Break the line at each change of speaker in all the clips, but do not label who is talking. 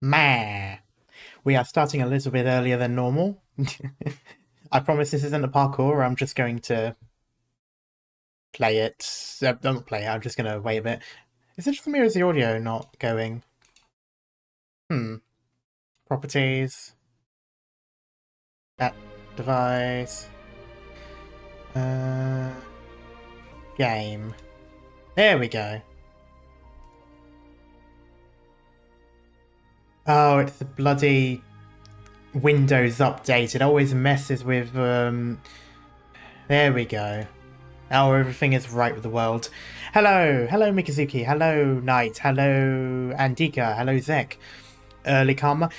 Meh. We are starting a little bit earlier than normal. I promise this isn't a parkour. I'm just going to play it. Don't play it. I'm just going to wait a bit. Is it just me or is the audio not going? Properties. That device. Game. There we go. Oh, it's the bloody Windows update. It always messes with, There we go. Oh, everything is right with the world. Hello Mikazuki. Hello Knight. Hello Andika. Hello Zek. Early karma.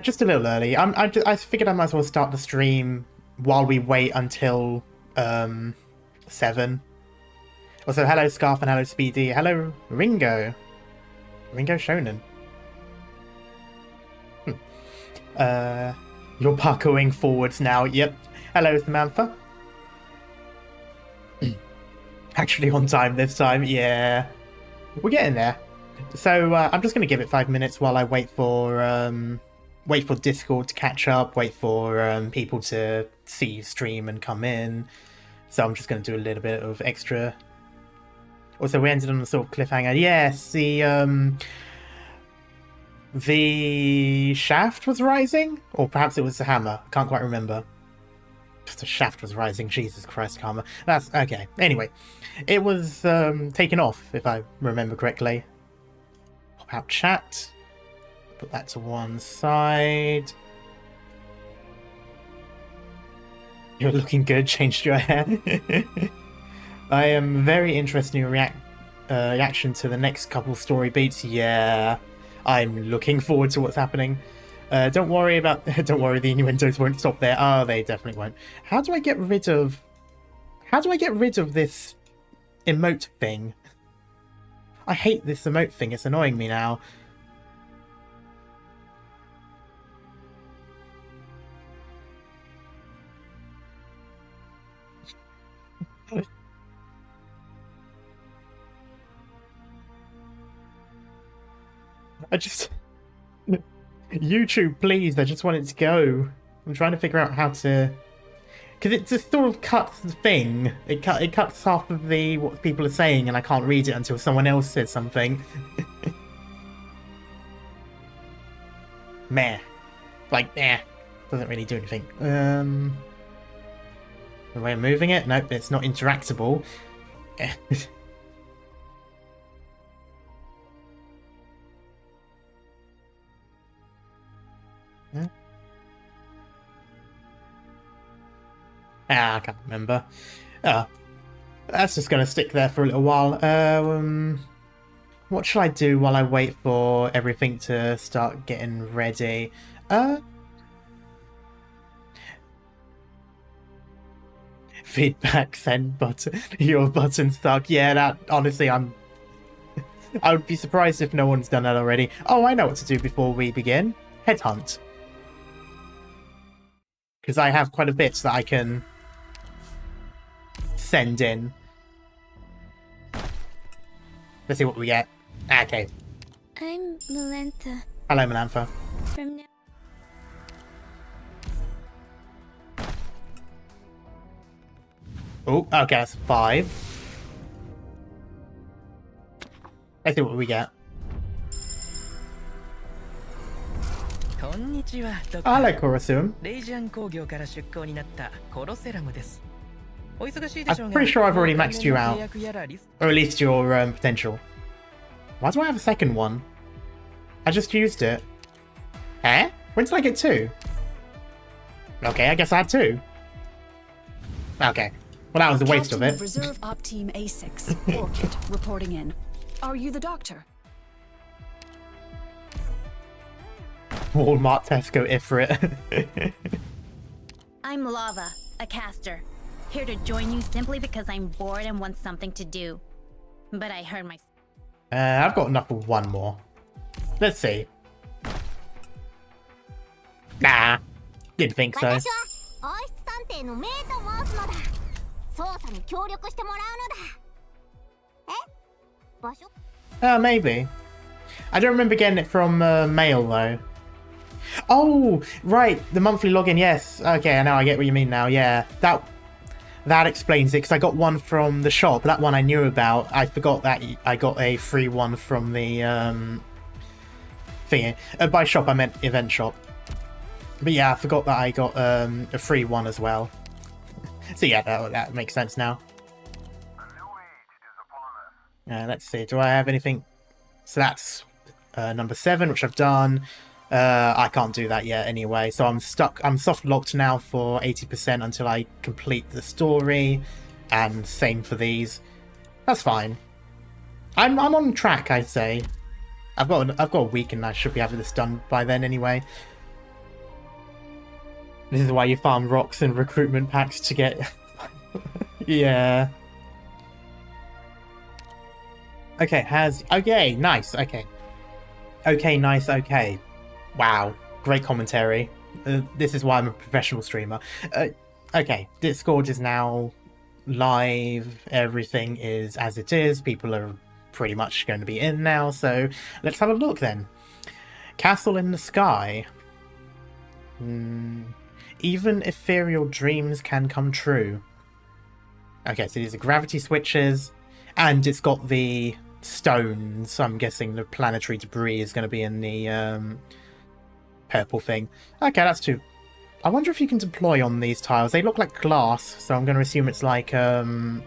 Just a little early. I figured I might as well start the stream while we wait until 7. Also, hello Scarf and hello Speedy. Hello Ringo. Ringo Shonen. You're parkouring forwards now. Yep. Hello Samantha. Actually on time this time. Yeah. We're getting there. So I'm just going to give it 5 minutes while I wait for Discord to catch up, wait for people to see you stream and come in. So I'm just going to do a little bit of extra. Also, we ended on a sort of cliffhanger. Yes, the shaft was rising, or perhaps it was the hammer. I can't quite remember. Just the shaft was rising. Jesus Christ, karma. That's okay. Anyway, it was taken off, if I remember correctly. Pop out chat. Put that to one side. You're looking good. Changed your hair. I am very interested in your reaction to the next couple story beats. Yeah, I'm looking forward to what's happening. Don't worry, the innuendos won't stop there. Oh, they definitely won't. How do I get rid of this emote thing? I hate this emote thing. It's annoying me now. YouTube, please. I just want it to go. I'm trying to figure out how to... Because it just sort of cuts the thing. It cuts half of what people are saying, and I can't read it until someone else says something. Meh. Like, meh. Doesn't really do anything. The way of moving it? Nope, it's not interactable. I can't remember. That's just going to stick there for a little while. What shall I do while I wait for everything to start getting ready? Feedback, send button. Your button stuck. Yeah, that, honestly, I would be surprised if no one's done that already. Oh, I know what to do before we begin. Headhunt. Because I have quite a bit that I can send in. Let's see what we get. Okay.
I'm Melantha.
Hello, Melantha.
From now.
Oh, okay, that's 5. Let's see what we get. Hello, Kurosum. I'm pretty sure I've already maxed you out. Or at least your potential. Why do I have a second one? I just used it. Eh? When did I get 2? Okay, I guess I had 2. Okay. Well, that was a waste of it.
Reserve Op Team A6, Orchid, reporting in. Are you the doctor?
Walmart, Tesco, Ifrit.
I'm Lava, a caster. Here to join you simply because I'm bored and want something to do. But I heard my...
I've got enough for one more. Let's see. Nah, didn't think so. Maybe. I don't remember getting it from mail though. Oh, right, the monthly login, yes. Okay, now I get what you mean now, yeah. That explains it, because I got one from the shop. That one I knew about. I forgot that I got a free one from the thingy. By shop, I meant event shop. But yeah, I forgot that I got a free one as well. So yeah, that makes sense now. Let's see, do I have anything? So that's number 7, which I've done. I can't do that yet anyway, so I'm stuck. I'm soft locked now for 80% until I complete the story, and same for these. That's fine. I'm on track, I'd say. I've got a week, and I should be having this done by then anyway. This is why you farm rocks and recruitment packs to get. Yeah. Okay, okay, nice. Okay, nice. Okay. Wow, great commentary. This is why I'm a professional streamer. Okay, Discord is now live. Everything is as it is. People are pretty much going to be in now, so let's have a look then. Castle in the sky. Even ethereal dreams can come true. Okay, so these are gravity switches, and it's got the stones. So I'm guessing the planetary debris is going to be in the purple thing. Okay, that's two. I wonder if you can deploy on these tiles. They look like glass, so I'm going to assume it's like not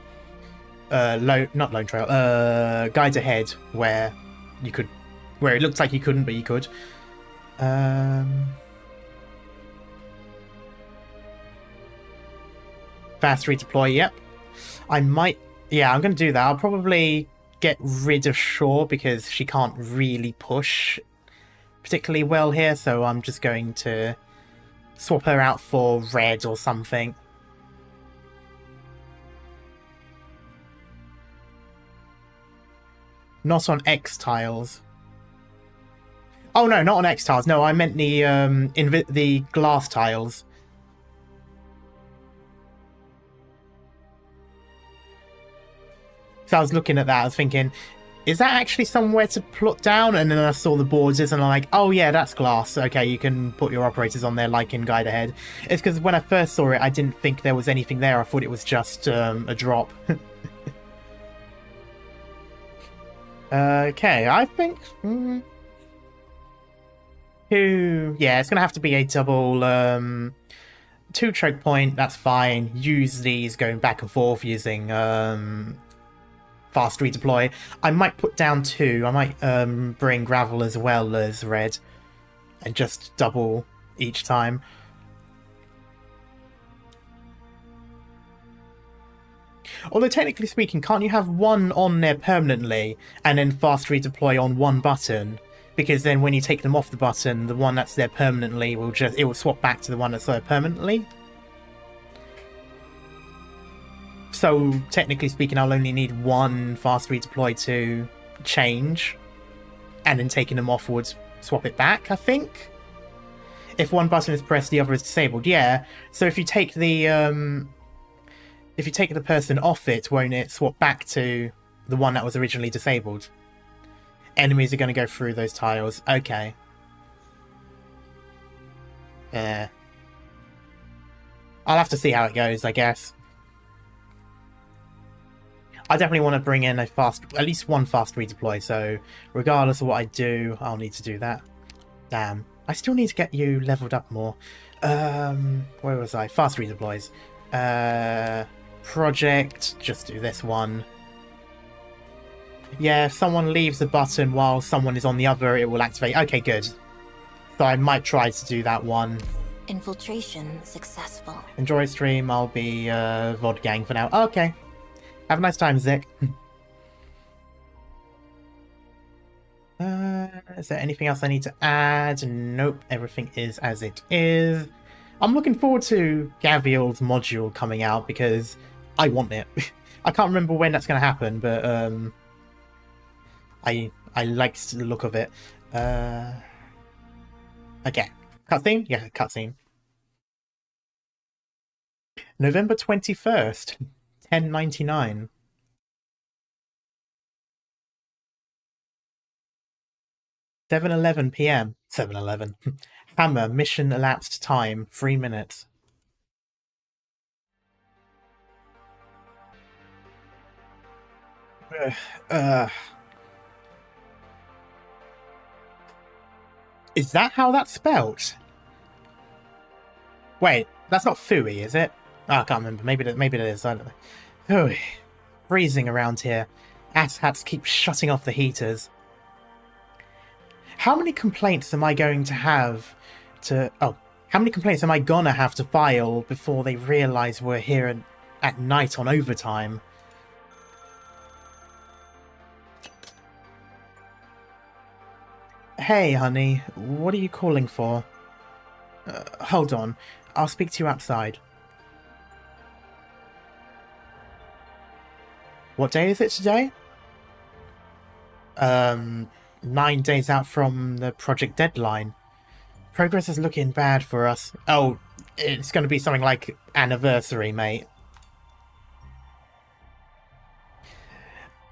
Lone Trail, Guide Ahead, where you could, where it looks like you couldn't, but you could. Fast redeploy, yep. I might, yeah, I'm going to do that. I'll probably get rid of Shaw because she can't really push particularly well here, so I'm just going to swap her out for red or something. Not on X tiles. Oh no, not on X tiles. No, I meant the glass tiles. So I was looking at that, I was thinking, is that actually somewhere to plot down? And then I saw the borders and I'm like, oh yeah, that's glass. Okay, you can put your operators on there like in Guide Ahead. It's because when I first saw it, I didn't think there was anything there. I thought it was just a drop. Okay, I think... Yeah, it's going to have to be a double... 2 choke point, that's fine. Use these going back and forth using... fast redeploy. I might put down 2. I might bring gravel as well as red and just double each time. Although technically speaking, can't you have one on there permanently and then fast redeploy on one button? Because then when you take them off the button, the one that's there permanently will swap back to the one that's there permanently. So, technically speaking, I'll only need one fast redeploy to change, and then taking them off would swap it back, I think? If one button is pressed, the other is disabled, yeah. So if you take the person off it, won't it swap back to the one that was originally disabled? Enemies are going to go through those tiles, okay. I'll have to see how it goes, I guess. I definitely want to bring in at least one fast redeploy, so regardless of what I do, I'll need to do that. Damn. I still need to get you leveled up more. Where was I? Fast redeploys. Project, just do this one. Yeah, if someone leaves the button while someone is on the other, it will activate. Okay, good. So I might try to do that one.
Infiltration successful.
Enjoy stream, I'll be VOD gang for now. Okay. Have a nice time, Zick. Is there anything else I need to add? Nope, everything is as it is. I'm looking forward to Gaviel's module coming out because I want it. I can't remember when that's going to happen, but I liked the look of it. Okay, cutscene? Yeah, cutscene. November 21st. 1099. 7:11 p.m. 7:11. Hammer, mission elapsed time, 3 minutes. Is that how that's spelled? Wait, that's not Fooey, is it? Oh, I can't remember. Maybe it is. I don't know. Ooh, freezing around here. Asshats keep shutting off the heaters. How many complaints am I going to have to... Oh, how many complaints am I gonna have to file before they realise we're here at night on overtime? Hey, honey. What are you calling for? Hold on. I'll speak to you outside. What day is it today? 9 days out from the project deadline. Progress is looking bad for us. Oh, it's going to be something like anniversary, mate.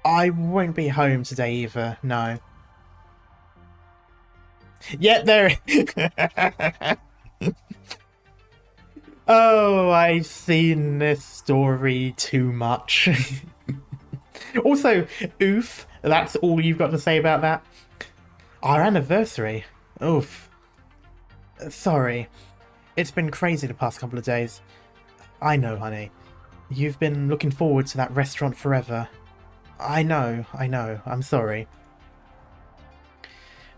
I won't be home today either, no. Yeah, there... Oh, I've seen this story too much. Also, oof, that's all you've got to say about that? Our anniversary? Oof. Sorry. It's been crazy the past couple of days. I know, honey. You've been looking forward to that restaurant forever. I know, I'm sorry.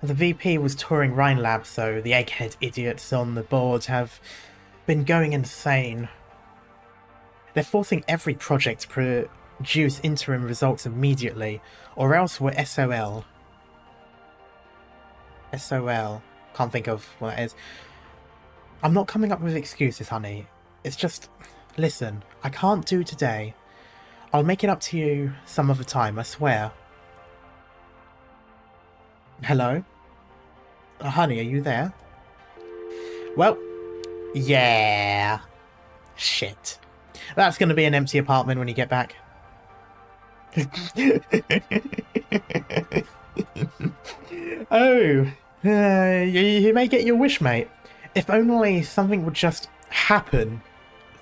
The VP was touring Rhine Lab, so the egghead idiots on the board have been going insane. They're forcing every project to produce interim results immediately, or else we're SOL. SOL. Can't think of what that is. I'm not coming up with excuses, honey. It's just... Listen, I can't do today. I'll make it up to you some other time, I swear. Hello? Honey, are you there? Well, yeah. Shit. That's going to be an empty apartment when you get back. Oh, you may get your wish, mate. If only something would just happen.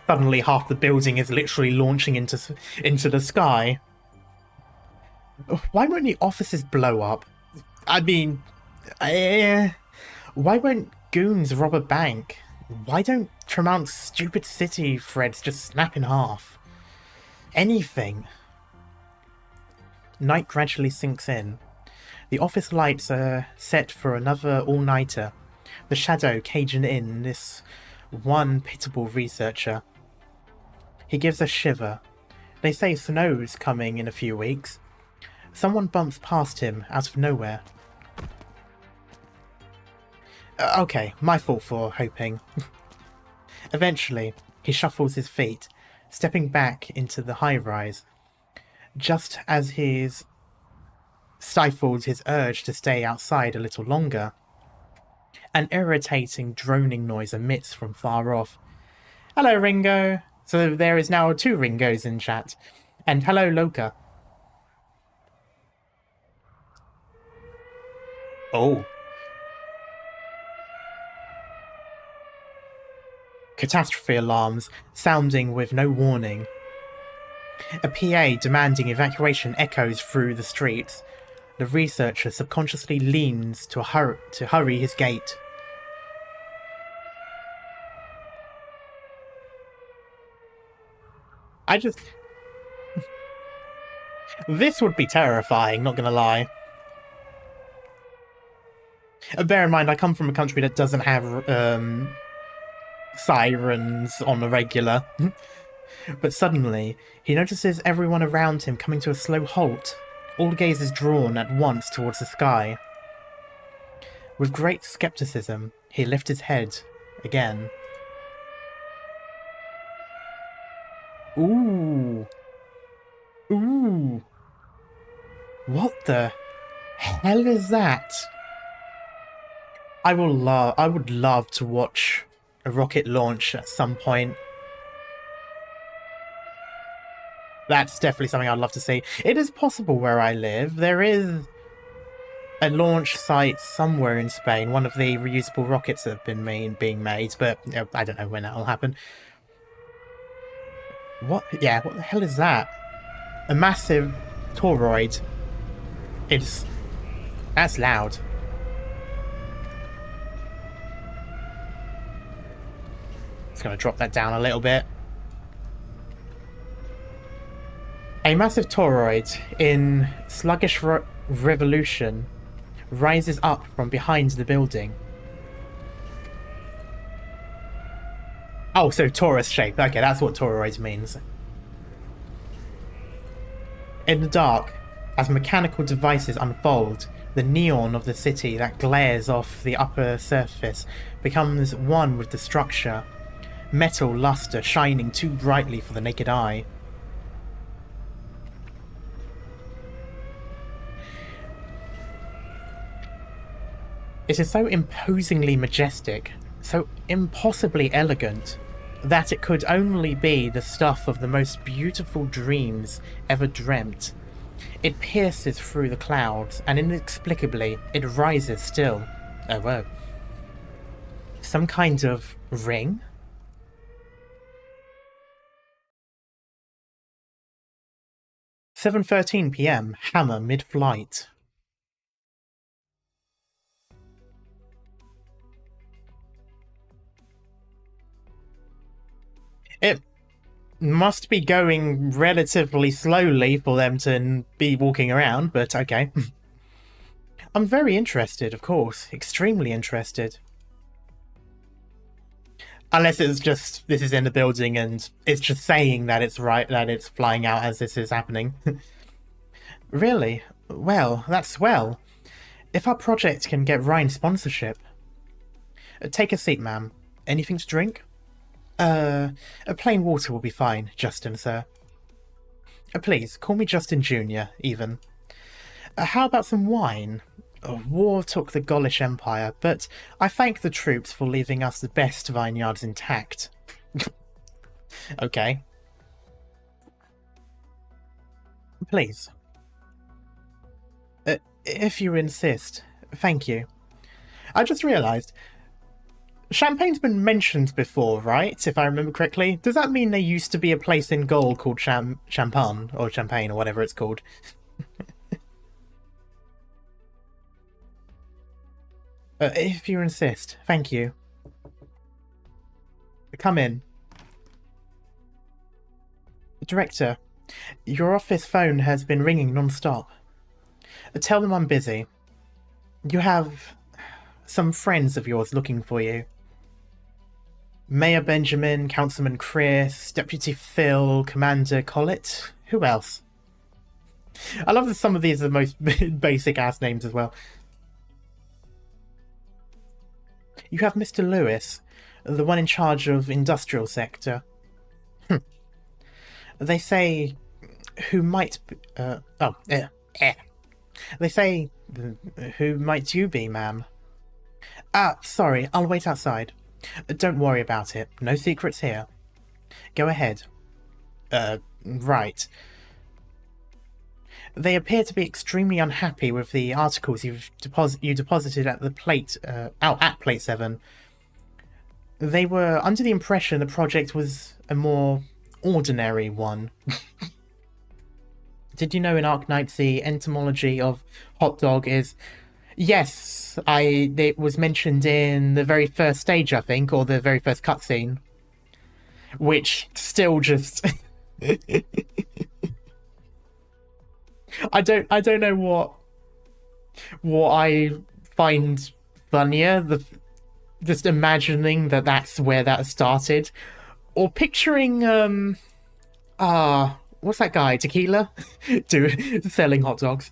Suddenly half the building is literally launching into the sky. Why won't the offices blow up? I mean, why won't goons rob a bank? Why don't Tremont's stupid city threads just snap in half? Anything. Night gradually sinks in. The office lights are set for another all-nighter. The shadow caging in this one pitiable researcher. He gives a shiver. They say snow's coming in a few weeks. Someone bumps past him out of nowhere. Okay, my fault for hoping. Eventually, he shuffles his feet, stepping back into the high-rise. Just as he's stifled his urge to stay outside a little longer, an irritating droning noise emits from far off. Hello, Ringo. So there is now 2 Ringos in chat. And hello, Loka. Oh. Catastrophe alarms, sounding with no warning. A PA demanding evacuation echoes through the streets. The researcher subconsciously leans to hurry his gait. This would be terrifying, not gonna lie. Bear in mind, I come from a country that doesn't have sirens on a regular. But suddenly, he notices everyone around him coming to a slow halt. All gaze is drawn at once towards the sky. With great skepticism, he lifts his head again. Ooh. Ooh. What the hell is that? I would love to watch a rocket launch at some point. That's definitely something I'd love to see. It is possible where I live. There is a launch site somewhere in Spain, one of the reusable rockets that have been being made, but I don't know when that'll happen. What? Yeah, what the hell is that? A massive toroid. That's loud. Just gonna drop that down a little bit. A massive toroid in sluggish revolution rises up from behind the building. Oh, so torus shape. Okay, that's what toroid means. In the dark, as mechanical devices unfold, the neon of the city that glares off the upper surface becomes one with the structure, metal luster shining too brightly for the naked eye. It is so imposingly majestic, so impossibly elegant, that it could only be the stuff of the most beautiful dreams ever dreamt. It pierces through the clouds, and inexplicably, it rises still. Oh, whoa. Some kind of ring? "7:13 p.m. Hammer mid-flight." It must be going relatively slowly for them to be walking around, but okay. I'm very interested, of course. Extremely interested. Unless it's just, this is in the building and it's just saying that it's right, that it's flying out as this is happening. Really? Well, that's swell. If our project can get Ryan sponsorship. Take a seat, ma'am. Anything to drink? A plain water will be fine, Justin, sir. Please, call me Justin Jr., even. How about some wine? War took the Gaulish Empire, but I thank the troops for leaving us the best vineyards intact. Okay. Please. If you insist. Thank you. I just realised, champagne's been mentioned before, right? If I remember correctly. Does that mean there used to be a place in Gaul called Champagne, or Champagne, or whatever it's called? If you insist. Thank you. Come in. Director, your office phone has been ringing non-stop. Tell them I'm busy. You have some friends of yours looking for you. Mayor Benjamin, Councilman Chris, Deputy Phil, Commander Collett. Who else? I love that some of these are the most basic ass names as well. You have Mr. Lewis, the one in charge of industrial sector. They say who might be, They say who might you be, ma'am? Sorry, I'll wait outside. Don't worry about it. No secrets here. Go ahead. Right. They appear to be extremely unhappy with the articles you deposited at the plate, at plate 7. They were under the impression the project was a more ordinary one. Did you know in Arknights the etymology of hot dog is... Yes, it was mentioned in the very first stage, I think, or the very first cutscene. Which still just... I don't know what I find funnier, just imagining that that's where that started, or picturing what's that guy, Tequila, selling hot dogs.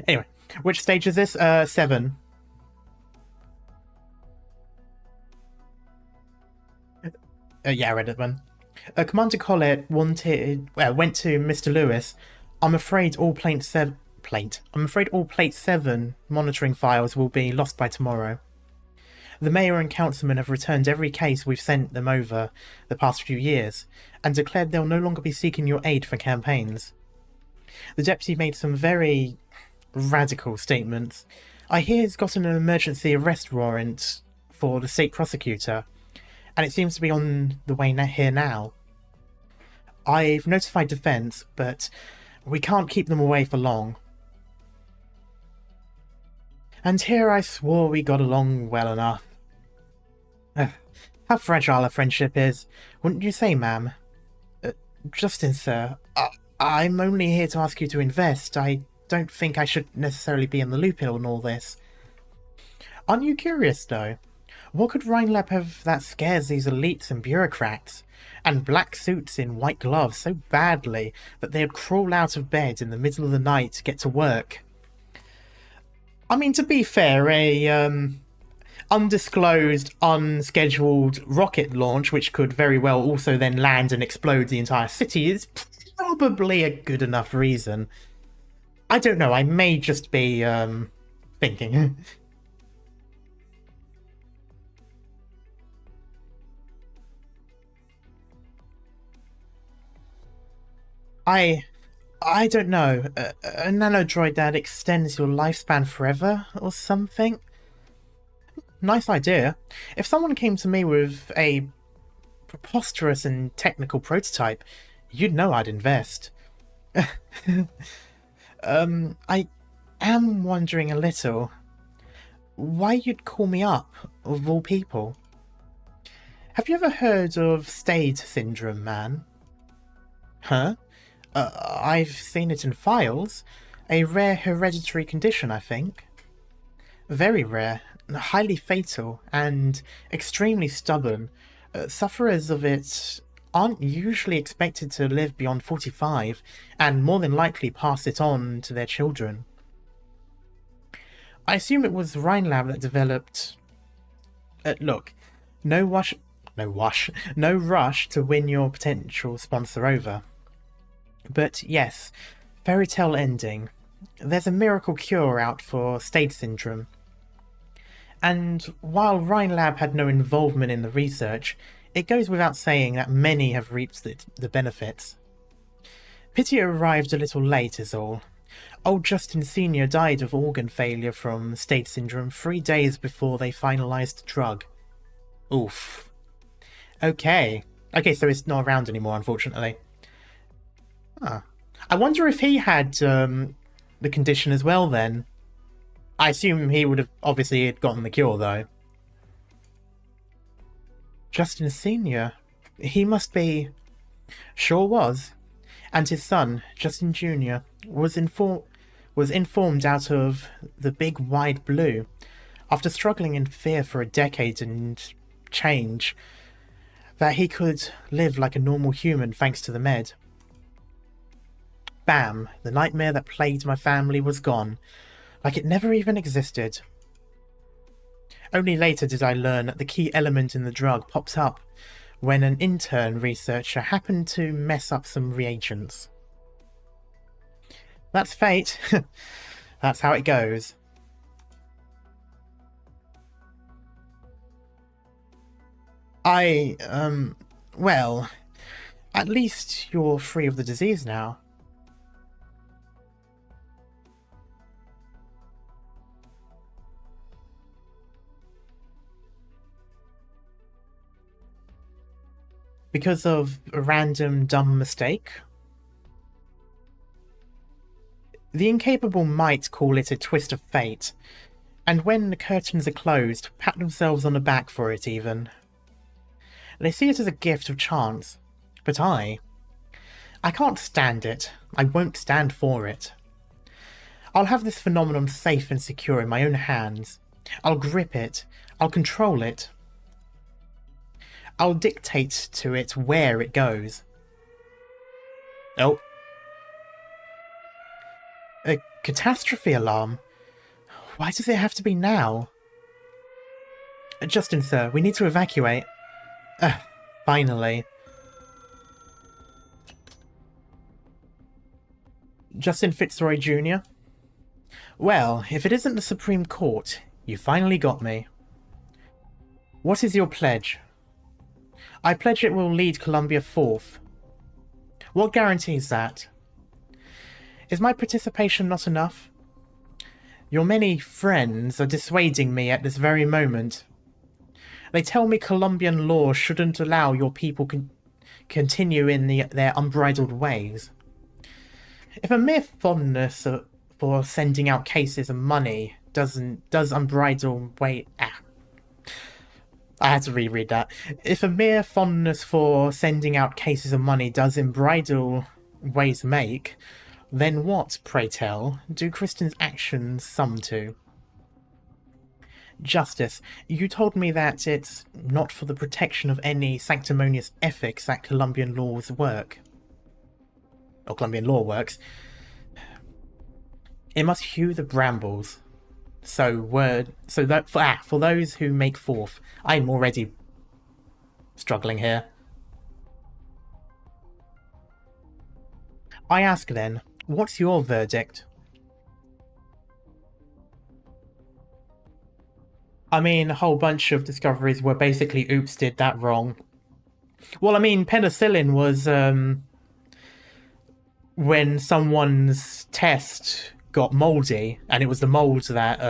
Anyway, which stage is this? 7. Yeah, I read it then. Commander Collett went to Mr. Lewis. I'm afraid all plate 7 monitoring files will be lost by tomorrow. The mayor and councilman have returned every case we've sent them over the past few years, and declared they'll no longer be seeking your aid for campaigns. The deputy made some very radical statements. I hear he's got an emergency arrest warrant for the state prosecutor, and it seems to be on the way here now. I've notified defense, but we can't keep them away for long. And here I swore we got along well enough. How fragile a friendship is, wouldn't you say, ma'am? Justin, sir, I'm only here to ask you to invest. I don't think I should necessarily be in the loop on all this. Aren't you curious, though? What could Rhinelab have that scares these elites and bureaucrats, and black suits in white gloves so badly that they'd crawl out of bed in the middle of the night to get to work? I mean, to be fair, a undisclosed, unscheduled rocket launch, which could very well also then land and explode the entire city, is probably a good enough reason. I don't know, I may just be, thinking. I don't know. A nanodroid that extends your lifespan forever or something? Nice idea. If someone came to me with a preposterous and technical prototype, you'd know I'd invest. I am wondering a little why you'd call me up, of all people. Have you ever heard of Stade syndrome, man? Huh? I've seen it in files. A rare hereditary condition, I think. Very rare, highly fatal, and extremely stubborn. Sufferers of it aren't usually expected to live beyond 45, and more than likely pass it on to their children. I assume it was Rhinelab that developed... look, no rush to win your potential sponsor over. But yes, fairy tale ending. There's a miracle cure out for Stade syndrome. And while Rhinelab had no involvement in the research, it goes without saying that many have reaped the benefits. Pity it arrived a little late is all. Old Justin Sr. died of organ failure from Stade syndrome 3 days before they finalised the drug. Oof. Okay, so it's not around anymore, unfortunately. Huh. I wonder if he had the condition as well then. I assume he would have obviously had gotten the cure though. Justin Sr. He must be... Sure was. And his son, Justin Jr., was informed out of the big wide blue, after struggling in fear for a decade and change, that he could live like a normal human thanks to the med. Bam, the nightmare that plagued my family was gone, like it never even existed. Only later did I learn that the key element in the drug popped up when an intern researcher happened to mess up some reagents. That's fate. That's how it goes. Well, at least you're free of the disease now. Because of a random dumb mistake? The incapable might call it a twist of fate, and when the curtains are closed, pat themselves on the back for it even. They see it as a gift of chance, but I can't stand it. I won't stand for it. I'll have this phenomenon safe and secure in my own hands. I'll grip it. I'll control it. I'll dictate to it where it goes. Oh. A catastrophe alarm? Why does it have to be now? Justin, sir, we need to evacuate. Finally. Justin Fitzroy Jr.? Well, if it isn't the Supreme Court, you finally got me. What is your pledge? I pledge it will lead Columbia forth. What guarantees that? Is my participation not enough? Your many friends are dissuading me at this very moment. They tell me Colombian law shouldn't allow your people continue in their unbridled ways. If a mere fondness for sending out cases of money does unbridled wait... I had to reread that. If a mere fondness for sending out cases of money does unbridled ways make, then what, pray tell, do Kristen's actions sum to? Justice, you told me that it's not for the protection of any sanctimonious ethics that Colombian laws work. Or Colombian law works. It must hew the brambles. For those who make forth. I'm already struggling here. I ask then, what's your verdict? I mean, a whole bunch of discoveries were basically oops, did that wrong. Well, I mean, penicillin was when someone's test got mouldy, and it was the mould that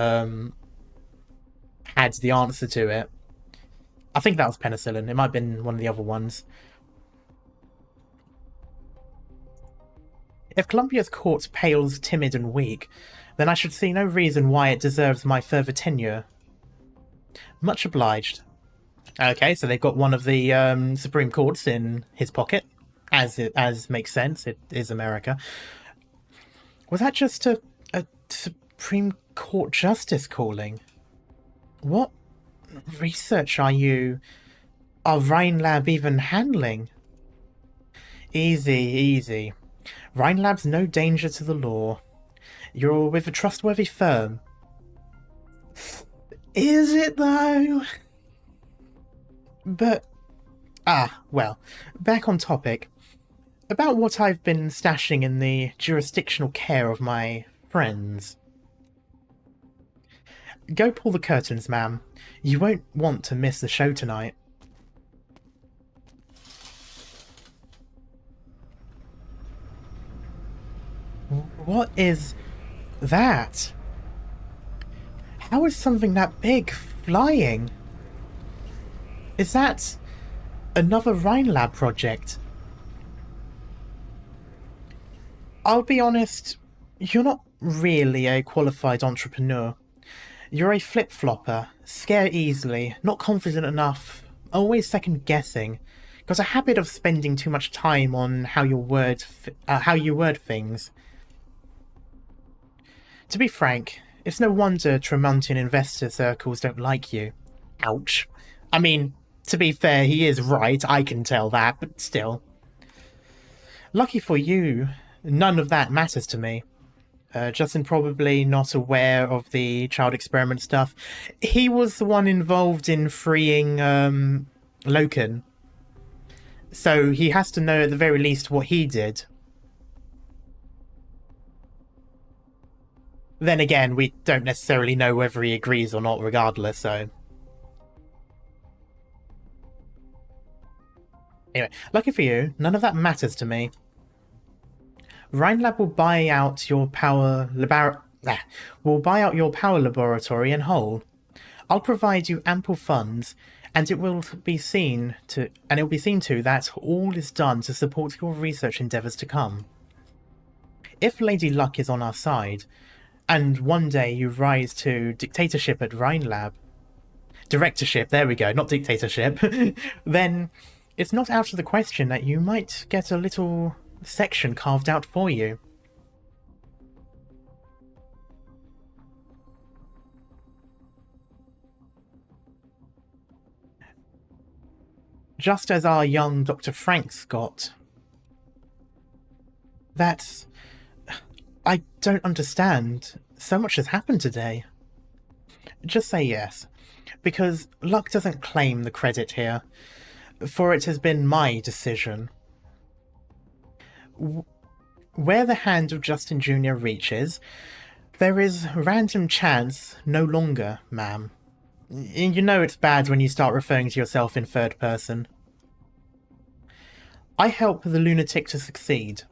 had the answer to it. I think that was penicillin. It might have been one of the other ones. If Columbia's court pales timid and weak, then I should see no reason why it deserves my further tenure. Much obliged. Okay, so they've got one of the Supreme Courts in his pocket, as makes sense. It is America. Was that just a Supreme Court justice calling? What research are Rhine-Lab even handling? Easy, easy. Rhine-Lab's no danger to the law. You're with a trustworthy firm. Is it, though? But... well, back on topic. About what I've been stashing in the jurisdictional care of my friends. Go pull the curtains, ma'am. You won't want to miss the show tonight. What is that? How is something that big flying? Is that another Rhine-Lab project? I'll be honest, you're not really a qualified entrepreneur. You're a flip-flopper, scare easily, not confident enough, always second-guessing, got a habit of spending too much time on how you word things. To be frank, it's no wonder Tremontian investor circles don't like you. Ouch. I mean, to be fair, he is right, I can tell that, but still. Lucky for you, none of that matters to me. Justin probably not aware of the child experiment stuff. He was the one involved in freeing Loken. So he has to know at the very least what he did. Then again, we don't necessarily know whether he agrees or not regardless, so... Anyway, lucky for you, none of that matters to me. Rhine-Lab will buy out your power laboratory in whole. I'll provide you ample funds, and it will be seen to that all is done to support your research endeavours to come. If Lady Luck is on our side, and one day you rise to dictatorship at Rhine-Lab, directorship, there we go, not dictatorship, then it's not out of the question that you might get a little section carved out for you. Just as our young Dr. Frank's got. That's... I don't understand. So much has happened today. Just say yes, because Luck doesn't claim the credit here, for it has been my decision. Where the hand of Justin Jr. reaches, there is random chance no longer, ma'am. You know it's bad when you start referring to yourself in third person. I help the lunatic to succeed.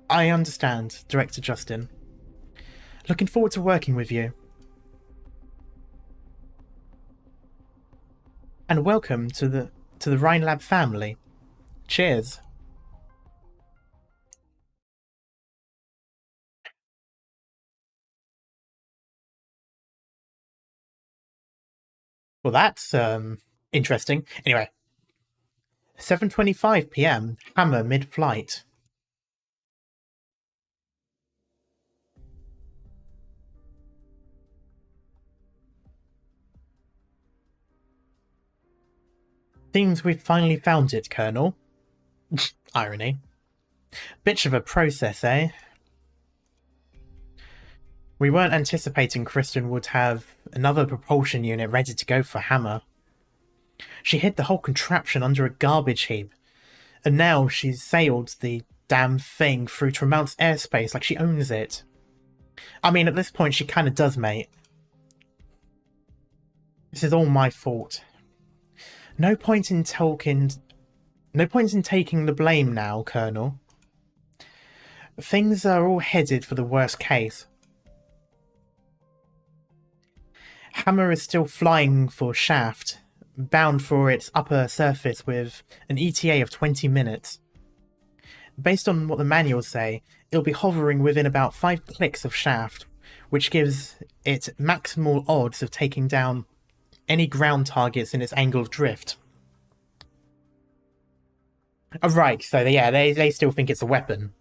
I understand, Director Justin. Looking forward to working with you. And welcome to the Rhinelab family. Cheers. Well, that's interesting. Anyway, 7:25 p.m. Hammer mid-flight. Seems we've finally found it, Colonel. Irony. Bitch of a process, eh? We weren't anticipating Kristen would have another propulsion unit ready to go for Hammer. She hid the whole contraption under a garbage heap, and now she's sailed the damn thing through Tremount's airspace like she owns it. I mean, at this point she kinda does, mate. This is all my fault. No point in taking the blame now, Colonel. Things are all headed for the worst case. Hammer is still flying for Shaft, bound for its upper surface with an ETA of 20 minutes. Based on what the manuals say, it'll be hovering within about 5 clicks of Shaft, which gives it maximal odds of taking down any ground targets in its angle of drift. Oh, right, so yeah, they still think it's a weapon.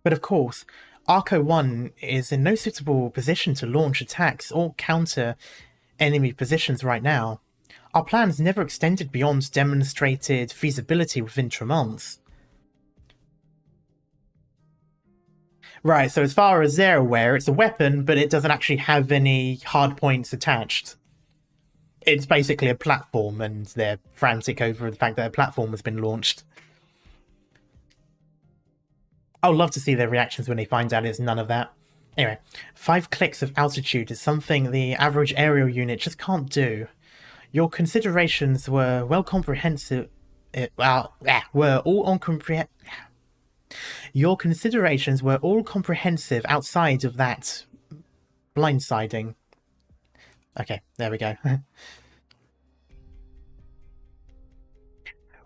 But of course, Arco 1 is in no suitable position to launch attacks or counter enemy positions right now. Our plans never extended beyond demonstrated feasibility within Tremont. Right, so as far as they're aware, it's a weapon, but it doesn't actually have any hard points attached. It's basically a platform, and they're frantic over the fact that a platform has been launched. I'll love to see their reactions when they find out it's none of that. Anyway, 5 clicks of altitude is something the average aerial unit just can't do. Your considerations were well comprehensive. Your considerations were all comprehensive outside of that blindsiding. Okay, there we go.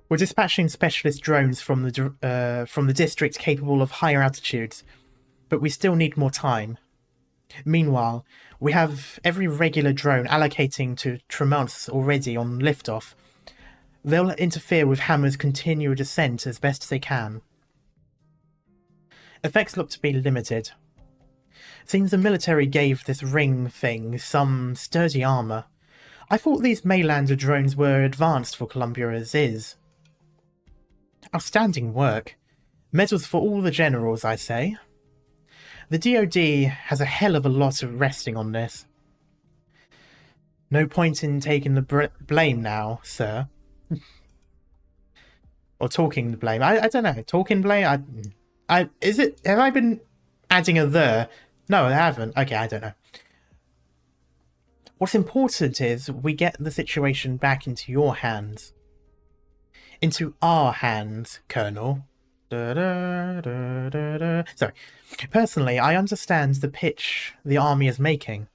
We're dispatching specialist drones from the district capable of higher altitudes, but we still need more time. Meanwhile, we have every regular drone allocating to Tremont already on liftoff. They'll interfere with Hammer's continual descent as best as they can. Effects look to be limited. Seems the military gave this ring thing some sturdy armor. I thought these Maylander drones were advanced for Columbia as is. Outstanding work. Medals for all the generals, I say. The DoD has a hell of a lot of resting on this. No point in taking the blame now, sir. Or talking the blame. I don't know. Talking blame? Have I been adding a the? No, I haven't. Okay, I don't know. What's important is we get the situation back into your hands. Into our hands, Colonel. Sorry. Personally, I understand the pitch the army is making.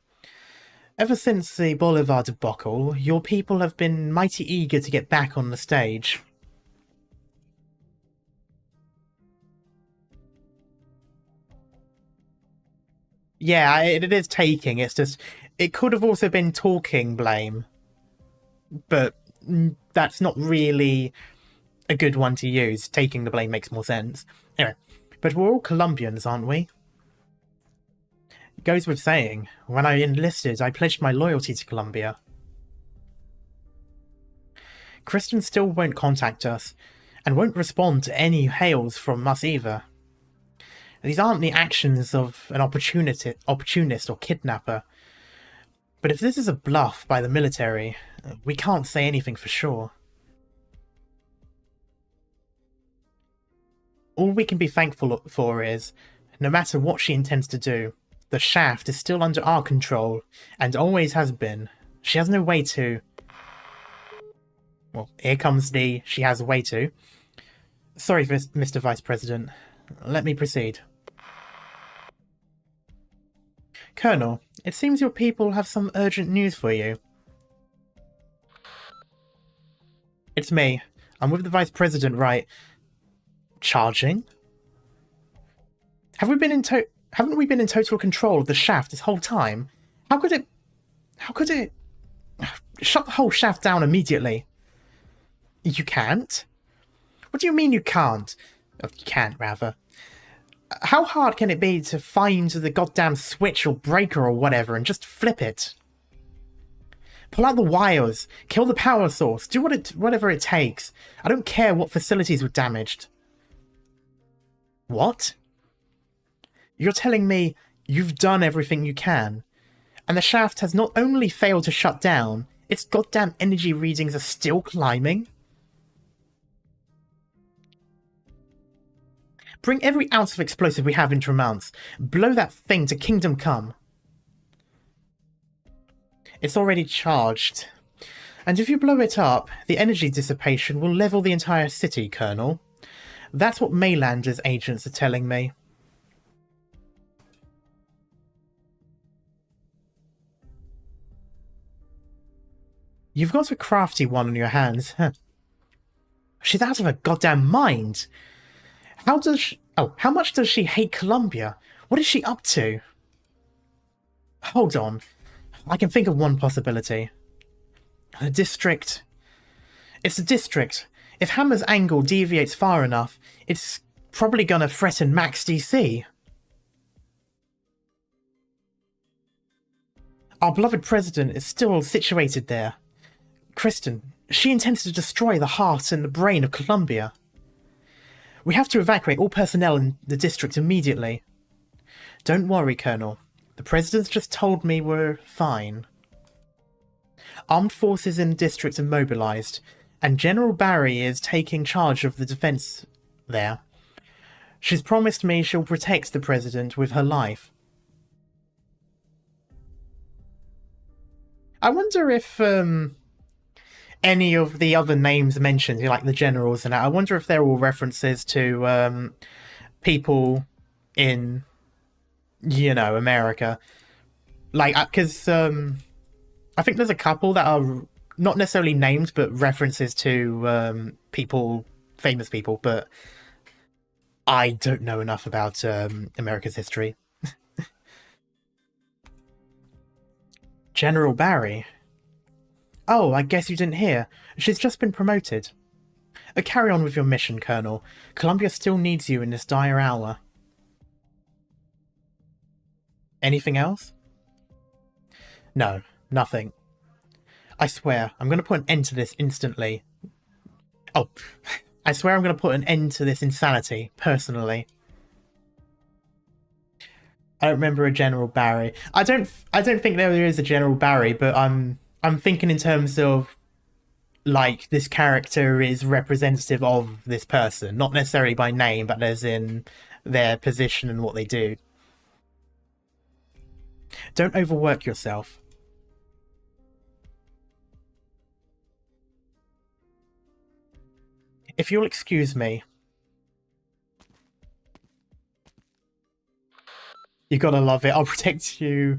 Ever since the Bolivar debacle, your people have been mighty eager to get back on the stage. Yeah, it is taking. It's just, it could have also been talking blame. But that's not really a good one to use. Taking the blame makes more sense. Anyway, but we're all Colombians, aren't we? It goes with saying, when I enlisted, I pledged my loyalty to Colombia. Kristen still won't contact us, and won't respond to any hails from us either. These aren't the actions of an opportunist or kidnapper. But if this is a bluff by the military, we can't say anything for sure. All we can be thankful for is, no matter what she intends to do, the shaft is still under our control, and always has been. She has no way to... Well, here comes the she has a way to. Sorry, Mr. Vice President. Let me proceed. Colonel, it seems your people have some urgent news for you. It's me. I'm with the Vice President, right? Charging? Haven't we been in total control of the shaft this whole time? How could it... Shut the whole shaft down immediately. You can't? What do you mean you can't? Oh, you can't, rather. How hard can it be to find the goddamn switch or breaker or whatever and just flip it? Pull out the wires, kill the power source, do whatever it takes. I don't care what facilities were damaged. What? You're telling me you've done everything you can, and the shaft has not only failed to shut down, its goddamn energy readings are still climbing? Bring every ounce of explosive we have into amounts. Blow that thing to kingdom come. It's already charged. And if you blow it up, the energy dissipation will level the entire city, Colonel. That's what Maylander's agents are telling me. You've got a crafty one on your hands, huh? She's out of her goddamn mind! How much does she hate Columbia? What is she up to? Hold on. I can think of one possibility. The district. It's a district. If Hammer's angle deviates far enough, it's probably gonna threaten Max DC. Our beloved president is still situated there. Kristen, she intends to destroy the heart and the brain of Columbia. We have to evacuate all personnel in the district immediately. Don't worry, Colonel. The President's just told me we're fine. Armed forces in the district are mobilized, and General Barry is taking charge of the defense there. She's promised me she'll protect the President with her life. I wonder if any of the other names mentioned, like the generals and that, I wonder if they're all references to people in, you know, America. Like, because I think there's a couple that are not necessarily named, but references to people, famous people, but I don't know enough about America's history. General Barry? Oh, I guess you didn't hear. She's just been promoted. Carry on with your mission, Colonel. Columbia still needs you in this dire hour. Anything else? No, nothing. I swear, I'm going to put an end to this instantly. Oh, I swear I'm going to put an end to this insanity, personally. I don't remember a General Barry. I don't think there is a General Barry, but I'm thinking in terms of, like, this character is representative of this person. Not necessarily by name, but as in their position and what they do. Don't overwork yourself. If you'll excuse me. You gotta love it. I'll protect you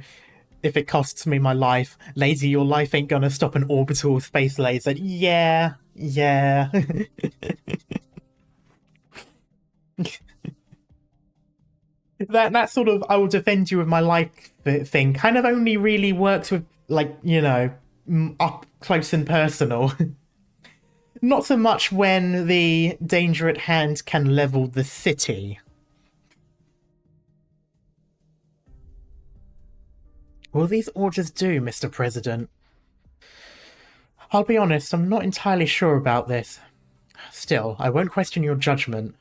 if it costs me my life. Lady, your life ain't gonna stop an orbital space laser. Yeah. that sort of I will defend you with my life thing kind of only really works with, like, you know, up close and personal. Not so much when the danger at hand can level the city. Will these orders do, Mr. President? I'll be honest, I'm not entirely sure about this. Still, I won't question your judgment.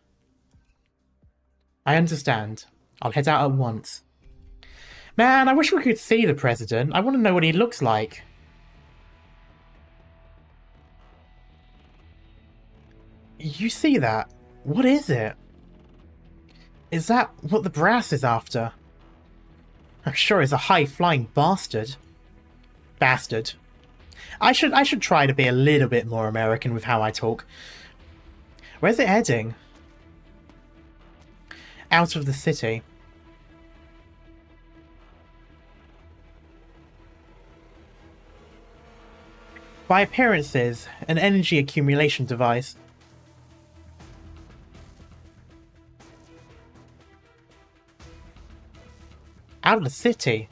I understand. I'll head out at once. Man, I wish we could see the President. I want to know what he looks like. You see that? What is it? Is that what the brass is after? I'm sure he's a high-flying bastard. I should try to be a little bit more American with how I talk. Where's it heading? Out of the city. By appearances, an energy accumulation device. Out of the city?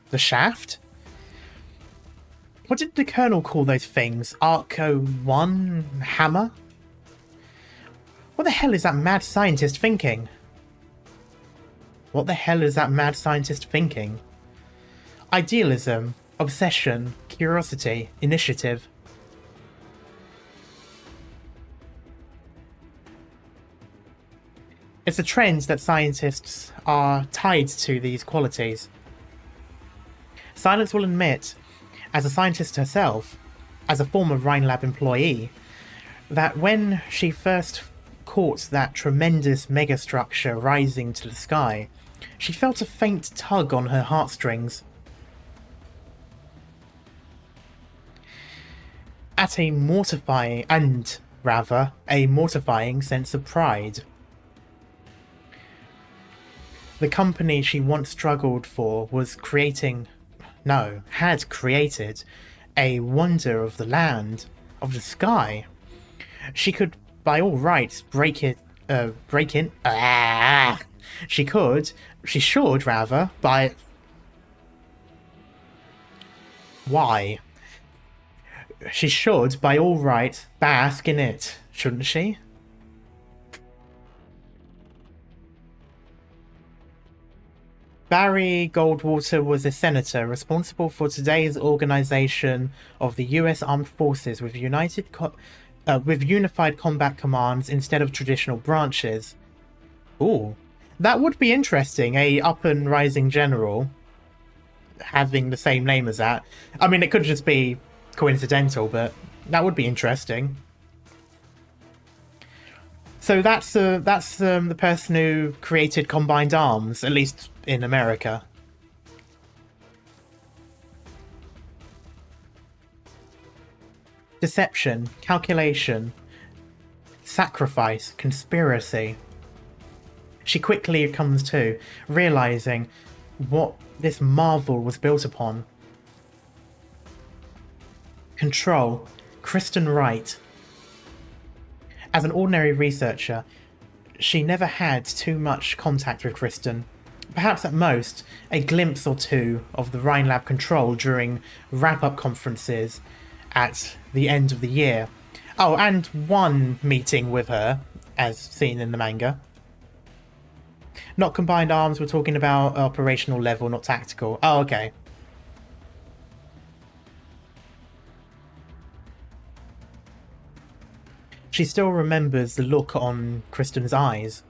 The shaft? What did the Colonel call those things? Arco-1 hammer? What the hell is that mad scientist thinking? What the hell is that mad scientist thinking? Idealism, obsession, curiosity, initiative. It's a trend that scientists are tied to these qualities. Silence will admit, as a scientist herself, as a former Rhinelab employee, that when she first caught that tremendous megastructure rising to the sky, she felt a faint tug on her heartstrings. A mortifying sense of pride. The company she once struggled for had created a wonder of the land, of the sky. She could, by all rights, she should, by... Why? She should, by all rights, bask in it, shouldn't she? Barry Goldwater was a senator responsible for today's organization of the U.S. Armed Forces with unified combat commands instead of traditional branches. Ooh, that would be interesting, a up and rising general having the same name as that. I mean, it could just be coincidental, but that would be interesting. So that's the person who created Combined Arms, at least in America. Deception, calculation, sacrifice, conspiracy. She quickly comes to, realizing what this marvel was built upon. Control, Kristen Wright. As an ordinary researcher, she never had too much contact with Kristen. Perhaps at most, a glimpse or two of the Rhinelab control during wrap-up conferences at the end of the year. Oh, and one meeting with her, as seen in the manga. Not Combined Arms, we're talking about operational level, not tactical. Oh, okay. She still remembers the look on Kristen's eyes.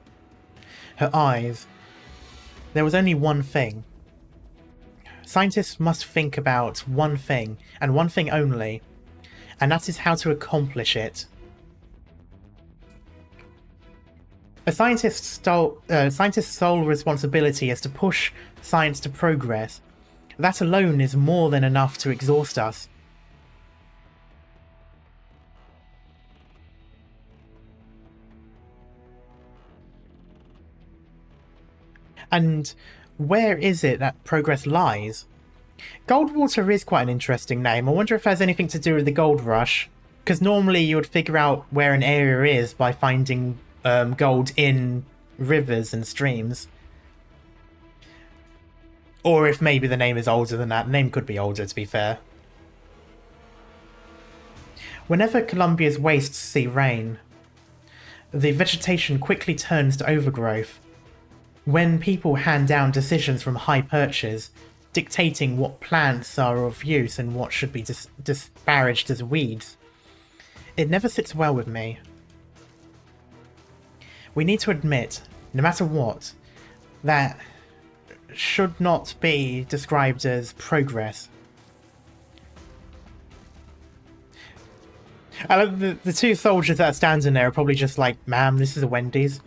Her eyes. There was only one thing. Scientists must think about one thing, and one thing only, and that is how to accomplish it. A scientist's sole responsibility is to push science to progress. That alone is more than enough to exhaust us. And where is it that progress lies? Goldwater is quite an interesting name. I wonder if it has anything to do with the gold rush. Because normally you would figure out where an area is by finding gold in rivers and streams. Or if maybe the name is older than that. The name could be older, to be fair. Whenever Columbia's wastes see rain, the vegetation quickly turns to overgrowth. When people hand down decisions from high perches, dictating what plants are of use and what should be disparaged as weeds, it never sits well with me. We need to admit, no matter what, that should not be described as progress. I love the two soldiers that are standing there are probably just like, ma'am, this is a Wendy's.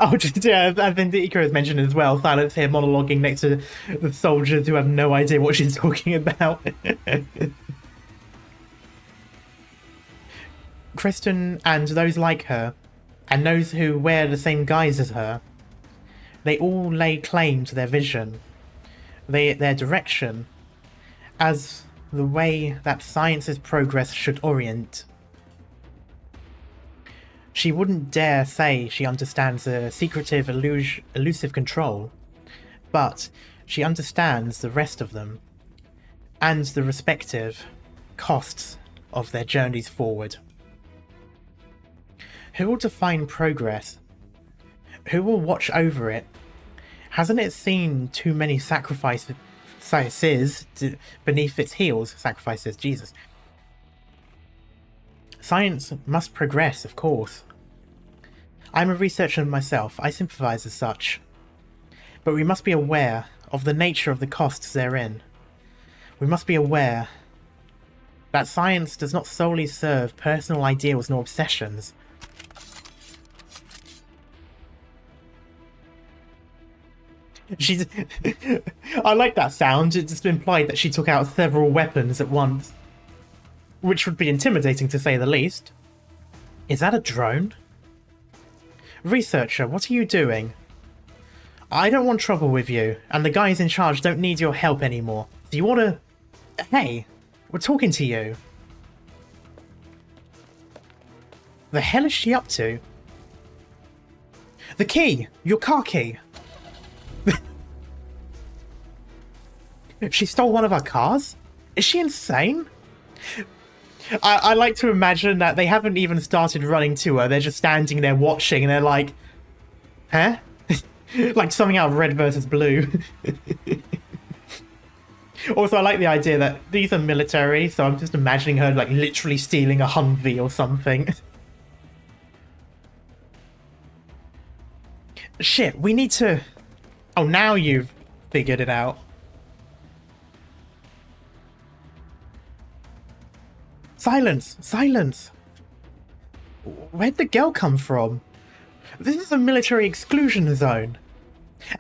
Oh, just, yeah, I think Ikara's mentioned as well. Silence here monologuing next to the soldiers who have no idea what she's talking about. Kristen and those like her, and those who wear the same guise as her, they all lay claim to their vision, their direction, as the way that science's progress should orient. She wouldn't dare say she understands a secretive, elusive control, but she understands the rest of them, and the respective costs of their journeys forward. Who will define progress? Who will watch over it? Hasn't it seen too many sacrifices beneath its heels? Sacrifices, Jesus. Science must progress, of course. I'm a researcher myself, I sympathise as such. But we must be aware of the nature of the costs therein. We must be aware that science does not solely serve personal ideals nor obsessions. She's... I like that sound. It's just implied that she took out several weapons at once. Which would be intimidating to say the least. Is that a drone? Researcher, what are you doing? I don't want trouble with you, and the guys in charge don't need your help anymore. Do you want to... Hey, we're talking to you. The hell is she up to? The key! Your car key! She stole one of our cars? Is she insane? I like to imagine that they haven't even started running to her. They're just standing there watching and they're like, huh? Like something out of Red versus Blue. Also, I like the idea that these are military, so I'm just imagining her like literally stealing a Humvee or something. Shit, we need to... Oh, now you've figured it out. Silence! Silence! Where'd the girl come from? This is a military exclusion zone.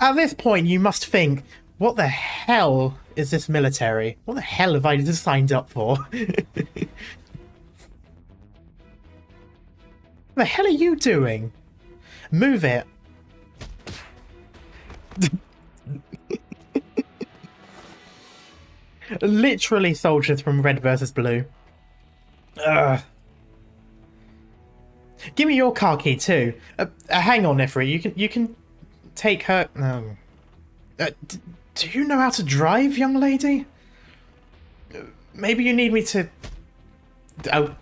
At this point, you must think, what the hell is this military? What the hell have I just signed up for? The hell are you doing? Move it. Literally soldiers from Red versus Blue. Ugh. Give me your car key too. Hang on, Ifrit. You can take her. Do you know how to drive, young lady? Maybe you need me to. Oh.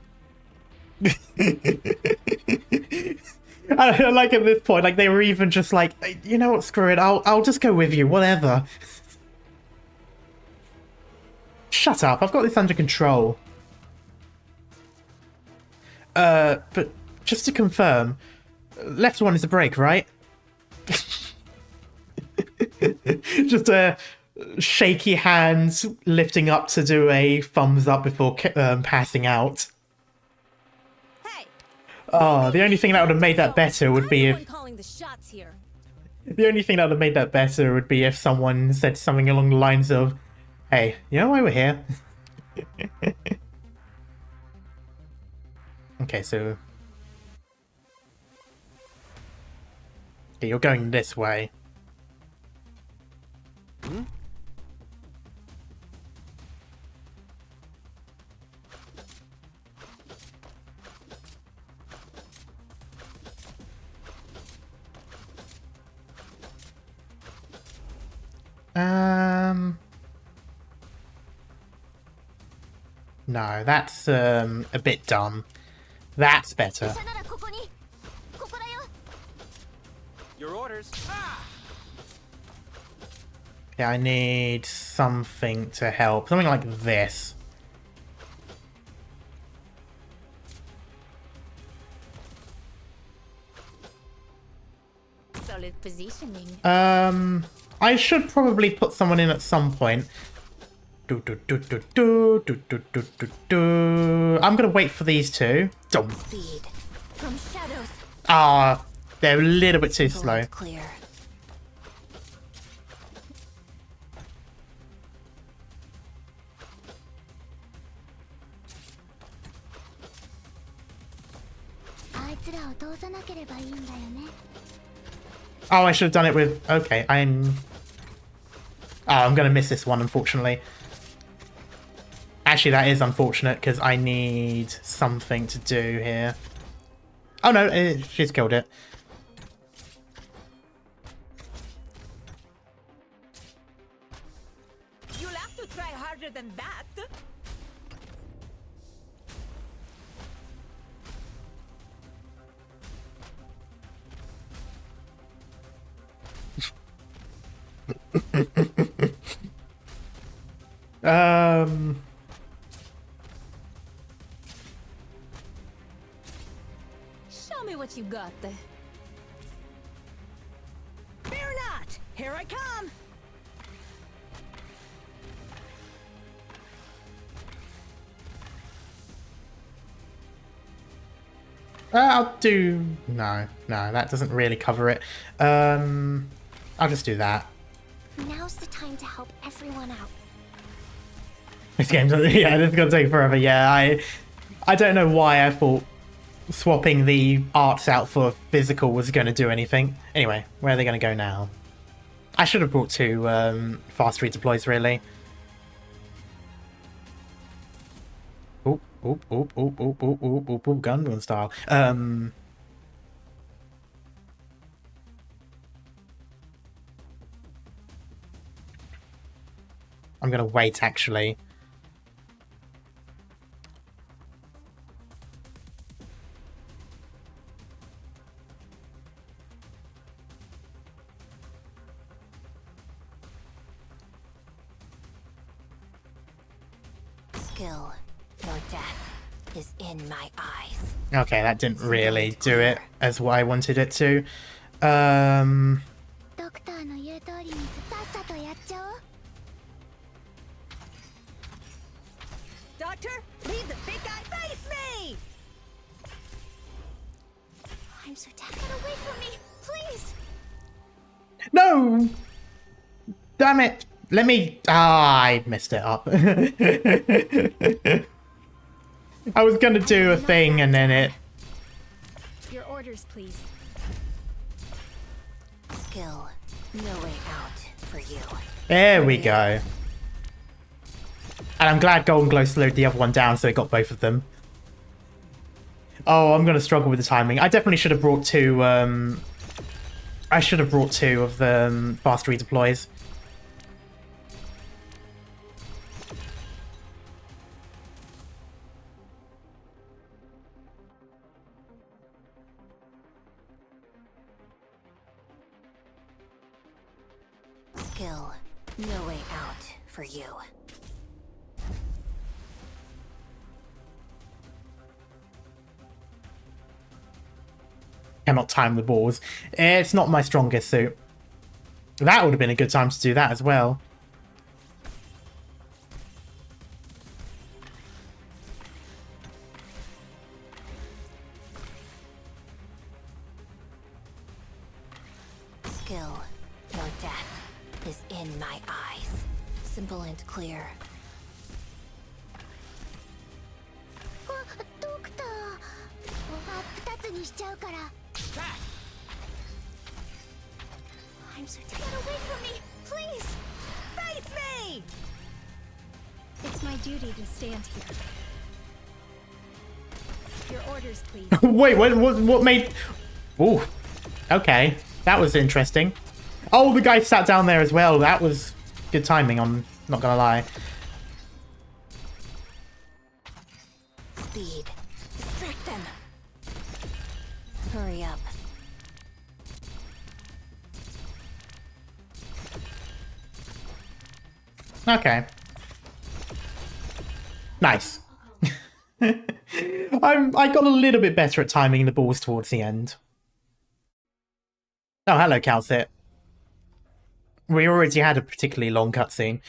I like at this point, like they were even just like, you know what? Screw it. I'll just go with you. Whatever. Shut up. I've got this under control. But just to confirm, left one is a brake, right? Just shaky hands lifting up to do a thumbs up before passing out.
Hey.
Oh, the only thing that would have made that better would be if... The only thing that would have made that better would be if someone said something along the lines of, hey, you know why we're here? Okay, so... Okay, you're going this way.
Hmm?
No, that's a bit dumb. That's better.
Your orders.
Yeah, I need something to help. Something like this.
Solid positioning.
I should probably put someone in at some point. I'm gonna wait for these two.
Speed from shadows.
Ah, They're a little bit too
Simple
slow.
and clear.
Oh, I should have done it with... Okay, I'm going to miss this one, unfortunately. Actually, that is unfortunate, because I need something to do here. Oh, no, she's killed it.
You'll have to try harder than that.
Show me what you got there.
Fear not. Here I come.
I'll do... No, that doesn't really cover it. I'll just do that.
Now's the time to help everyone out.
This game's... Yeah, this is going to take forever. Yeah, I don't know why I thought swapping the arts out for physical was going to do anything. Anyway, where are they going to go now? I should have brought two fast redeploys, really. Oop, gunman style. I'm gonna wait, actually.
Skill, your death, is in my eyes.
Okay, that didn't really do it as what I wanted it to.
Doctor, leave the big guy face me!
I'm so dead. Get away from me, please!
No! Damn it! Let me... I messed it up. I was gonna do a thing and then it...
Your orders, please.
Skill, no way out for you.
There we go. And I'm glad Golden Glow slowed the other one down so it got both of them. Oh, I'm gonna struggle with the timing. I definitely should have brought two, I should have brought two of the fast redeploys.
Skill, no way out for you.
Cannot time the balls. It's not my strongest suit. That would have been a good time to do that as well.
Skill, your death is in my eyes. Simple and clear. I'm so dead. Get away from me, please!
Face me!
It's my duty to stand here. Your orders, please.
Wait, what made... Ooh, okay. That was interesting. Oh, the guy sat down there as well. That was good timing, I'm not gonna lie.
Speed. Distract them. Hurry up.
Okay. Nice. I got a little bit better at timing the balls towards the end. Oh, hello, Calcit. We already had a particularly long cutscene.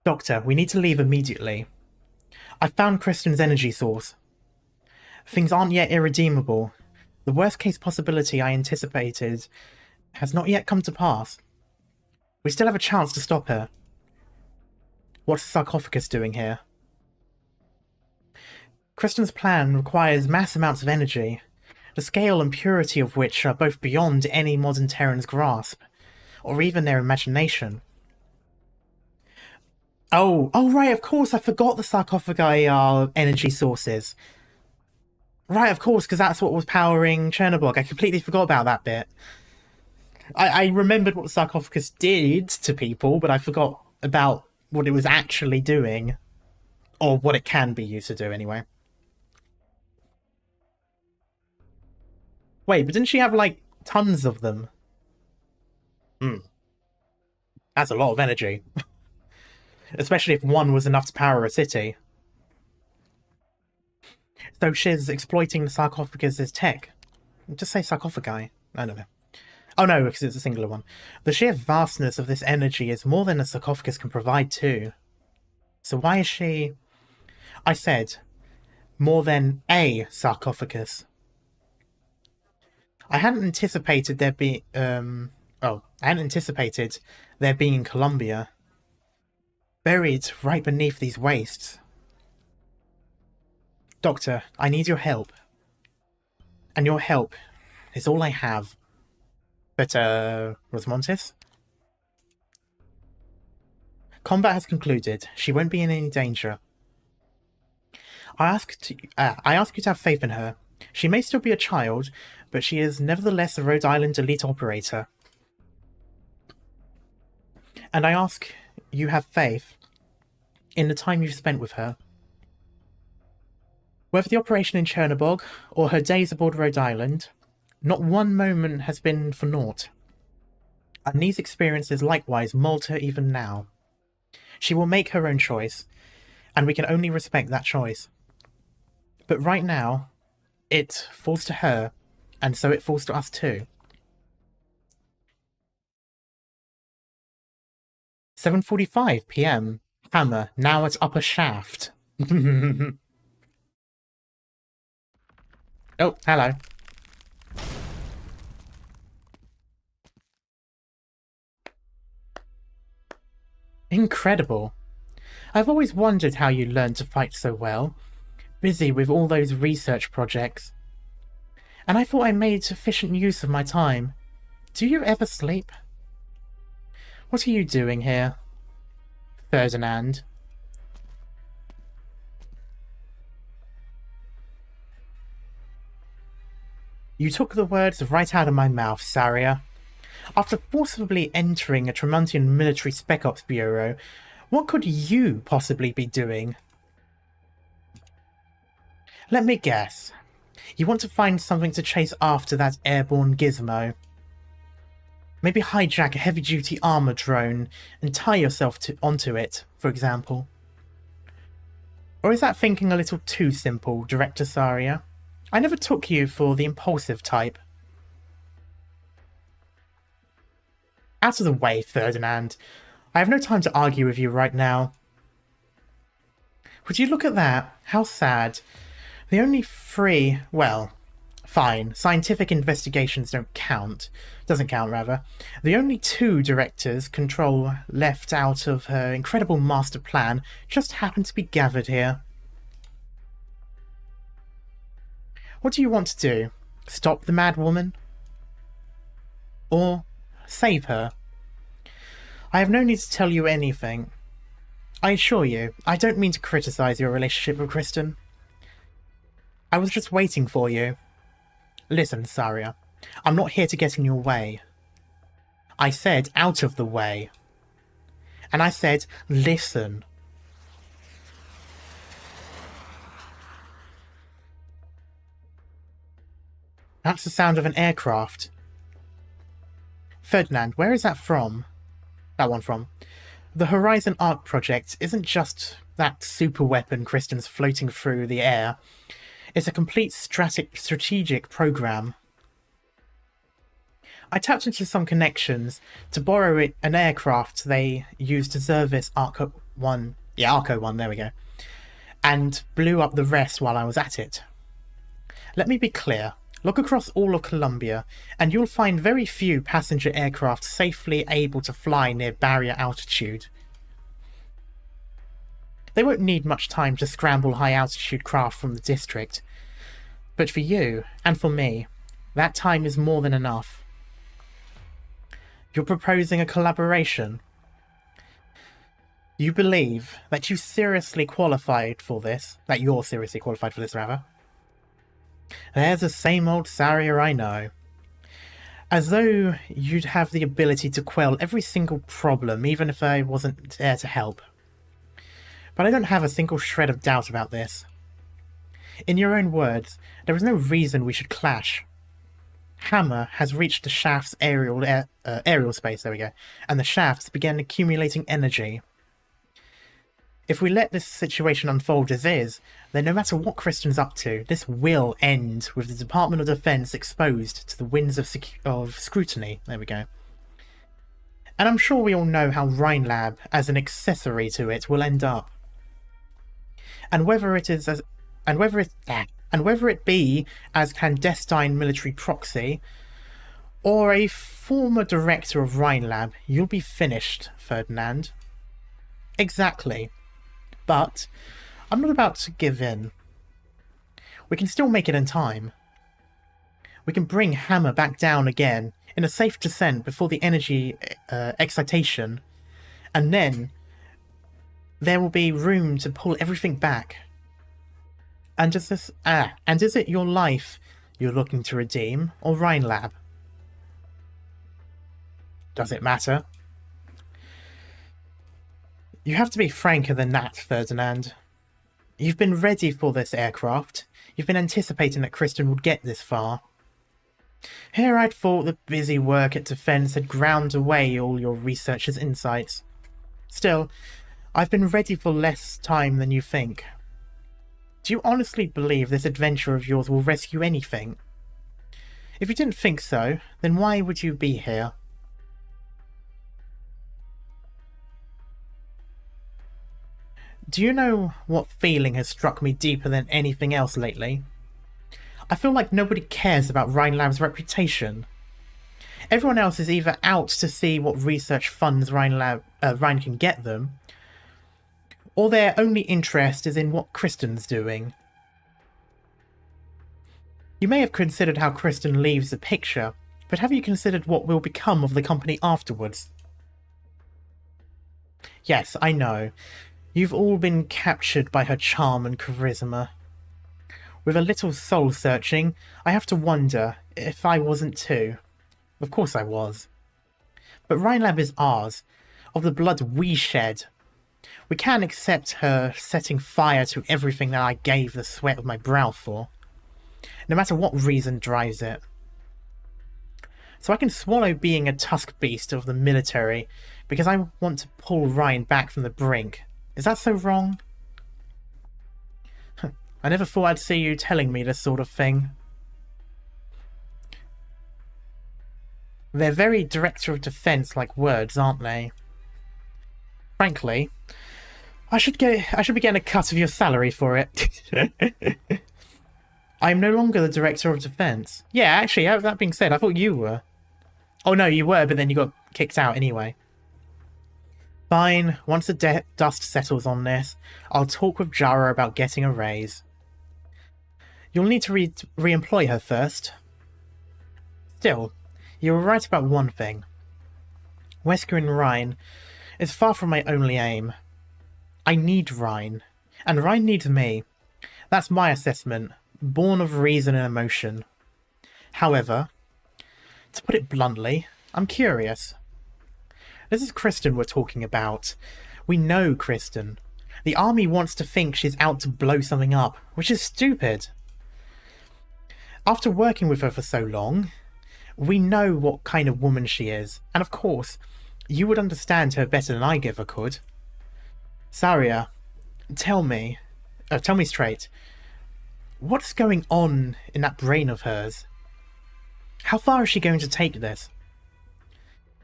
Doctor, we need to leave immediately. I found Kristen's energy source. Things aren't yet irredeemable. The worst case possibility I anticipated has not yet come to pass. We still have a chance to stop her. What's the sarcophagus doing here? Kristen's plan requires mass amounts of energy, the scale and purity of which are both beyond any modern Terran's grasp, or even their imagination. Oh right, of course, I forgot the sarcophagi are energy sources. Right, of course, because that's what was powering Chernobog. I completely forgot about that bit. I remembered what the sarcophagus did to people, but I forgot about what it was actually doing. Or what it can be used to do, anyway. Wait, but didn't she have, like, tons of them? That's a lot of energy. Especially if one was enough to power a city. So she's exploiting the sarcophagus' tech. Just say sarcophagi. I don't know. Oh no, because it's a singular one. The sheer vastness of this energy is more than a sarcophagus can provide too. So why is she... I said, more than a sarcophagus. I hadn't anticipated there being... I hadn't anticipated there being in Colombia. Buried right beneath these wastes. Doctor, I need your help. And your help is all I have. But, Rosmontis? Combat has concluded. She won't be in any danger. I ask you to have faith in her. She may still be a child, but she is nevertheless a Rhode Island elite operator. And I ask you have faith in the time you've spent with her. Whether the operation in Chernobog or her days aboard Rhode Island, not one moment has been for naught. And these experiences likewise mould her even now. She will make her own choice, and we can only respect that choice. But right now, it falls to her, and so it falls to us too. 7:45 PM. Hammer, now at upper shaft. Oh, hello. Incredible. I've always wondered how you learned to fight so well. Busy with all those research projects. And I thought I made sufficient use of my time. Do you ever sleep? What are you doing here, Ferdinand? You took the words right out of my mouth, Saria. After forcibly entering a Tremontian military spec ops bureau, what could you possibly be doing? Let me guess. You want to find something to chase after that airborne gizmo. Maybe hijack a heavy-duty armor drone and tie yourself onto it, for example. Or is that thinking a little too simple, Director Saria? I never took you for the impulsive type. Out of the way, Ferdinand. I have no time to argue with you right now. Would you look at that? How sad. The only three... well, fine. Scientific investigations don't count. Doesn't count, rather. The only two directors Control left out of her incredible master plan just happen to be gathered here. What do you want to do? Stop the mad woman? Or save her? I have no need to tell you anything. I assure you, I don't mean to criticize your relationship with Kristen. I was just waiting for you. Listen, Saria, I'm not here to get in your way. I said out of the way. And I said, listen. That's the sound of an aircraft. Ferdinand, where is that from? That one from. The Horizon Arc project isn't just that super weapon Kristen's floating through the air. It's a complete strategic program. I tapped into some connections to borrow an aircraft they used to service Arco 1. Yeah, Arco 1, there we go. And blew up the rest while I was at it. Let me be clear. Look across all of Columbia, and you'll find very few passenger aircraft safely able to fly near barrier altitude. They won't need much time to scramble high-altitude craft from the district. But for you, and for me, that time is more than enough. You're proposing a collaboration. You believe that you're seriously qualified for this, rather. There's the same old Saria I know. As though you'd have the ability to quell every single problem, even if I wasn't there to help. But I don't have a single shred of doubt about this. In your own words, there is no reason we should clash. Hammer has reached the shaft's aerial space, and the shafts began accumulating energy. If we let this situation unfold as is, then no matter what Kristen's up to, this will end with the Department of Defense exposed to the winds of scrutiny. And I'm sure we all know how Rhinelab, as an accessory to it, will end up. And whether it be as clandestine military proxy, or a former director of Rhinelab, you'll be finished, Ferdinand. Exactly. But I'm not about to give in. We can still make it in time. We can bring Hammer back down again in a safe descent before the energy excitation, and then there will be room to pull everything back. And is it your life you're looking to redeem, or Rhinelab? Does it matter? You have to be franker than that, Ferdinand. You've been ready for this aircraft. You've been anticipating that Kristen would get this far. Here I'd thought the busy work at Defense had ground away all your researchers' insights. Still, I've been ready for less time than you think. Do you honestly believe this adventure of yours will rescue anything? If you didn't think so, then why would you be here? Do you know what feeling has struck me deeper than anything else lately? I feel like nobody cares about Rhinelab's reputation. Everyone else is either out to see what research funds Rhine can get them, or their only interest is in what Kristen's doing. You may have considered how Kristen leaves the picture, but have you considered what will become of the company afterwards? Yes, I know. You've all been captured by her charm and charisma. With a little soul-searching, I have to wonder if I wasn't too. Of course I was. But Rhinelab is ours, of the blood we shed. We can't accept her setting fire to everything that I gave the sweat of my brow for, no matter what reason drives it. So I can swallow being a tusk beast of the military, because I want to pull Ryan back from the brink. Is that so wrong? I never thought I'd see you telling me this sort of thing. They're very Director of Defense-like words, aren't they? Frankly, I should be getting a cut of your salary for it. I am no longer the Director of Defense. Yeah, actually, that being said, I thought you were. Oh no, you were, but then you got kicked out anyway. Fine, once the dust settles on this, I'll talk with Jara about getting a raise. You'll need to re-employ her first. Still, you were right about one thing. Rescuing Rhine is far from my only aim. I need Rhine, and Rhine needs me. That's my assessment, born of reason and emotion. However, to put it bluntly, I'm curious. This is Kristen we're talking about. We know Kristen. The army wants to think she's out to blow something up, which is stupid. After working with her for so long, we know what kind of woman she is, and of course, you would understand her better than I ever could. Saria, tell me straight, what's going on in that brain of hers? How far is she going to take this?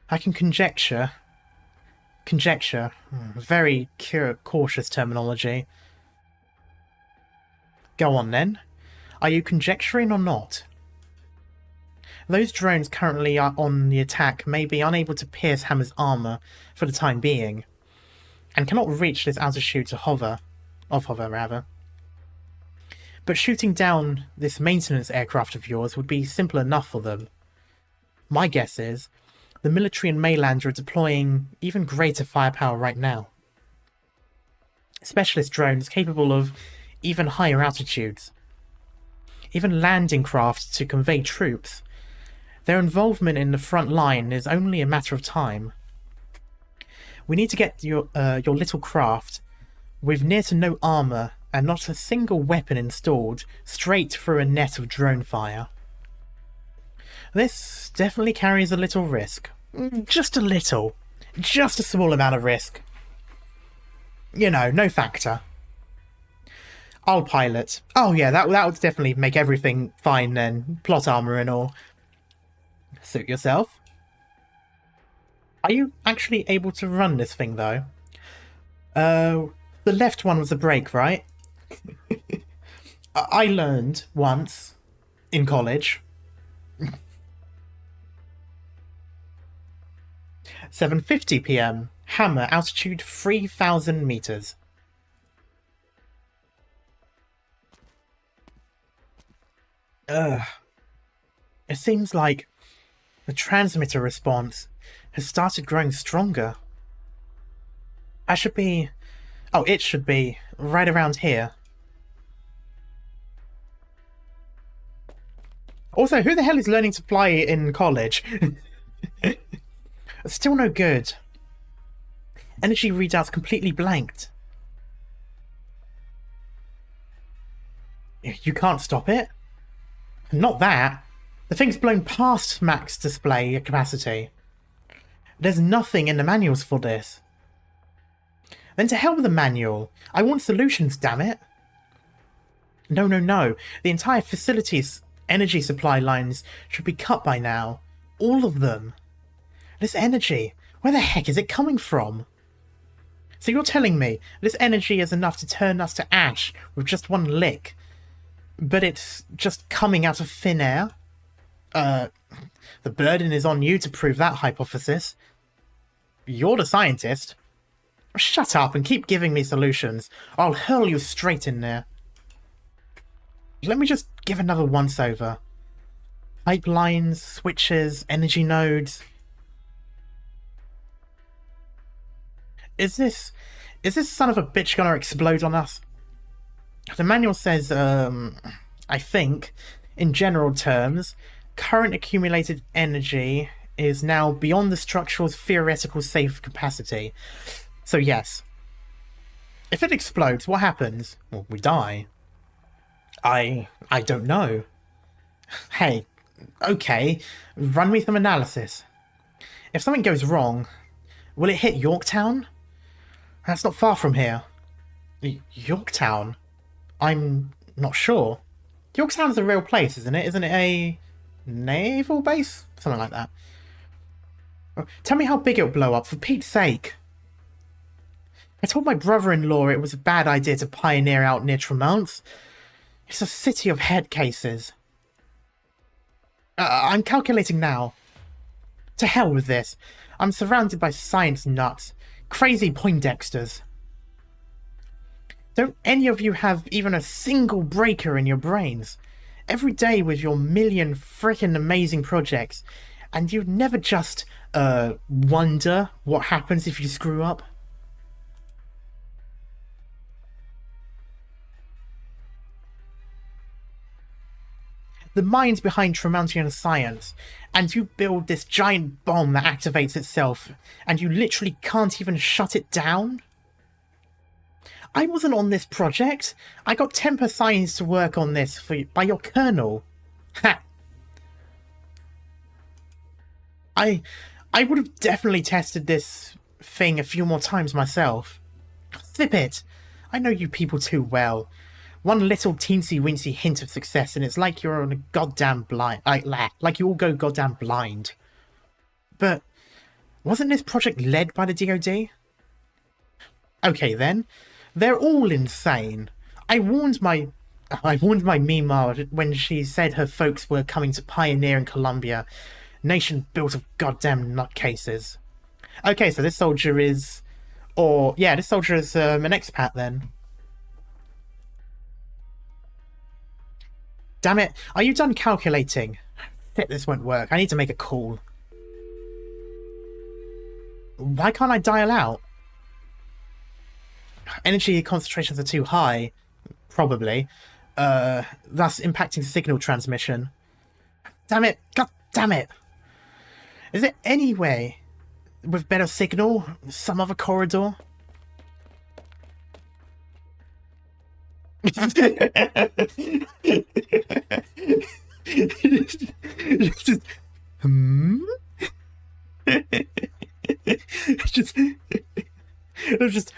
I can conjecture, very cautious terminology. Go on then. Are you conjecturing or not? Those drones currently are on the attack may be unable to pierce Hammer's armor for the time being, and cannot reach this altitude to hover. But shooting down this maintenance aircraft of yours would be simple enough for them. My guess is, the military and mainland are deploying even greater firepower right now. Specialist drones capable of even higher altitudes. Even landing craft to convey troops. Their involvement in the front line is only a matter of time. We need to get your little craft, with near to no armour and not a single weapon installed, straight through a net of drone fire. This definitely carries a little risk. Just a little. Just a small amount of risk. You know, no factor. I'll pilot. Oh yeah, that would definitely make everything fine then. Plot armor and all. Suit yourself. Are you actually able to run this thing though? The left one was a brake, right? I learned once in college. 7:50 p.m. Hammer, altitude 3,000 meters. It seems like the transmitter response has started growing stronger. It should be right around here. Also, who the hell is learning to fly in college? Still no good. Energy readouts completely blanked. You can't stop it? Not that. The thing's blown past max display capacity. There's nothing in the manuals for this. Then to hell with the manual. I want solutions, damn it. No. The entire facility's energy supply lines should be cut by now. All of them. This energy, where the heck is it coming from? So you're telling me this energy is enough to turn us to ash with just one lick, but it's just coming out of thin air? The burden is on you to prove that hypothesis. You're the scientist. Shut up and keep giving me solutions. I'll hurl you straight in there. Let me just give another once-over. Pipelines, switches, energy nodes. Is this son of a bitch gonna explode on us? The manual says, I think, in general terms, current accumulated energy is now beyond the structure's theoretical safe capacity. So yes. If it explodes, what happens? Well, we die. I don't know. Hey, okay, run me some analysis. If something goes wrong, will it hit Yorktown? That's not far from here. Yorktown? I'm not sure. Yorktown's a real place, isn't it? Isn't it a naval base? Something like that. Tell me how big it'll blow up, for Pete's sake. I told my brother-in-law it was a bad idea to pioneer out near Tremont. It's a city of head cases. I'm calculating now. To hell with this. I'm surrounded by science nuts. Crazy Poindexters. Don't any of you have even a single breaker in your brains? Every day with your million frickin' amazing projects, and you'd never just, wonder what happens if you screw up? The minds behind Tremontian science, and you build this giant bomb that activates itself, and you literally can't even shut it down? I wasn't on this project. I got temper science to work on this by your colonel. Ha! I would have definitely tested this thing a few more times myself. Zip it! I know you people too well. One little teensy-weensy hint of success and it's like you're on a goddamn blind... like you all go goddamn blind. But wasn't this project led by the DoD? Okay then. They're all insane. I warned my I warned my Mima when she said her folks were coming to pioneer in Colombia. Nation built of goddamn nutcases. Okay, so this soldier is... Or, yeah, this soldier is an expat then. Damn it, are you done calculating? Shit, this won't work. I need to make a call. Why can't I dial out? Energy concentrations are too high. Probably. Thus impacting signal transmission. Damn it! God damn it! Is there any way with better signal? Some other corridor? Just, just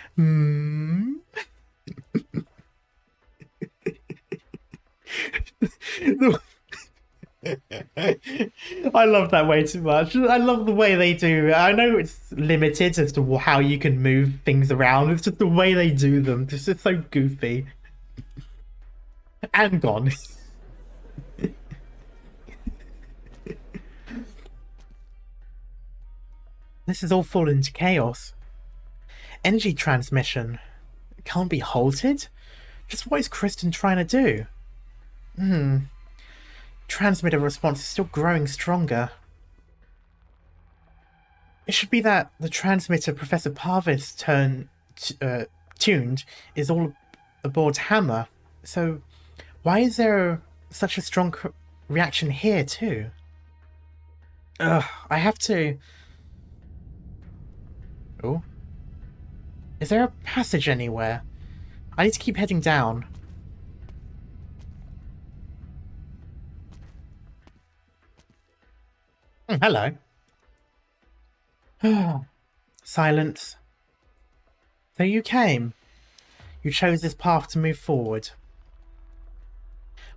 I love that way too much. I love the way they do. I know it's limited as to how you can move things around. It's just the way they do them. It's just so goofy. And gone. This is all fallen into chaos. Energy transmission can't be halted? Just what is Kristen trying to do? Transmitter response is still growing stronger. It should be that the transmitter Professor Parvis tuned is all aboard Hammer. So why is there such a strong reaction here too? I have to... Oh. Is there a passage anywhere? I need to keep heading down. Hello. Silence. So you came. You chose this path to move forward.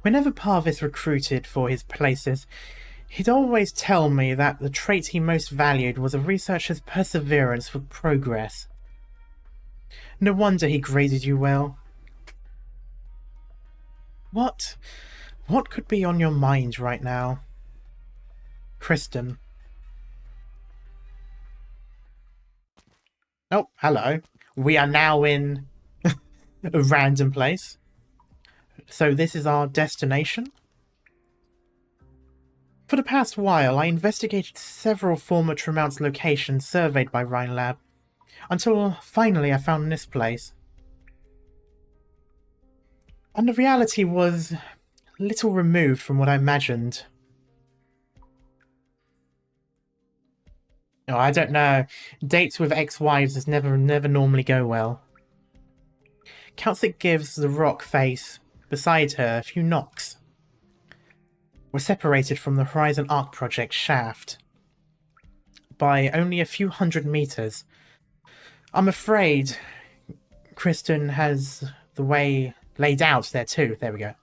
Whenever Parvis recruited for his places, he'd always tell me that the trait he most valued was a researcher's perseverance for progress. No wonder he graded you well. What could be on your mind right now? Kristen. Oh, hello. We are now in a random place. So this is our destination? For the past while, I investigated several former Tremounts locations surveyed by Rhinelab, until finally I found this place. And the reality was little removed from what I imagined. Oh, I don't know. Dates with ex-wives never normally go well. Calcic gives the rock face beside her a few knocks. We're separated from the Horizon Arc Project shaft by only a few hundred meters. I'm afraid Kristen has the way laid out there too. There we go.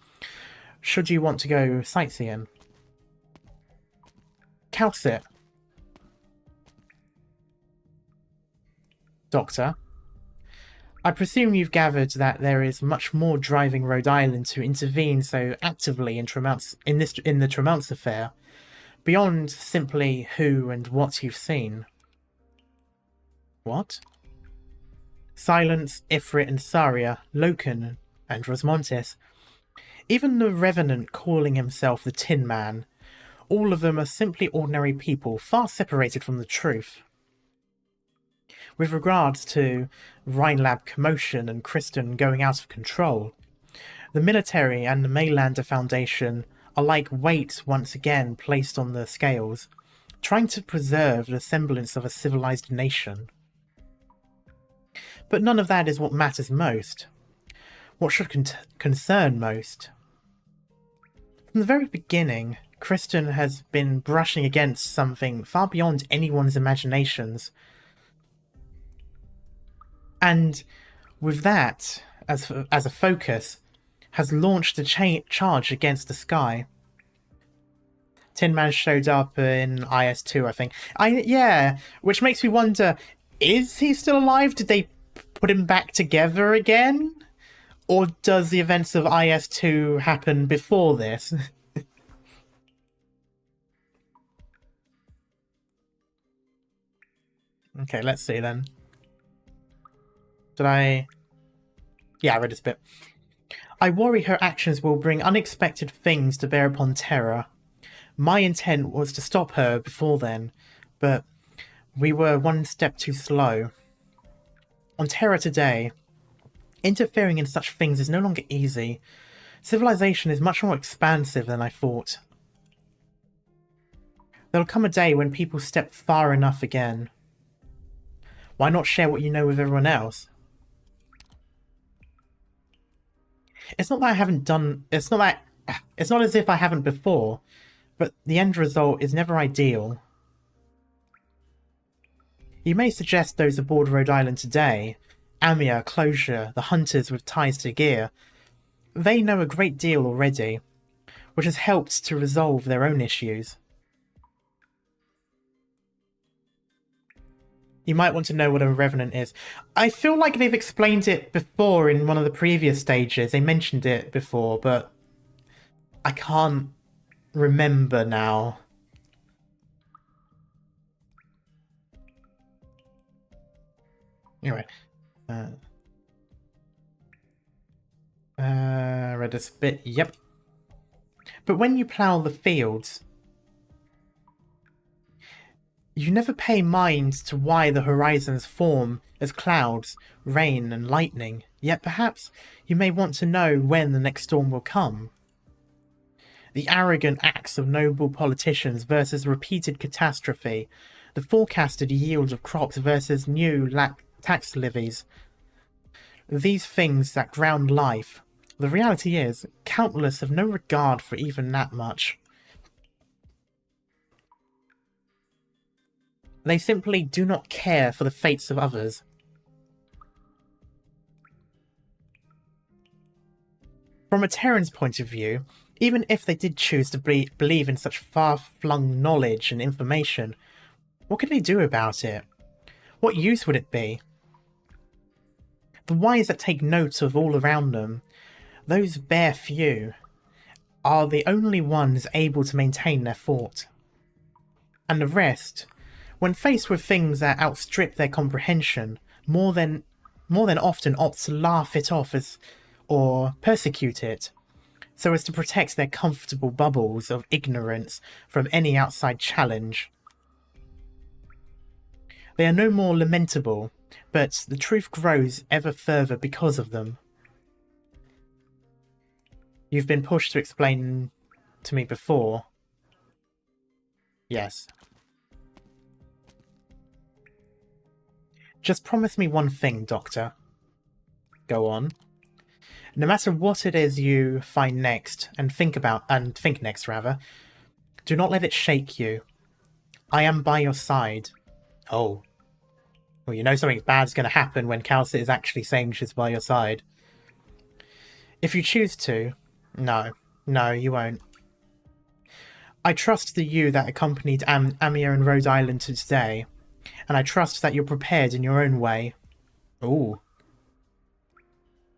Should you want to go sightseeing? Calcit. Doctor. I presume you've gathered that there is much more driving Rhode Island to intervene so actively in the Tremounts affair, beyond simply who and what you've seen. What? Silence, Ifrit and Saria, Loken and Rosmontis. Even the Revenant calling himself the Tin Man. All of them are simply ordinary people, far separated from the truth. With regards to Rhinelab commotion and Kristen going out of control, the military and the Maylander Foundation are like weights once again placed on the scales, trying to preserve the semblance of a civilized nation. But none of that is what matters most. What should concern most? From the very beginning, Kristen has been brushing against something far beyond anyone's imaginations. And with that, as a focus, has launched a charge against the sky. Tin Man showed up in IS-2, I think. Yeah, which makes me wonder, is he still alive? Did they put him back together again? Or does the events of IS-2 happen before this? Okay, let's see then. Did I... Yeah, I read this bit. I worry her actions will bring unexpected things to bear upon Terra. My intent was to stop her before then, but we were one step too slow. On Terra today, interfering in such things is no longer easy. Civilization is much more expansive than I thought. There'll come a day when people step far enough again. Why not share what you know with everyone else? It's not that I haven't done... It's not as if I haven't before, but the end result is never ideal. You may suggest those aboard Rhode Island today, Amir, Closure, the hunters with ties to gear. They know a great deal already, which has helped to resolve their own issues. You might want to know what a revenant is. I feel like they've explained it before in one of the previous stages. They mentioned it before, but I can't remember now. Anyway. Read this bit. Yep. But when you plough the fields, you never pay mind to why the horizons form as clouds, rain, and lightning, yet perhaps you may want to know when the next storm will come. The arrogant acts of noble politicians versus repeated catastrophe, the forecasted yield of crops versus new tax levies. These things that ground life. The reality is, countless have no regard for even that much. They simply do not care for the fates of others. From a Terran's point of view, even if they did choose to believe in such far-flung knowledge and information, what could they do about it? What use would it be? The wise that take note of all around them, those bare few, are the only ones able to maintain their thought. And the rest, when faced with things that outstrip their comprehension, more than often opt to laugh it off or persecute it, so as to protect their comfortable bubbles of ignorance from any outside challenge. They are no more lamentable, but the truth grows ever further because of them. You've been pushed to explain to me before. Yes. Just promise me one thing, Doctor. Go on. No matter what it is you find next, and think next, do not let it shake you. I am by your side. Oh. Well, you know something bad's going to happen when Calcit is actually saying she's by your side. If you choose to... No, you won't. I trust the you that accompanied Amir and Rhode Island to today, and I trust that you're prepared in your own way. Ooh.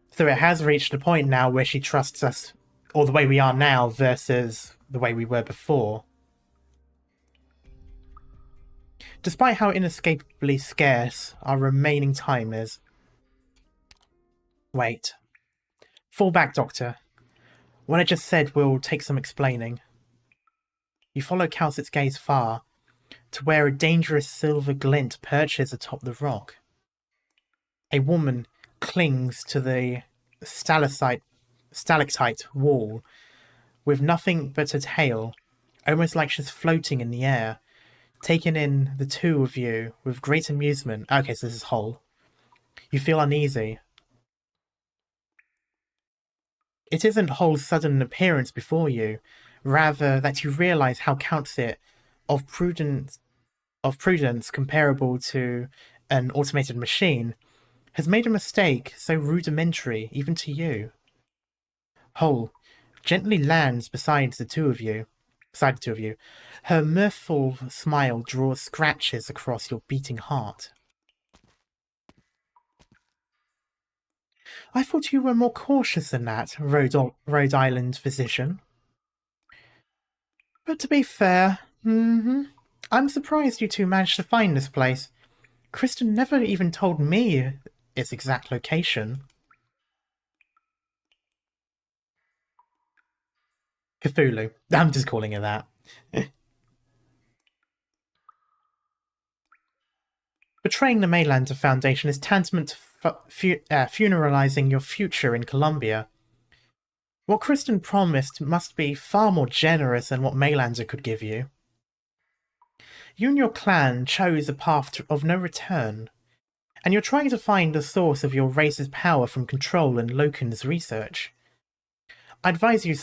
So it has reached a point now where she trusts us, or the way we are now versus the way we were before. Despite how inescapably scarce our remaining time is. Wait. Fall back, Doctor. What I just said will take some explaining. You follow Calcit's gaze far, to where a dangerous silver glint perches atop the rock. A woman clings to the stalactite wall, with nothing but a tail, almost like she's floating in the air, taking in the two of you with great amusement. Okay, so this is whole. You feel uneasy. It isn't Hull's sudden appearance before you, rather that you realise how Calcit, of prudence comparable to an automated machine, has made a mistake so rudimentary even to you. Hull gently lands beside the two of you. Her mirthful smile draws scratches across your beating heart. I thought you were more cautious than that, Rhode Island physician. But to be fair, I'm surprised you two managed to find this place. Kristen never even told me its exact location. Cthulhu. I'm just calling it that. Betraying the Maylander Foundation is tantamount to funeralizing your future in Colombia. What Kristen promised must be far more generous than what Maylander could give you. You and your clan chose a path of no return, and you're trying to find the source of your race's power from control and Loken's research. I advise you to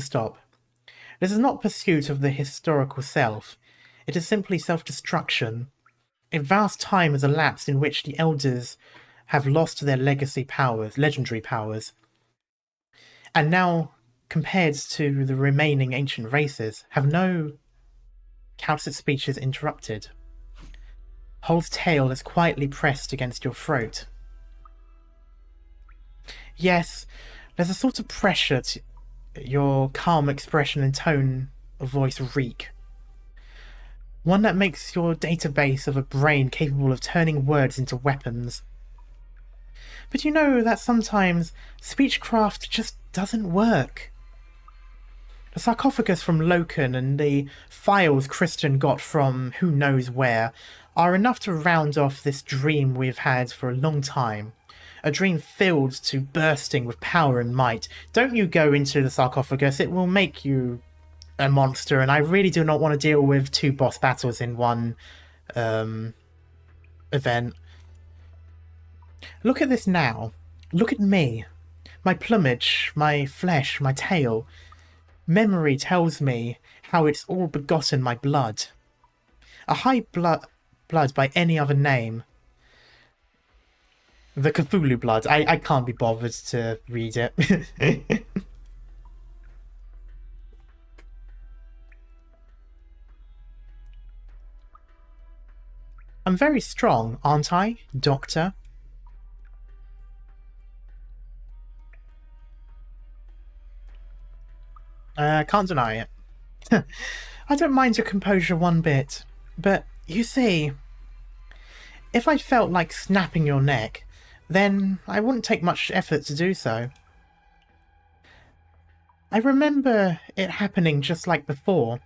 stop. This is not pursuit of the historical self. It is simply self-destruction. A vast time has elapsed in which the Elders have lost their legendary powers, and now, compared to the remaining ancient races, have no countless speeches interrupted. Hol's tail is quietly pressed against your throat. Yes, there's a sort of pressure to your calm expression and tone of voice reek. One that makes your database of a brain capable of turning words into weapons. But you know that sometimes speechcraft just doesn't work. The sarcophagus from Loken and the files Kristen got from who knows where are enough to round off this dream we've had for a long time. A dream filled to bursting with power and might. Don't you go into the sarcophagus, it will make you a monster, and I really do not want to deal with 2 boss battles in one event. Look at this now. Look at me. My plumage, my flesh, my tail. Memory tells me how it's all begotten my blood. A high blood by any other name. The Cthulhu blood. I can't be bothered to read it. I'm very strong, aren't I, Doctor? Can't deny it. I don't mind your composure one bit, but you see, if I felt like snapping your neck, then I wouldn't take much effort to do so. I remember it happening just like before.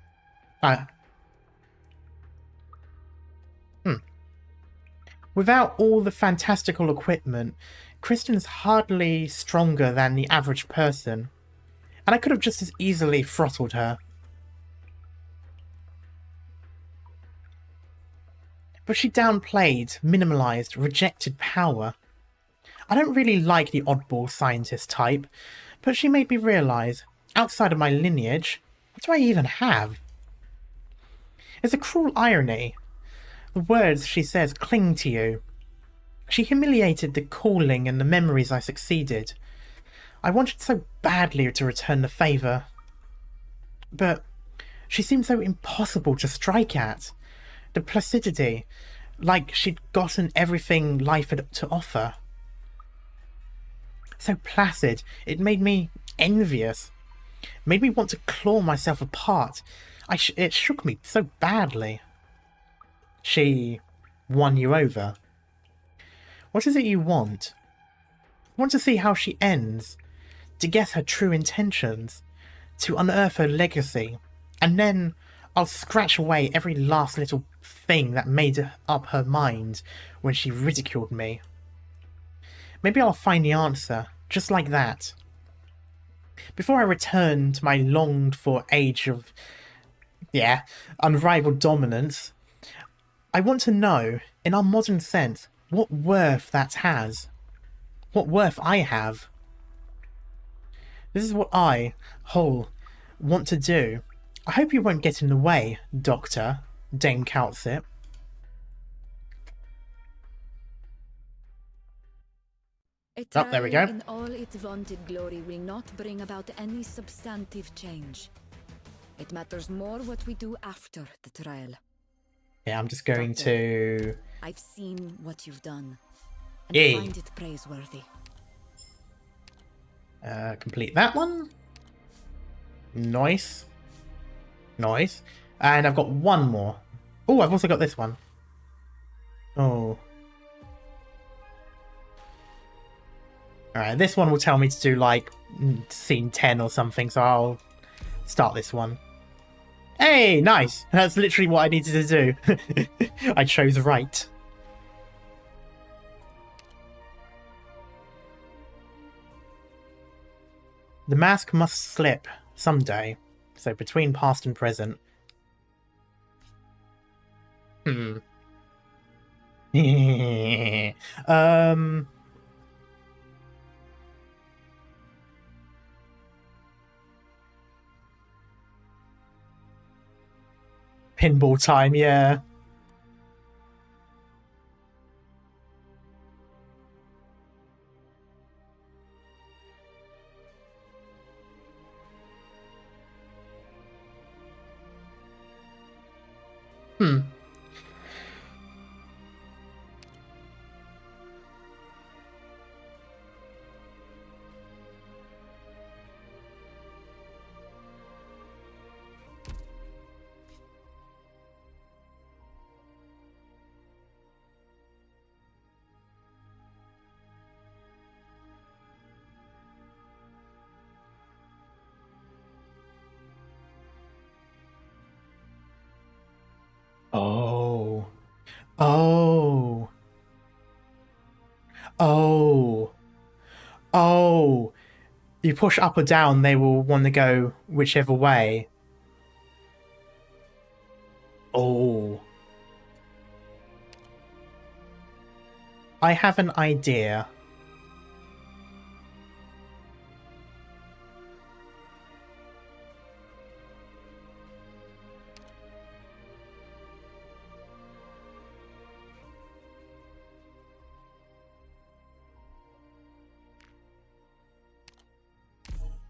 Without all the fantastical equipment, Kristen's hardly stronger than the average person, and I could have just as easily throttled her. But she downplayed, minimalized, rejected power. I don't really like the oddball scientist type, but she made me realize, outside of my lineage, what do I even have? It's a cruel irony. The words she says cling to you. She humiliated the calling and the memories I succeeded. I wanted so badly to return the favour. But she seemed so impossible to strike at. The placidity, like she'd gotten everything life had to offer. So placid, it made me envious. Made me want to claw myself apart. It shook me so badly. She won you over. What is it you want? I want to see how she ends, to guess her true intentions, to unearth her legacy, and then I'll scratch away every last little thing that made up her mind when she ridiculed me. Maybe I'll find the answer, just like that. Before I return to my longed-for age of, unrivaled dominance, I want to know, in our modern sense, what worth that has. What worth I have. This is what I, Hol, want to do. I hope you won't get in the way, Doctor, Dame Calcit. Oh, there we go.
In all its vaunted glory will not bring about any substantive change. It matters more what we do after the trial.
Yeah, I'm just going to...
I've seen what you've done, and find it praiseworthy.
Complete that one. Nice. Nice. And I've got one more. Oh, I've also got this one. Oh. Alright, this one will tell me to do like scene 10 or something, so I'll start this one. Hey, nice! That's literally what I needed to do. I chose right. The mask must slip someday, so between past and present. Pinball time, yeah. Oh. Oh. Oh. Oh. You push up or down, they will want to go whichever way. Oh. I have an idea.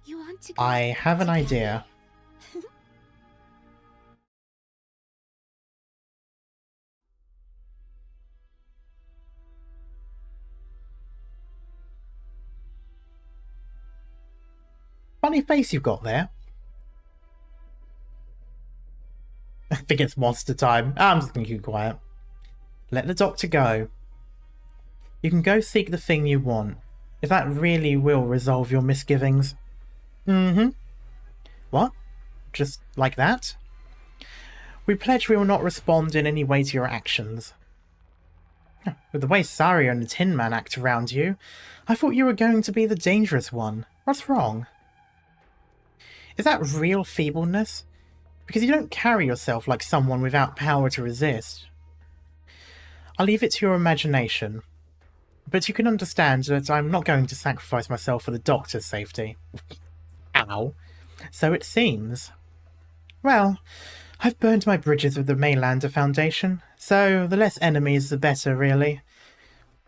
You want to
I have an idea. Funny face you've got there. I think it's monster time. I'm just going to keep quiet. Let the doctor go. You can go seek the thing you want, if that really will resolve your misgivings. What? Just like that? We pledge we will not respond in any way to your actions. With the way Saria and the Tin Man act around you, I thought you were going to be the dangerous one. What's wrong? Is that real feebleness? Because you don't carry yourself like someone without power to resist. I'll leave it to your imagination. But you can understand that I'm not going to sacrifice myself for the doctor's safety. Ow. So it seems. Well, I've burned my bridges with the Mainlander Foundation, so the less enemies the better, really.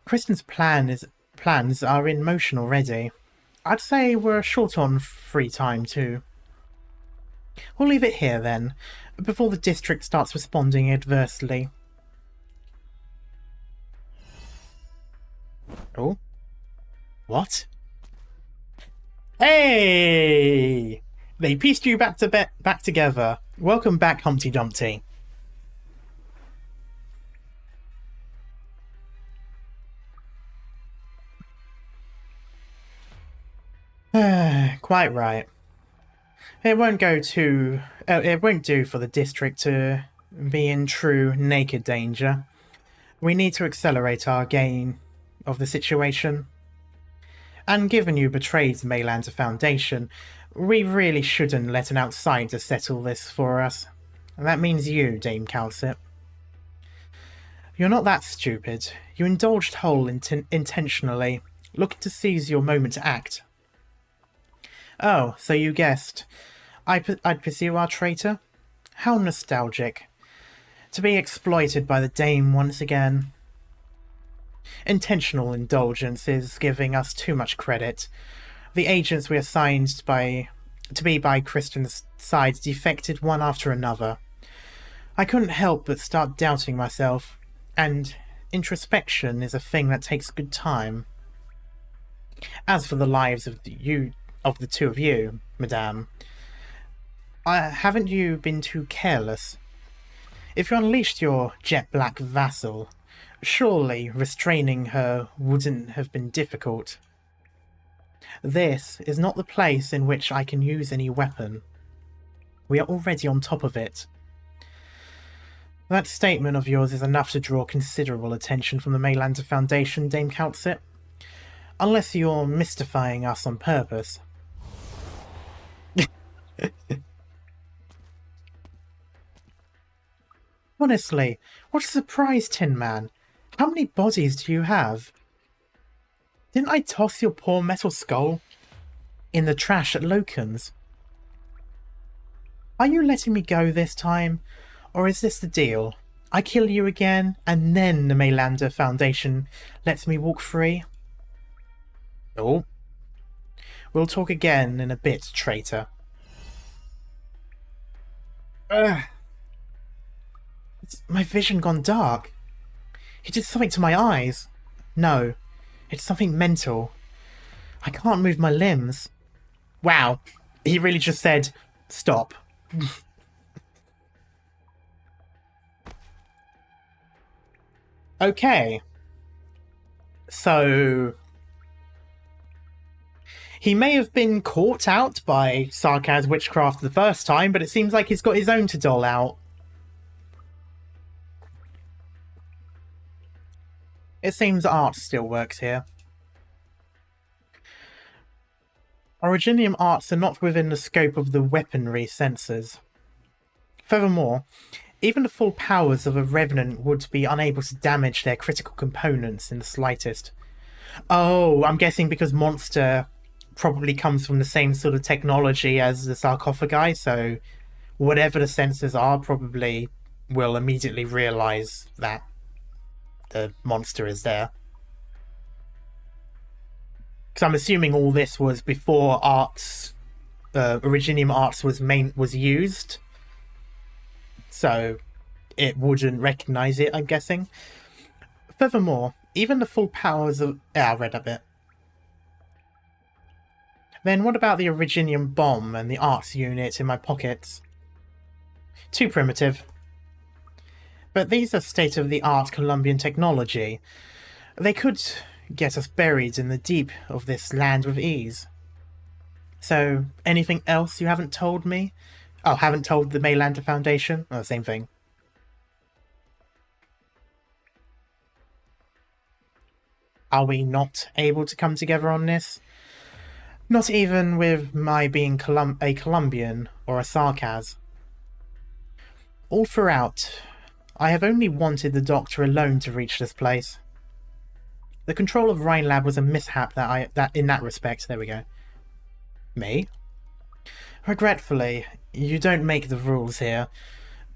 Kristen's plans are in motion already. I'd say we're short on free time, too. We'll leave it here, then, before the district starts responding adversely. Oh? What? Hey! They pieced you back together. Welcome back, Humpty Dumpty. Quite right. It won't do for the district to be in true naked danger. We need to accelerate our gain of the situation. And given you betrayed the Mainlander Foundation, we really shouldn't let an outsider settle this for us. And that means you, Dame Calcit. You're not that stupid. You indulged whole intentionally, looking to seize your moment to act. Oh, so you guessed. I'd pursue our traitor? How nostalgic. To be exploited by the Dame once again. Intentional indulgence is giving us too much credit. The agents we assigned to be by Kristen's side defected one after another. I couldn't help but start doubting myself, and introspection is a thing that takes good time. As for the lives of the two of you, madame, haven't you been too careless? If you unleashed your jet-black vassal, surely restraining her wouldn't have been difficult. This is not the place in which I can use any weapon. We are already on top of it. That statement of yours is enough to draw considerable attention from the Maylander Foundation, Dame Countsit. Unless you're mystifying us on purpose. Honestly, what a surprise, Tin Man. How many bodies do you have? Didn't I toss your poor metal skull in the trash at Loken's? Are you letting me go this time? Or is this the deal? I kill you again, and then the Maylander Foundation lets me walk free? Oh. We'll talk again in a bit, traitor. Ugh. Is my vision gone dark? He did something to my eyes. No, it's something mental. I can't move my limbs. Wow, he really just said, stop. Okay. So he may have been caught out by Sarkaz's witchcraft the first time, but it seems like he's got his own to dole out. It seems art still works here. Originium arts are not within the scope of the weaponry sensors. Furthermore, even the full powers of a Revenant would be unable to damage their critical components in the slightest. Oh, I'm guessing because Monster probably comes from the same sort of technology as the sarcophagi, so whatever the sensors are probably will immediately realise that the monster is there. Because I'm assuming all this was before Originium Arts was used. So it wouldn't recognise it, I'm guessing. Furthermore, even the full powers of... I read a bit. Then what about the Originium bomb and the arts unit in my pockets? Too primitive. But these are state-of-the-art Colombian technology. They could get us buried in the deep of this land with ease. So, anything else you haven't told me? Oh, haven't told the Maylander Foundation? Oh, same thing. Are we not able to come together on this? Not even with my being a Colombian or a Sarkaz. All throughout, I have only wanted the Doctor alone to reach this place. The control of Rhinelab was a mishap in that respect. There we go. Me? Regretfully, you don't make the rules here.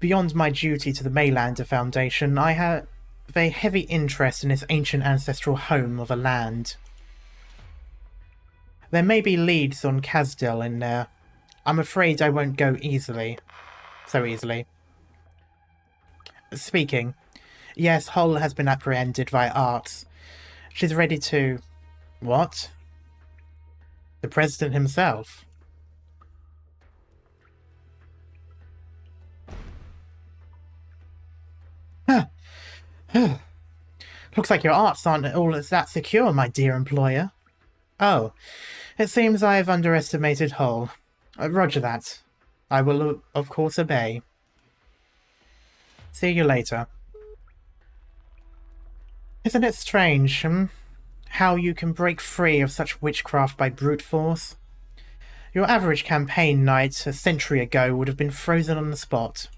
Beyond my duty to the Maylander Foundation, I have a heavy interest in this ancient ancestral home of a land. There may be leads on Kazdil in there. I'm afraid I won't go so easily. Speaking, yes, Hull has been apprehended by Arts. She's ready to... What? The President himself? Looks like your arts aren't all that secure, my dear employer. Oh, it seems I have underestimated Hull. Roger that. I will, of course, obey. See you later. Isn't it strange, how you can break free of such witchcraft by brute force? Your average campaign knight a century ago would have been frozen on the spot.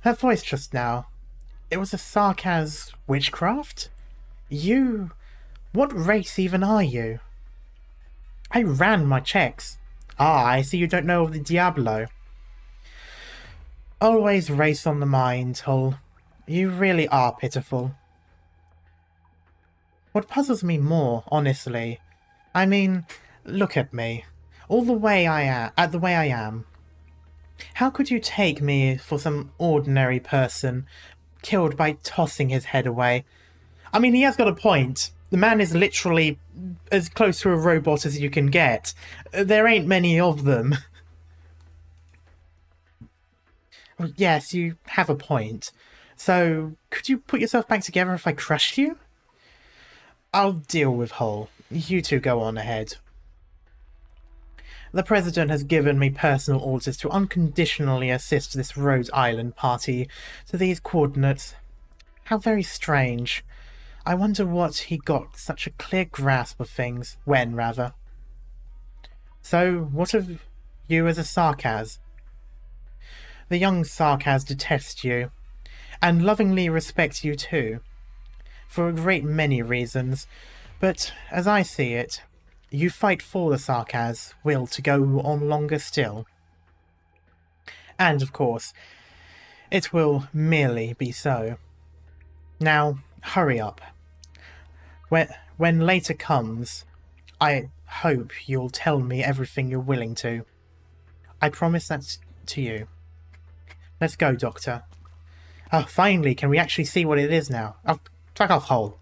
That voice just now, it was a Sarkaz witchcraft? You... What race even are you? I ran my checks. Ah, I see you don't know of the Diablo. Always race on the mind, Hull. You really are pitiful. What puzzles me more, honestly, I mean, look at me. All the way I am. How could you take me for some ordinary person, killed by tossing his head away? I mean, he has got a point. The man is literally as close to a robot as you can get. There ain't many of them. Well, yes, you have a point. So, could you put yourself back together if I crushed you? I'll deal with Hull. You two go on ahead. The President has given me personal orders to unconditionally assist this Rhode Island party to these coordinates. How very strange. I wonder what he got such a clear grasp of things, when, rather. So, what of you as a Sarkaz? The young Sarkaz detest you, and lovingly respect you too, for a great many reasons, but as I see it, you fight for the Sarkaz will to go on longer still. And, of course, it will merely be so. Now, hurry up. When later comes, I hope you'll tell me everything you're willing to. I promise that to you. Let's go, Doctor. Oh, finally, can we actually see what it is now? Oh, fuck off, Hole.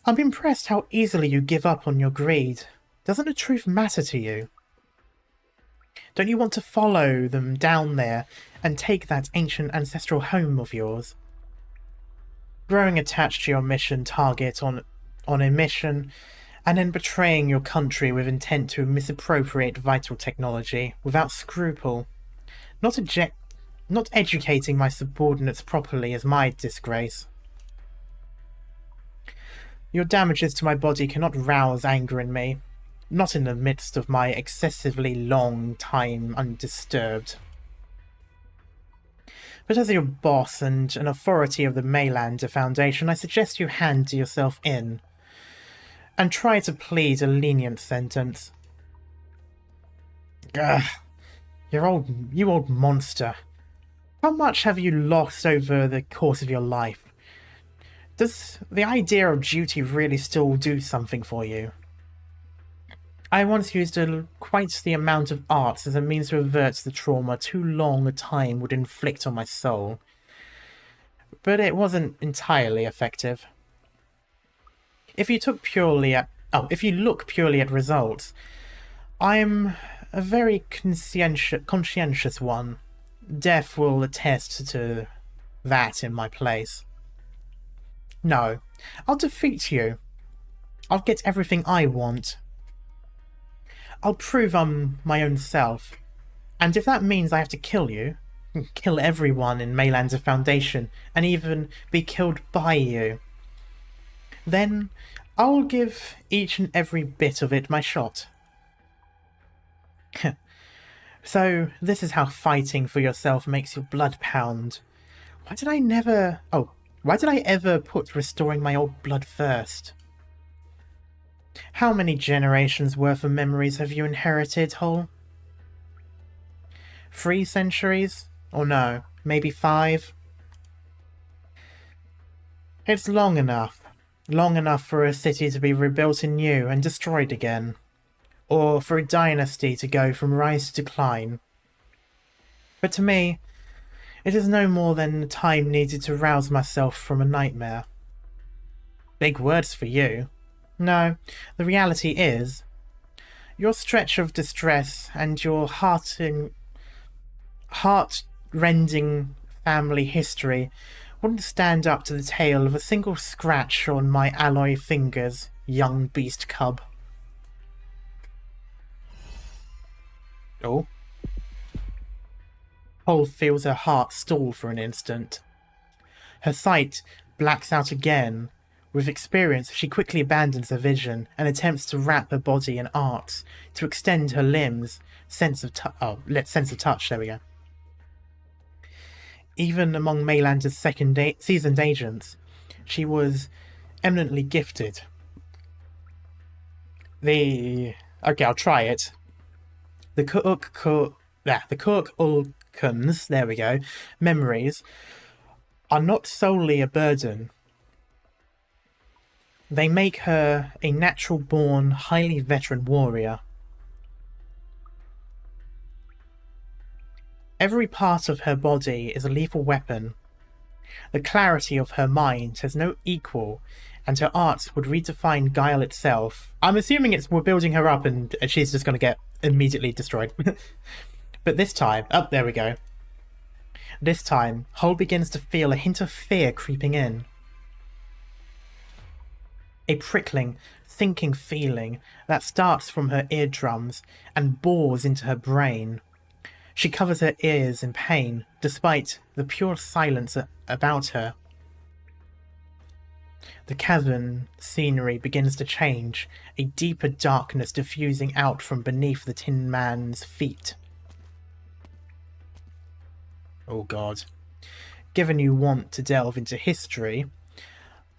I'm impressed how easily you give up on your greed. Doesn't the truth matter to you? Don't you want to follow them down there and take that ancient ancestral home of yours? Growing attached to your mission target on a mission, and then betraying your country with intent to misappropriate vital technology without scruple. Not educating my subordinates properly is my disgrace. Your damages to my body cannot rouse anger in me, not in the midst of my excessively long time undisturbed. But as your boss and an authority of the Maylander Foundation, I suggest you hand yourself in, and try to plead a lenient sentence. Ugh, you old monster. How much have you lost over the course of your life? Does the idea of duty really still do something for you? I once used quite the amount of arts as a means to avert the trauma too long a time would inflict on my soul. But it wasn't entirely effective. If you look purely at results, I'm a very conscientious one. Death will attest to that in my place. No, I'll defeat you. I'll get everything I want. I'll prove I'm my own self. And if that means I have to kill you, kill everyone in Maylander Foundation, and even be killed by you, then I'll give each and every bit of it my shot. So, this is how fighting for yourself makes your blood pound. Why did I ever put restoring my old blood first? How many generations worth of memories have you inherited, Hull? 3 centuries? Or no, maybe 5? It's long enough. Long enough for a city to be rebuilt anew and destroyed again. Or for a dynasty to go from rise to decline. But to me, it is no more than the time needed to rouse myself from a nightmare. Big words for you. No, the reality is, your stretch of distress and your heart-rending family history wouldn't stand up to the tale of a single scratch on my alloy fingers, young beast cub. Oh. Hull feels her heart stall for an instant. Her sight blacks out again. With experience, she quickly abandons her vision and attempts to wrap her body in arts, to extend her limbs. Sense of touch, there we go. Even among Maylander's seasoned agents, she was eminently gifted. Okay, I'll try it. The Kurk-Ulkan's, there we go, memories are not solely a burden. They make her a natural-born, highly veteran warrior. Every part of her body is a lethal weapon. The clarity of her mind has no equal, and her art would redefine Guile itself. I'm assuming we're building her up and she's just going to get immediately destroyed. But this time, oh, there we go. This time, Hull begins to feel a hint of fear creeping in. A prickling, thinking feeling that starts from her eardrums and bores into her brain. She covers her ears in pain, despite the pure silence about her. The cavern scenery begins to change, a deeper darkness diffusing out from beneath the Tin Man's feet. Oh god. Given you want to delve into history,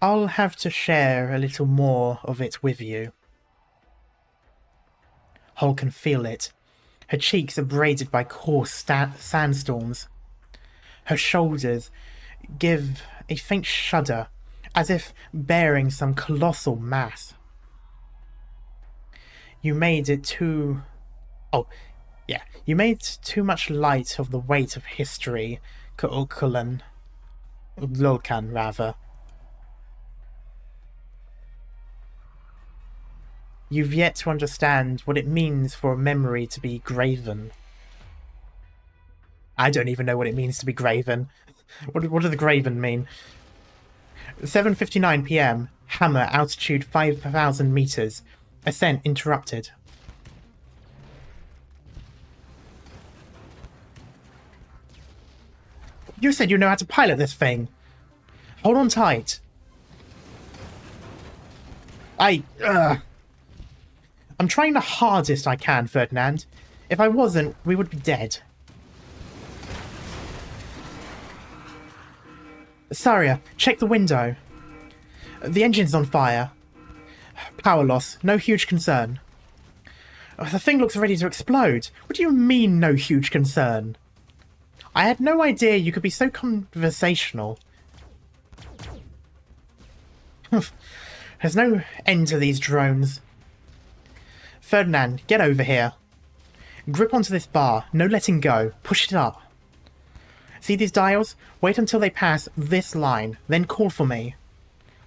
I'll have to share a little more of it with you. Hull can feel it. Her cheeks are braided by coarse sandstorms. Her shoulders give a faint shudder, as if bearing some colossal mass. You made too much light of the weight of history, Lulkan, rather. You've yet to understand what it means for a memory to be graven. I don't even know what it means to be graven. What do the graven mean? 7:59 p.m. Hammer, altitude 5,000 meters. Ascent interrupted. You said you know how to pilot this thing. Hold on tight. I'm trying the hardest I can, Ferdinand. If I wasn't, we would be dead. Saria, check the window. The engine's on fire. Power loss, no huge concern. The thing looks ready to explode. What do you mean, no huge concern? I had no idea you could be so conversational. There's no end to these drones. Ferdinand, get over here. Grip onto this bar, no letting go. Push it up. See these dials? Wait until they pass this line, then call for me.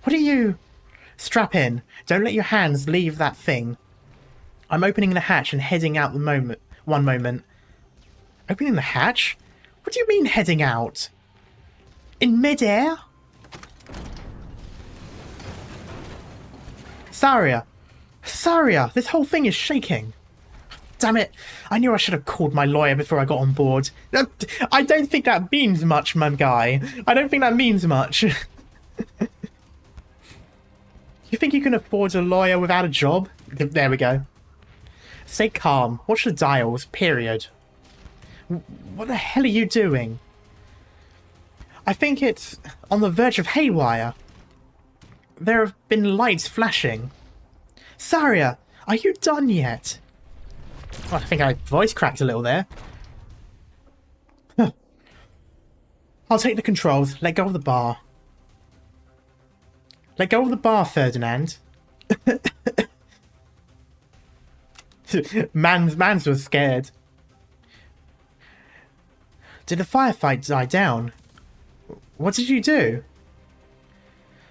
What are you? Strap in. Don't let your hands leave that thing. I'm opening the hatch and heading out one moment. Opening the hatch? What do you mean heading out? In mid-air? Saria! Saria! This whole thing is shaking. Damn it. I knew I should have called my lawyer before I got on board. I don't think that means much, my guy. I don't think that means much. You think you can afford a lawyer without a job? There we go. Stay calm. Watch the dials, period. What the hell are you doing? I think it's on the verge of haywire. There have been lights flashing. Saria, are you done yet? Oh, I think I voice cracked a little there. I'll take the controls. Let go of the bar. Let go of the bar, Ferdinand. Mans was scared. Did the firefight die down? What did you do?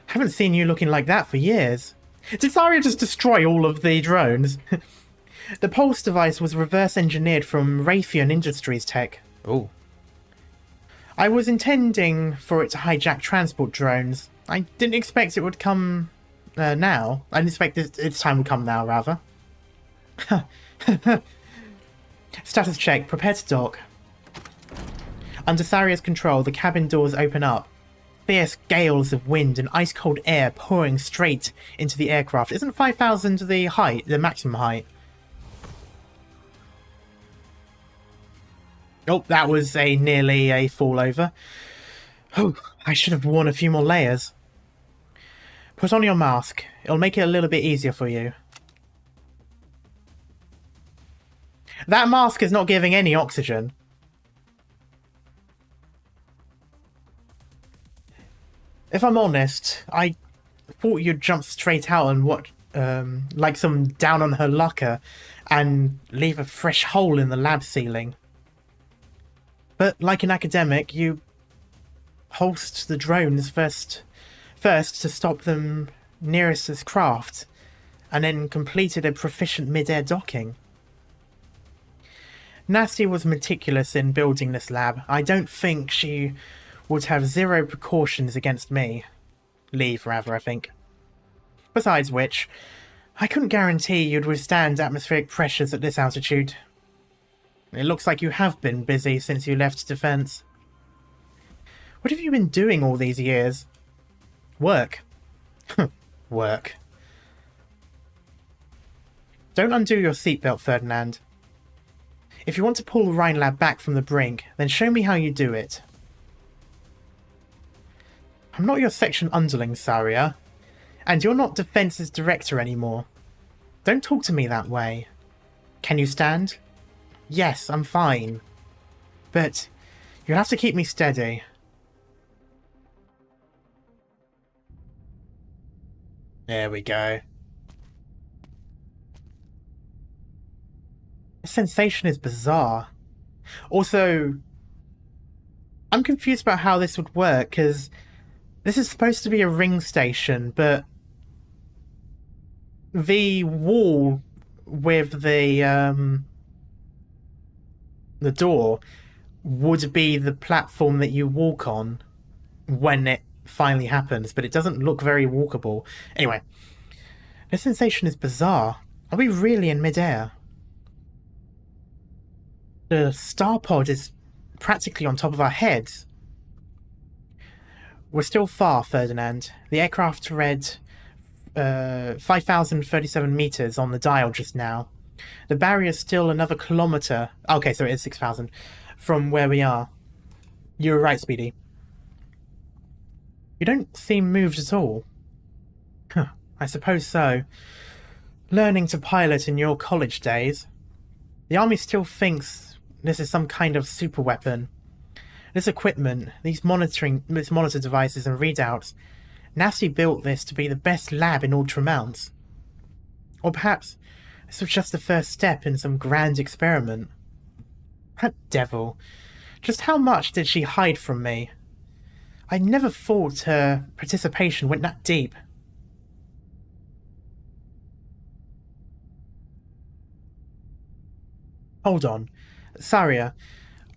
Haven't seen you looking like that for years. Did Saria just destroy all of the drones? The pulse device was reverse engineered from Raytheon Industries tech. Oh. I was intending for it to hijack transport drones. I didn't expect it would come now. I didn't expect its time would come now, rather. Status check. Prepare to dock. Under Saria's control, the cabin doors open up. Fierce gales of wind and ice-cold air pouring straight into the aircraft. Isn't 5,000 the height, the maximum height? Oh, that was nearly a fall over. Oh, I should have worn a few more layers. Put on your mask. It'll make it a little bit easier for you. That mask is not giving any oxygen. If I'm honest, I thought you'd jump straight out and what, like some down on her lucker, and leave a fresh hole in the lab ceiling. But like an academic, you pulsed the drones first to stop them nearest his craft, and then completed a proficient mid-air docking. Nasty was meticulous in building this lab. I don't think she would have zero precautions against me. Leave, rather, I think. Besides which, I couldn't guarantee you'd withstand atmospheric pressures at this altitude. It looks like you have been busy since you left defense. What have you been doing all these years? Work. Work. Don't undo your seatbelt, Ferdinand. If you want to pull Rhinelab back from the brink, then show me how you do it. I'm not your section underling, Saria. And you're not Defense's director anymore. Don't talk to me that way. Can you stand? Yes, I'm fine. But you'll have to keep me steady. There we go. The sensation is bizarre. Also, I'm confused about how this would work, because this is supposed to be a ring station, but the wall with the door would be the platform that you walk on when it finally happens, but it doesn't look very walkable. Anyway, this sensation is bizarre. Are we really in midair? The star pod is practically on top of our heads. We're still far, Ferdinand. The aircraft read 5,037 meters on the dial just now. The barrier's still another kilometer. Okay, so it is 6,000 from where we are. You were right, Speedy. You don't seem moved at all. Huh, I suppose so. Learning to pilot in your college days. The army still thinks this is some kind of super weapon. This equipment, these monitor devices and readouts, Nasty built this to be the best lab in Ultramounts. Or perhaps this was just the first step in some grand experiment. That devil. Just how much did she hide from me? I never thought her participation went that deep. Hold on. Saria,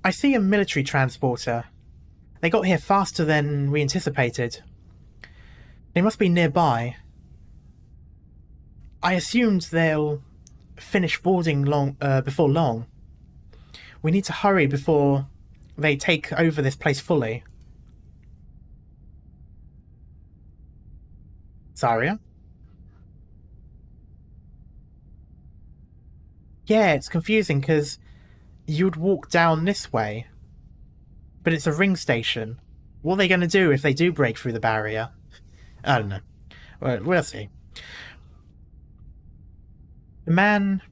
I see a military transporter. They got here faster than we anticipated. They must be nearby. I assumed they'll finish boarding before long. We need to hurry before they take over this place fully. Saria? Yeah, it's confusing because you'd walk down this way. But it's a ring station. What are they going to do if they do break through the barrier? I don't know. We'll see. The man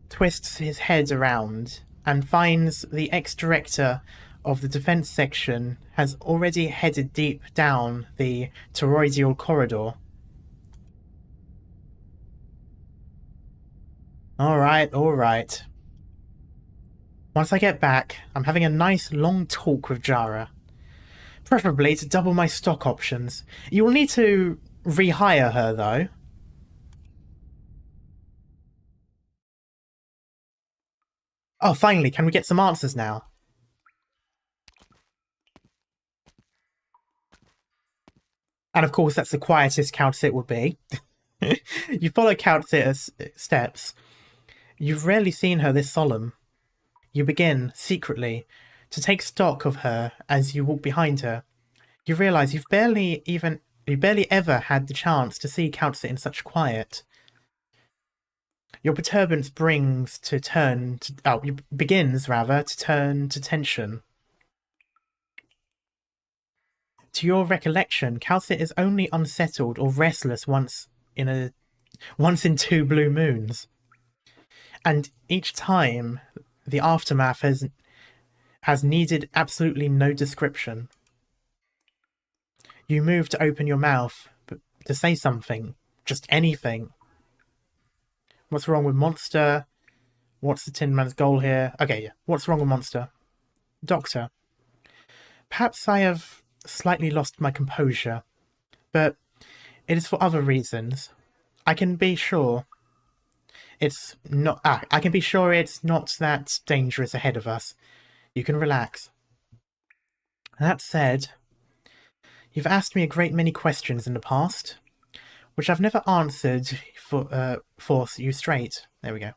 twists his head around and finds the ex-director of the defense section has already headed deep down the toroidal corridor. Alright. Once I get back, I'm having a nice long talk with Jara. Preferably to double my stock options. You'll need to rehire her, though. Oh, finally, can we get some answers now? And of course, that's the quietest Countsit would be. You follow Countit's steps. You've rarely seen her this solemn. You begin, secretly, to take stock of her as you walk behind her. You realise you've barely ever had the chance to see Countsit in such quiet. Your perturbance begins to turn to tension. To your recollection, Countsit is only unsettled or restless once in 2 blue moons. And each time, the aftermath has needed absolutely no description. You move to open your mouth, but to say something, just anything. What's wrong with Monster? What's the Tin Man's goal here? Okay, yeah. What's wrong with Monster? Doctor. Perhaps I have slightly lost my composure, but It is for other reasons. I can be sure it's not. I can be sure it's not that dangerous ahead of us. You can relax. That said, you've asked me a great many questions in the past, which I've never answered for force you straight. There we go.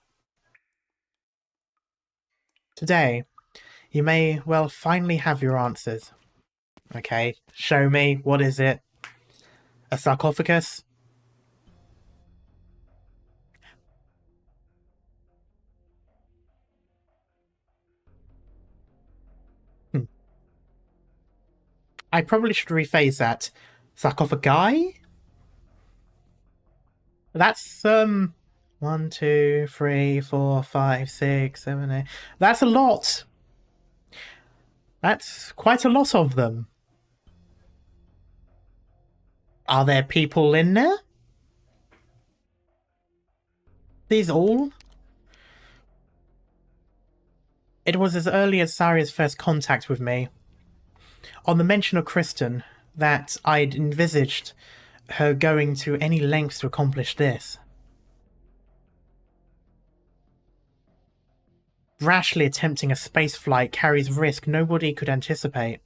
Today, you may well finally have your answers. Okay, show me. What is it? A sarcophagus? I probably should rephrase that. Sarcophagi? That's, 1, 2, 3, 4, 5, 6, 7, 8. That's a lot. That's quite a lot of them. Are there people in there? These all? It was as early as Saria's first contact with me, on the mention of Kristen, that I'd envisaged her going to any lengths to accomplish this. Rashly attempting a space flight carries risk nobody could anticipate,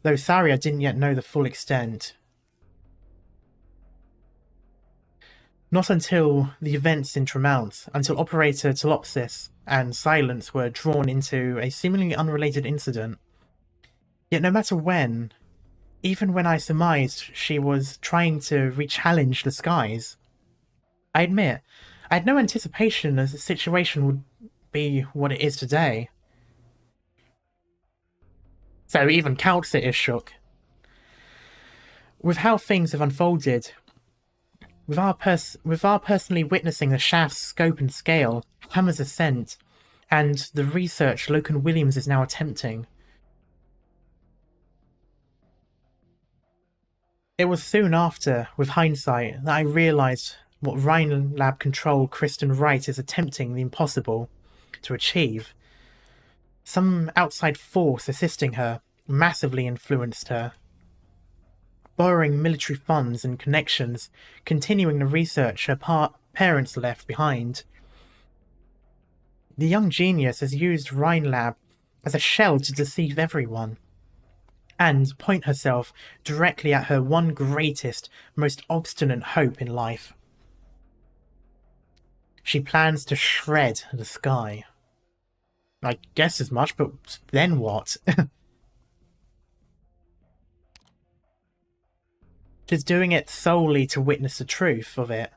though Saria didn't yet know the full extent. Not until the events in Tremount, until Operator Telopsis and Silence were drawn into a seemingly unrelated incident. Yet no matter when, even when I surmised she was trying to re-challenge the skies, I admit, I had no anticipation as the situation would be what it is today. So even Calcit is shook. With how things have unfolded, with our personally witnessing the shaft's scope and scale, Hammer's ascent, and the research Logan Williams is now attempting. It was soon after, with hindsight, that I realised what Rhine Lab control Kristen Wright is attempting the impossible to achieve. Some outside force assisting her massively influenced her. Borrowing military funds and connections, continuing the research her parents left behind. The young genius has used Rhine Lab as a shell to deceive everyone, and point herself directly at her one greatest, most obstinate hope in life. She plans to shred the sky. I guess as much, but then what? She's doing it solely to witness the truth of it.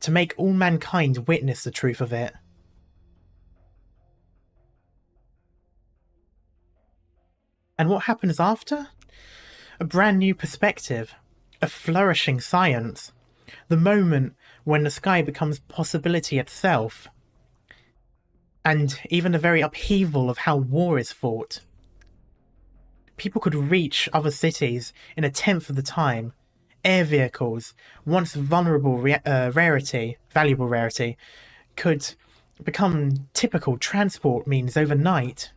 To make all mankind witness the truth of it. And what happens after? A brand new perspective. A flourishing science. The moment when the sky becomes possibility itself. And even the very upheaval of how war is fought. People could reach other cities in a tenth of the time. Air vehicles, once valuable rarity, could become typical transport means overnight.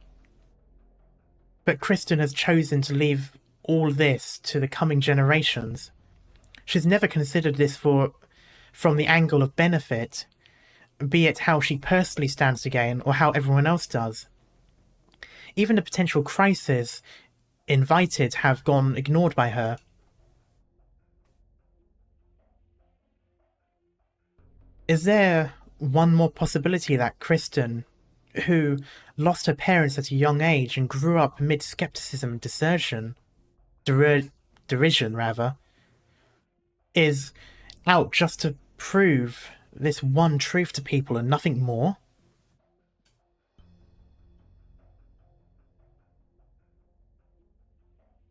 But Kristen has chosen to leave all this to the coming generations. She's never considered this from the angle of benefit, be it how she personally stands to gain or how everyone else does. Even the potential crises invited have gone ignored by her. Is there one more possibility that Kristen, who lost her parents at a young age and grew up amid skepticism and derision, is out just to prove this one truth to people and nothing more?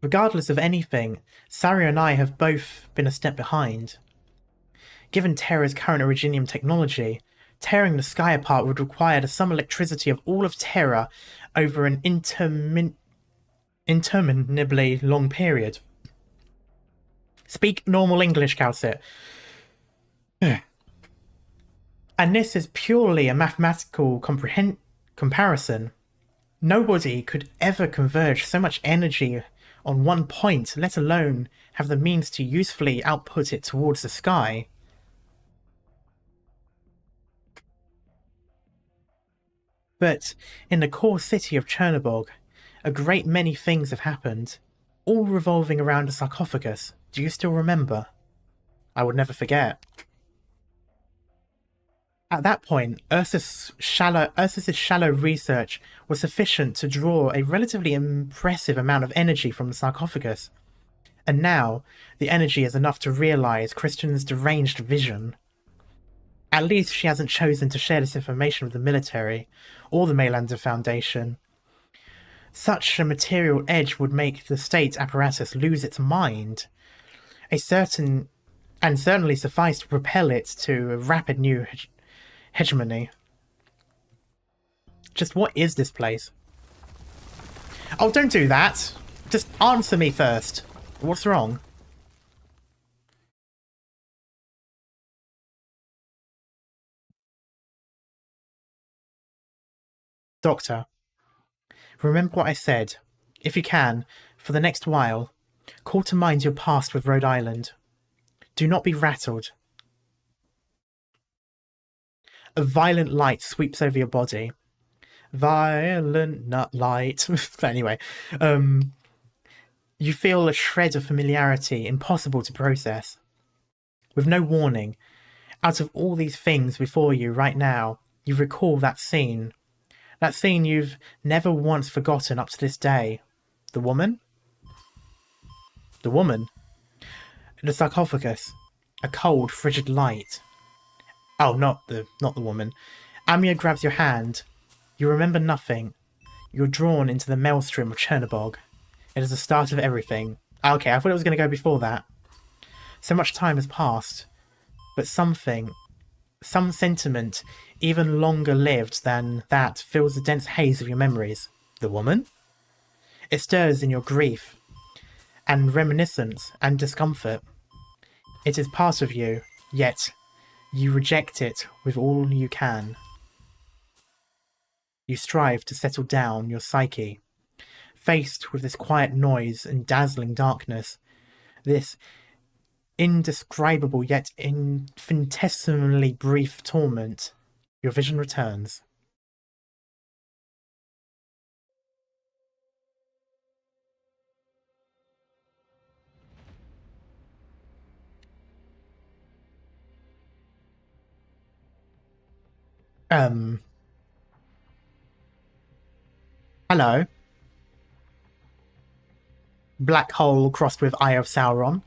Regardless of anything, Saria and I have both been a step behind. Given Terra's current originium technology, tearing the sky apart would require the sum electricity of all of Terra over an interminably long period. Speak normal English, Calcit. And this is purely a mathematical comparison. Nobody could ever converge so much energy on one point, let alone have the means to usefully output it towards the sky. But in the core city of Chernobog, a great many things have happened, all revolving around a sarcophagus. Do you still remember? I would never forget. At that point, Ursus's shallow research was sufficient to draw a relatively impressive amount of energy from the sarcophagus. And now, the energy is enough to realise Christian's deranged vision. At least she hasn't chosen to share this information with the military, or the Mailander Foundation. Such a material edge would make the state apparatus lose its mind. Certainly suffice to propel it to a rapid new hegemony. Just what is this place? Oh, don't do that! Just answer me first. What's wrong? Doctor, remember what I said. If you can, for the next while, call to mind your past with Rhode Island. Do not be rattled. A violent light sweeps over your body. Violent nut light. But anyway, you feel a shred of familiarity impossible to process. With no warning, out of all these things before you right now, you recall that scene. That scene you've never once forgotten up to this day. The woman? The woman. The sarcophagus. A cold, frigid light. Oh, not the woman. Amia grabs your hand. You remember nothing. You're drawn into the maelstrom of Chernobog. It is the start of everything. Okay, I thought it was going to go before that. So much time has passed. But some sentiment, even longer lived than that, fills the dense haze of your memories. The woman? It stirs in your grief, and reminiscence, and discomfort. It is part of you, yet you reject it with all you can. You strive to settle down your psyche. Faced with this quiet noise and dazzling darkness, this indescribable yet infinitesimally brief torment, your vision returns. Hello. Black hole crossed with Eye of Sauron.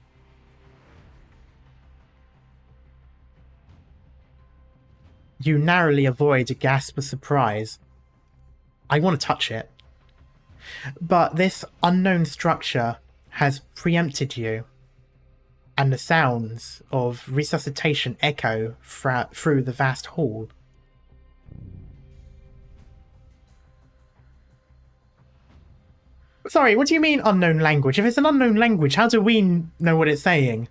You narrowly avoid a gasp of surprise. I want to touch it. But this unknown structure has preempted you, and the sounds of resuscitation echo through the vast hall. Sorry, what do you mean unknown language? If it's an unknown language, how do we know what it's saying?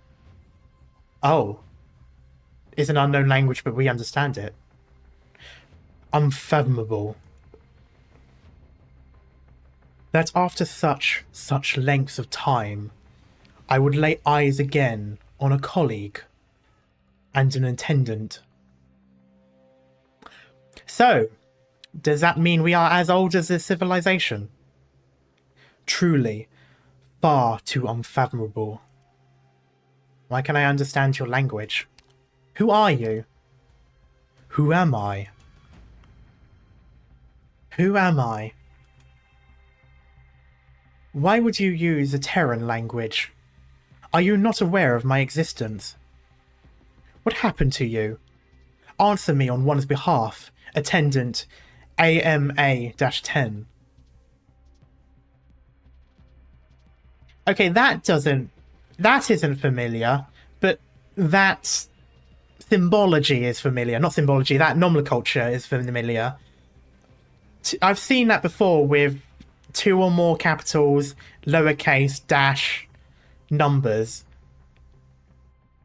Oh. It's an unknown language, but we understand it. Unfathomable. That after such lengths of time, I would lay eyes again on a colleague and an attendant. So, does that mean we are as old as this civilization? Truly, far too unfathomable. Why can I understand your language? Who are you? Who am I? Who am I? Why would you use a Terran language? Are you not aware of my existence? What happened to you? Answer me on one's behalf, Attendant AMA-10. Okay, that isn't familiar, but that symbology is familiar. Not symbology, that nomenclature is familiar. I've seen that before with 2 or more capitals, lowercase, dash, numbers.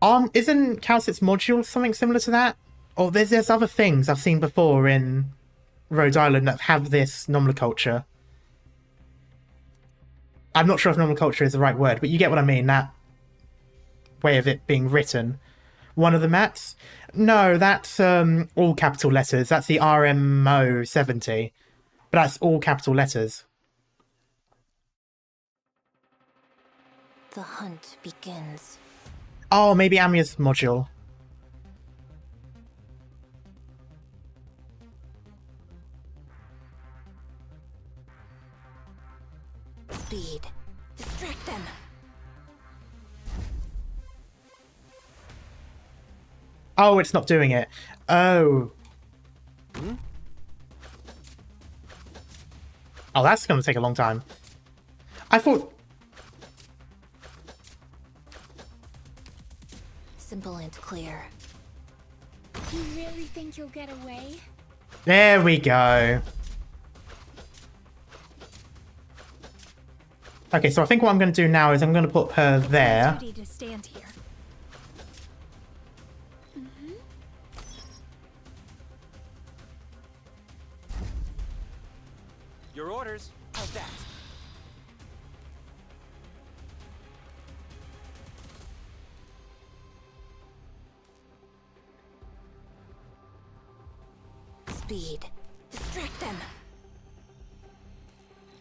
Isn't Calcit's module something similar to that? Or there's other things I've seen before in Rhode Island that have this nomenclature. I'm not sure if normal culture is the right word, but you get what I mean, that way of it being written. One of the mats? No, that's all capital letters. That's the RMO 70. But that's all capital letters.
The hunt begins.
Oh, maybe Amia's module.
Speed. Distract them.
Oh, it's not doing it. Oh. Oh, that's going to take a long time. I thought...
Simple and clear.
You really think you'll get away?
There we go. Okay, so I think what I'm going to do now is I'm going to put her there.
Duty to stand here.
Your orders. How's that?
Speed. Distract them.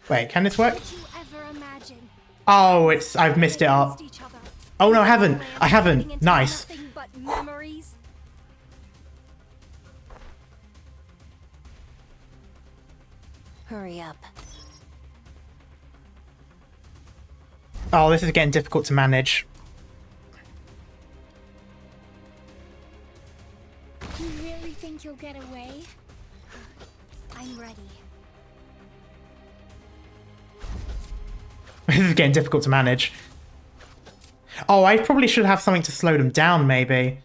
Wait, can this work?
Did you ever imagine?
Oh, it's... I've missed it up.
Against each other?
Oh, no, I haven't. I haven't.
Into
Nice.
nothing but memories?
Hurry up.
Oh, this is getting difficult to manage.
You really think you'll get away? I'm ready.
This is getting difficult to manage. Oh, I probably should have something to slow them down, maybe.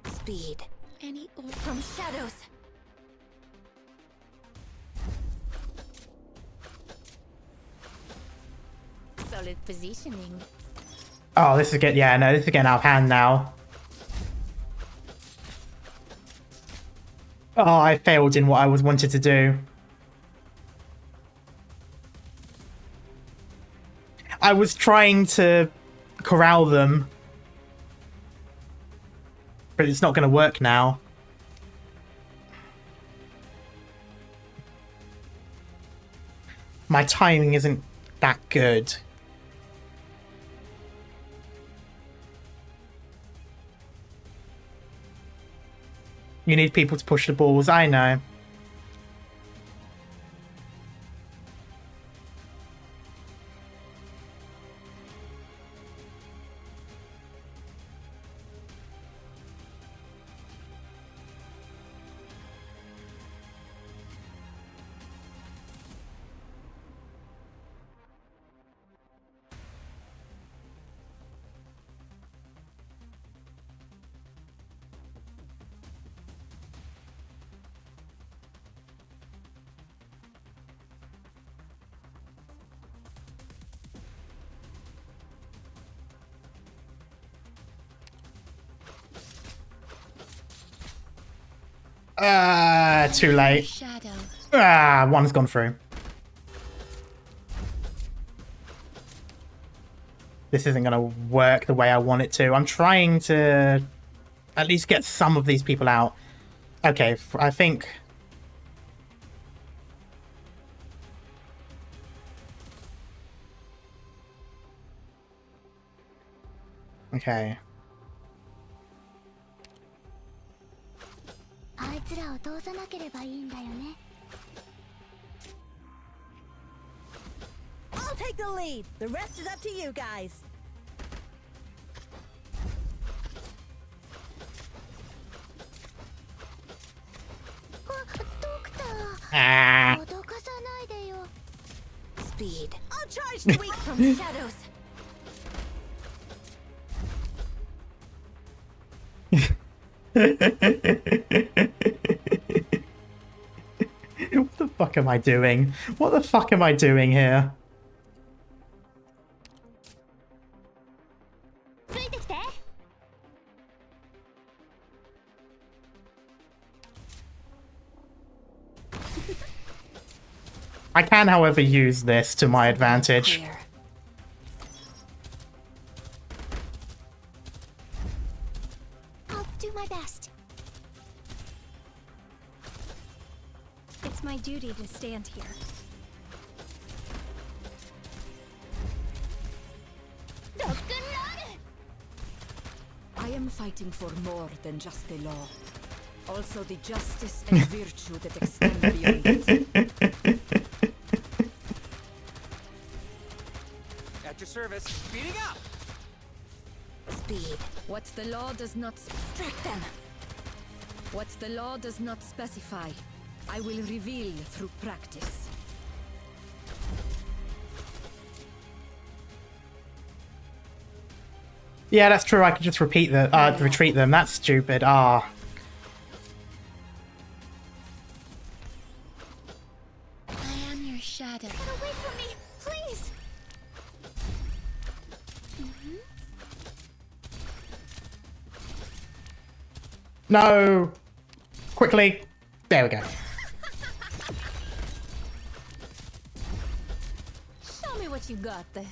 Speed.
Any order?
From shadows.
Solid positioning.
Oh, this is getting... Yeah, no, this is getting out of hand now. Oh, I failed in what I was wanted to do. I was trying to corral them. But it's not going to work now. My timing isn't that good. You need people to push the balls, I know. Too late.
Shadow.
One's gone through. This isn't going to work the way I want it to. I'm trying to at least get some of these people out. Okay, I think... Okay.
あいつらを通さなければいいんだよね。
I'll take the lead. The rest is up to you guys.
Ah.
Speed.
I'll charge the weak
From shadows.
What the fuck am I doing? What the fuck am I doing here? I can, however, use this to my advantage.
Clear.
I'll do my best. It's my duty to stand here.
I am fighting for more than just the law. Also the justice and virtue that extend beyond it.
At your service. Speeding up!
Speed.
What the law does not distract them. What the law does not specify, I will reveal through practice.
Yeah, that's true. I can just retreat them. That's stupid. Ah.
I am your shadow. Get away from me, please!
No. Quickly. There we go.
Show me what you got there.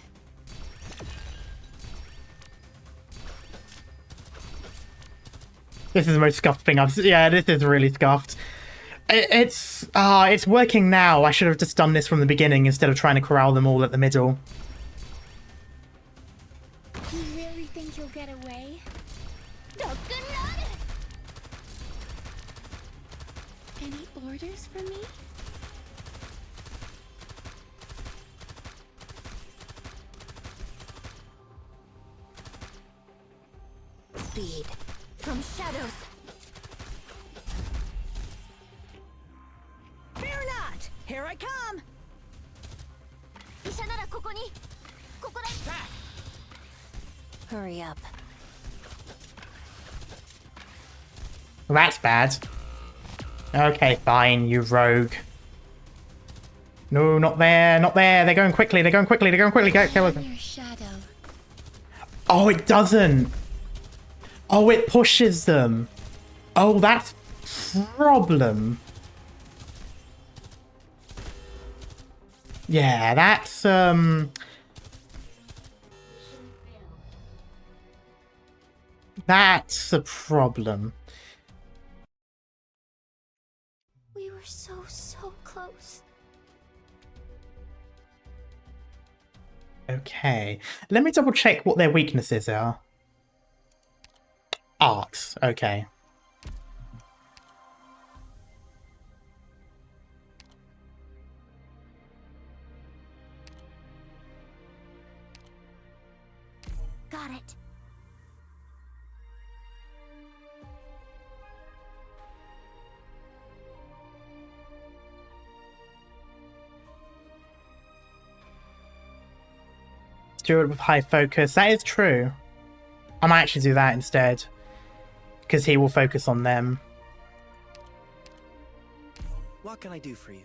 This is the most scuffed thing I've seen. Yeah, this is really scuffed. It's working now. I should have just done this from the beginning instead of trying to corral them all at the middle.
You really think you'll get away? Any orders for me?
Speed. From shadows.
Fear not! Here I come!
Hurry up.
Well, that's bad. Okay, fine, you rogue. No, not there, not there. They're going quickly, they're going quickly, they're going quickly. Go,
I am your shadow.
Oh, it doesn't. Oh, it pushes them. Oh, that's problem. Yeah, that's a problem.
We were so close.
Okay, let me double check what their weaknesses are. Arcs, okay.
Got it.
Steward with high focus. That is true. I might actually do that instead. Because he will focus on them.
What can I do for you?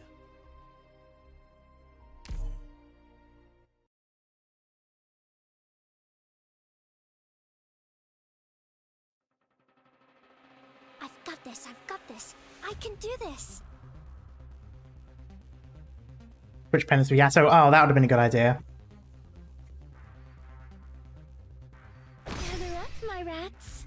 I've got this. I can do this.
Which penance we got? So, oh, that would have been a good idea.
Gather up, my rats.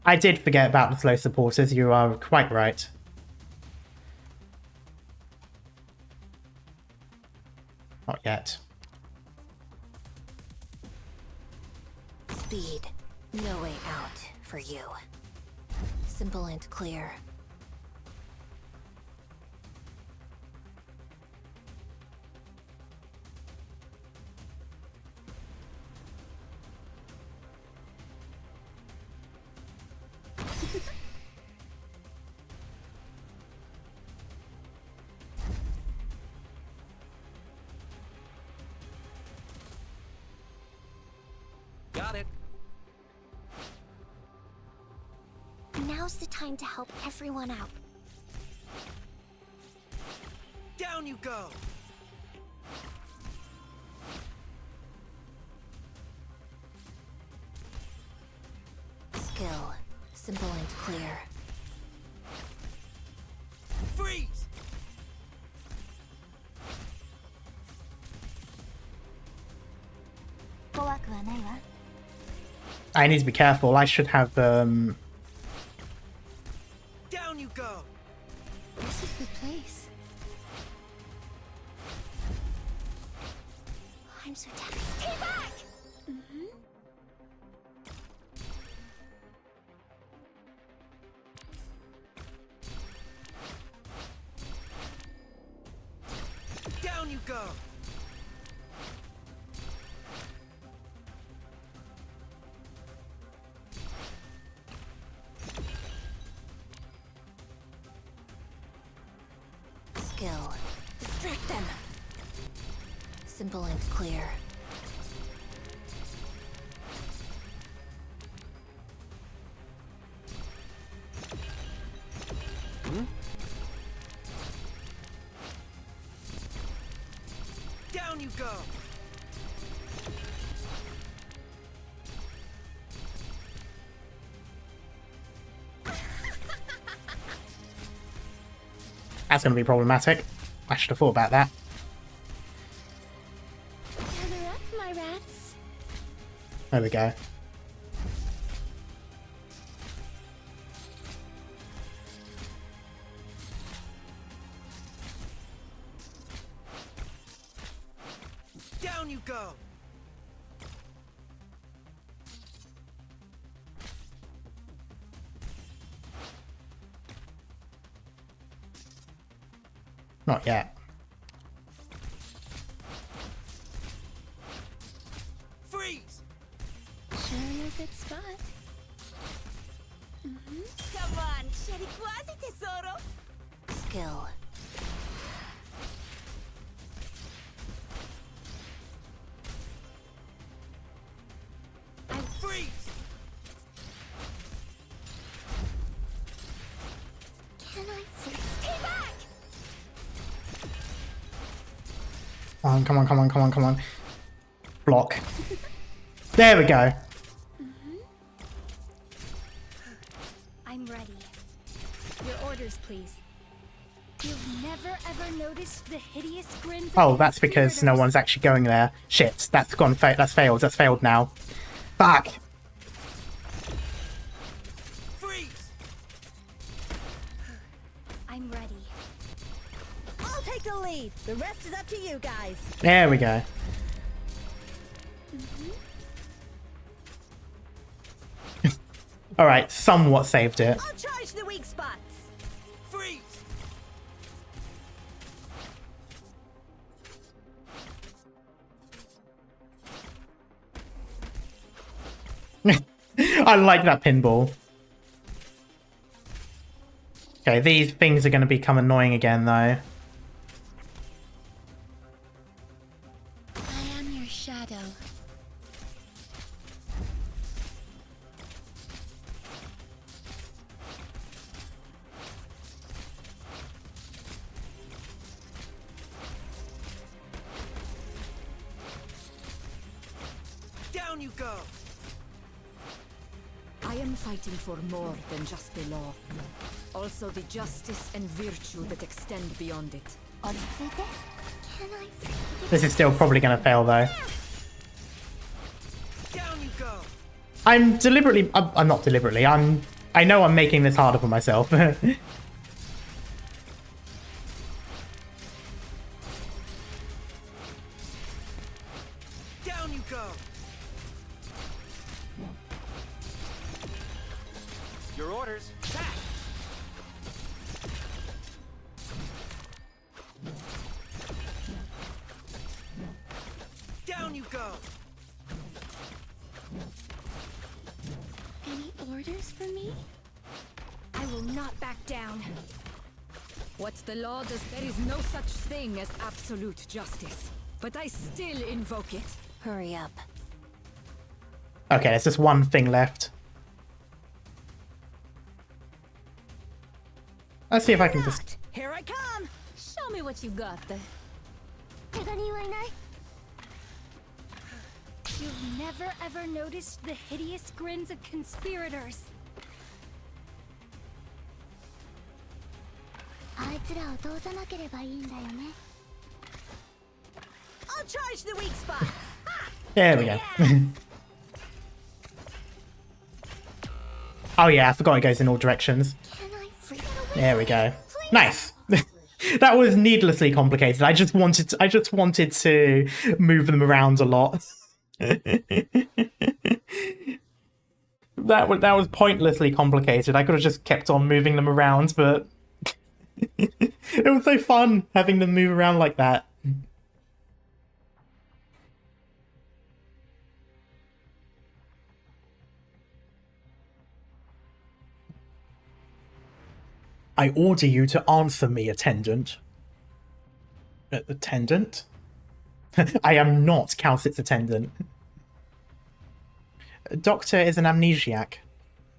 I did forget about the slow supporters. You are quite right. Not yet.
Speed. No way out for you. Simple and clear.
Got it.
Now's the time to help everyone out.
Down you go.
Skill. Simple and clear.
Freeze!
I need to be careful. I should have
Down you go!
This is the place. I'm so tense. Stay back!
Down you go!
Skill. Distract them. Simple and clear.
Down you go!
That's going to be problematic. I should have thought about that.
Gather up, my rats.
There we go.
Down you go!
Not yet.
Freeze!
Sure in a good spot.
Come on, scegli quasi tesoro.
Skill.
Freeze!
Can I stay back?
Come on, come on, come on, come on. Block. There we go.
I'm ready. Your orders, please. You've never ever noticed the hideous grins.
Oh, that's because no one's actually going there. Shit, that's gone. That's failed. That's failed now. Fuck.
Freeze!
I'm ready.
I'll take the lead. The rest is up to you guys.
There we go. All right, somewhat saved it.
I'll charge the weak spots.
Freeze!
I like that pinball. Okay, these things are going to become annoying again, though.
I am your shadow.
Down you go!
I am fighting for more than just the law. Also the justice and virtue that extend beyond it.
Can I?
This is still probably going to fail, though.
Down you go!
I'm deliberately... I'm not deliberately. I know I'm making this harder for myself.
Down you go! Your orders. Back! Down you go!
Any orders for me?
I will not back down. What's the law does there is no such thing as absolute justice. But I still invoke it.
Hurry up.
Okay, there's just one thing left. Let's see if I can just...
Here I come.
Show me what you got.
You've never ever noticed the hideous grins of conspirators.
あいつらを通さなければいいんだよね。I'll charge the weak spot.
There we go. Oh yeah, I forgot it goes in all directions. There we go. Nice. That was needlessly complicated. I just wanted to move them around a lot. That was pointlessly complicated. I could have just kept on moving them around, but it was so fun having them move around like that. I order you to answer me, attendant. Attendant? I am not Calcit's attendant. Doctor is an amnesiac.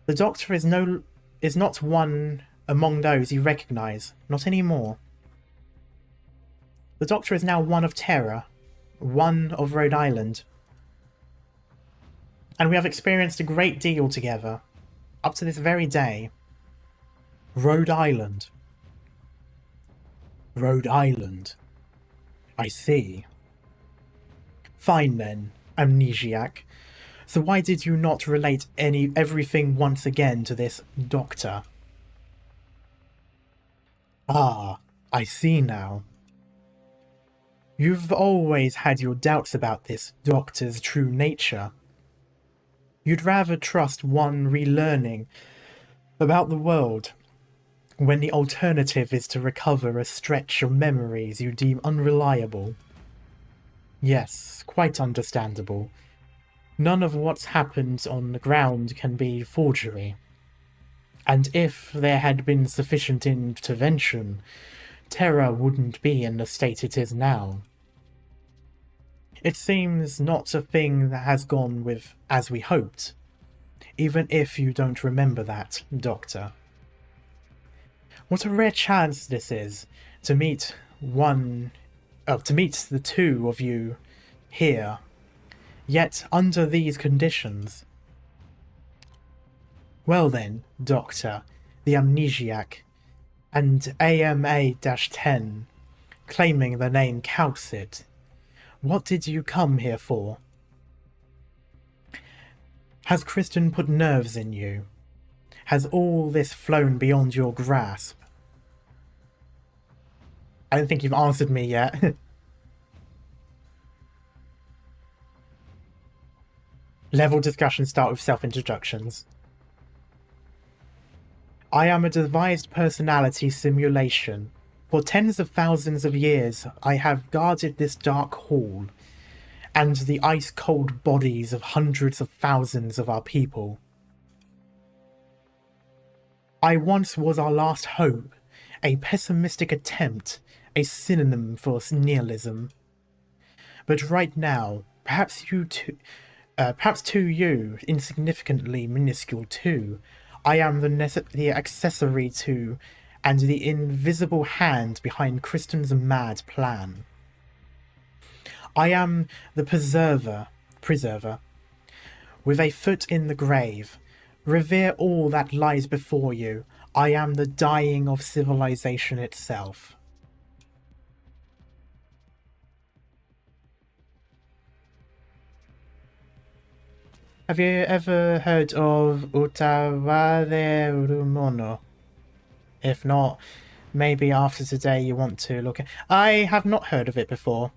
The Doctor is not one among those you recognize, not anymore. The Doctor is now one of Terra, one of Rhode Island. And we have experienced a great deal together, up to this very day. Rhode Island. Rhode Island. I see. Fine then, amnesiac. So why did you not relate everything once again to this Doctor? Ah, I see now. You've always had your doubts about this Doctor's true nature. You'd rather trust one relearning about the world, when the alternative is to recover a stretch of memories you deem unreliable. Yes, quite understandable. None of what's happened on the ground can be forgery. And if there had been sufficient intervention, Terra wouldn't be in the state it is now. It seems not a thing that has gone with as we hoped, even if you don't remember that, Doctor. What a rare chance this is, to meet the two of you here, yet under these conditions. Well then, Doctor, the amnesiac, and AMA-10, claiming the name Calcit, what did you come here for? Has Kristen put nerves in you? Has all this flown beyond your grasp? I don't think you've answered me yet. Level discussions start with self-introductions. I am a devised personality simulation. For tens of thousands of years, I have guarded this dark hall, and the ice-cold bodies of hundreds of thousands of our people. I once was our last hope, a pessimistic attempt, a synonym for nihilism. But right now, perhaps to you, insignificantly minuscule too, I am the accessory to, and the invisible hand behind Kristen's mad plan. I am the preserver, with a foot in the grave. Revere all that lies before you. I am the dying of civilization itself. Have you ever heard of Utaware Urumono? If not, maybe after today you want to look at... I have not heard of it before.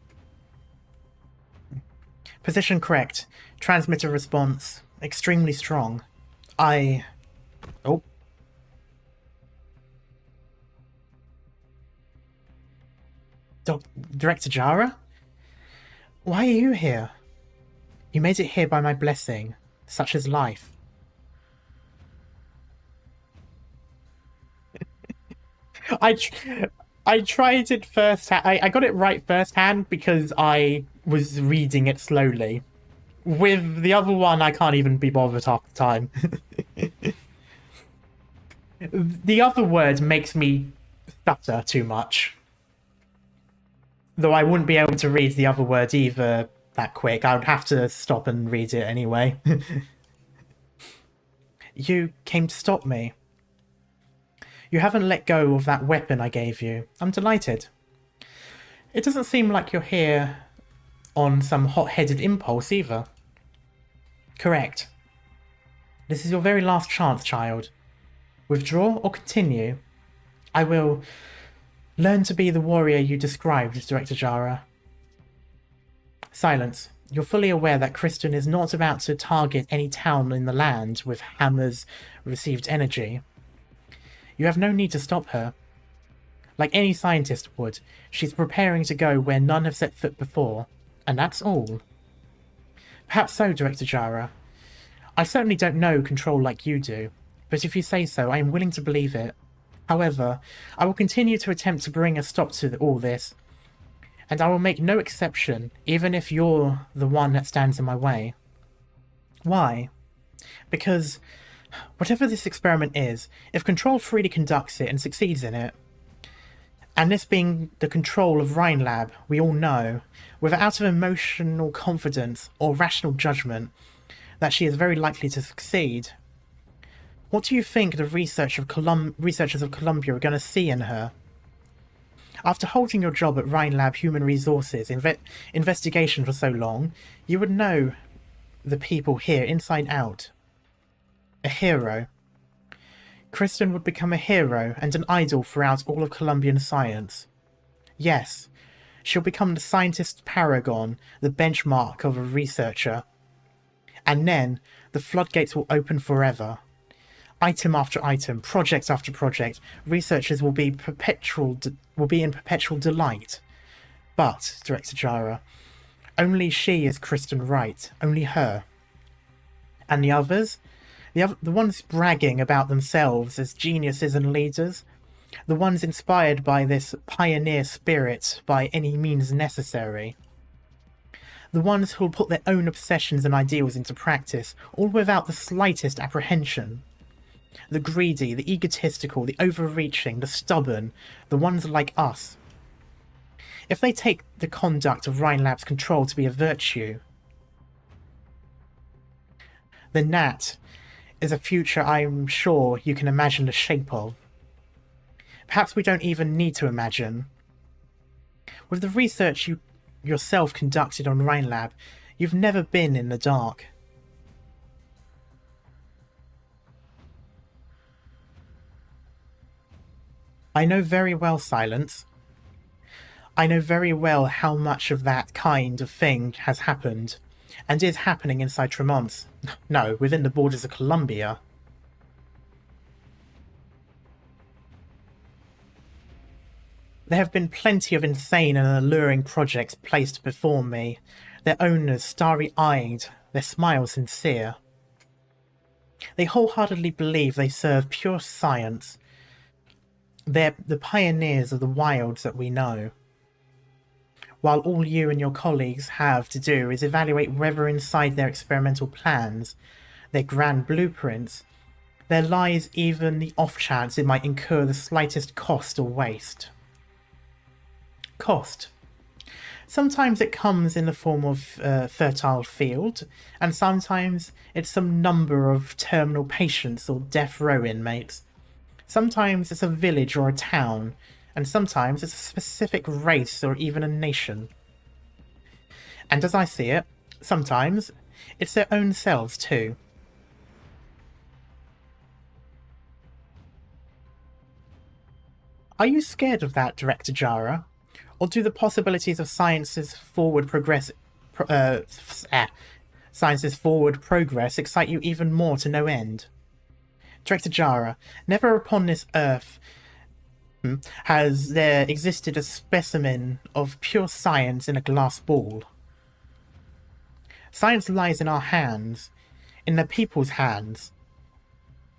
Position correct. Transmitter response extremely strong. Oh. Director Jara? Why are you here? You made it here by my blessing. Such is life. I tried it first. I got it right firsthand because I was reading it slowly. With the other one, I can't even be bothered half the time. The other word makes me stutter too much. Though I wouldn't be able to read the other word either that quick. I would have to stop and read it anyway. You came to stop me. You haven't let go of that weapon I gave you. I'm delighted. It doesn't seem like you're here on some hot-headed impulse either. Correct. This is your very last chance, child. Withdraw or continue. I will learn to be the warrior you described, Director Jara. Silence. You're fully aware that Kristen is not about to target any town in the land with Hammer's received energy. You have no need to stop her. Like any scientist would, she's preparing to go where none have set foot before, and that's all. Perhaps so, Director Jara. I certainly don't know control like you do, but if you say so, I am willing to believe it. However, I will continue to attempt to bring a stop to all this, and I will make no exception, even if you're the one that stands in my way. Why? Because whatever this experiment is, if Control freely conducts it and succeeds in it, and this being the control of Rhinelab, we all know, without of emotional confidence or rational judgment, that she is very likely to succeed. What do you think the researchers of Columbia are going to see in her? After holding your job at Rhinelab Human Resources investigation for so long, you would know the people here inside out. A hero. Kristen would become a hero and an idol throughout all of Columbian science. Yes, she'll become the scientist paragon, the benchmark of a researcher. And then, the floodgates will open forever. Item after item, project after project, researchers will be in perpetual delight. But, Director Jara, only she is Kristen Wright, only her. And the others? The ones bragging about themselves as geniuses and leaders? The ones inspired by this pioneer spirit by any means necessary? The ones who'll put their own obsessions and ideals into practice, all without the slightest apprehension? The greedy, the egotistical, the overreaching, the stubborn, the ones like us. If they take the conduct of Rhinelab's control to be a virtue, then that is a future I'm sure you can imagine the shape of. Perhaps we don't even need to imagine. With the research you yourself conducted on Rhinelab, you've never been in the dark. I know very well, Silence. I know very well how much of that kind of thing has happened, and is happening inside Tremont. No, within the borders of Columbia. There have been plenty of insane and alluring projects placed before me, their owners starry-eyed, their smiles sincere. They wholeheartedly believe they serve pure science. They're the pioneers of the wilds that we know. While all you and your colleagues have to do is evaluate whether inside their experimental plans, their grand blueprints, there lies even the off chance it might incur the slightest cost or waste. Cost. Sometimes it comes in the form of a fertile field, and sometimes it's some number of terminal patients or death row inmates. Sometimes it's a village or a town, and sometimes it's a specific race or even a nation. And as I see it, sometimes it's their own selves too. Are you scared of that, Director Jara? Or do the possibilities of science's forward progress excite you even more to no end? Director Jara, never upon this earth has there existed a specimen of pure science in a glass ball. Science lies in our hands, in the people's hands.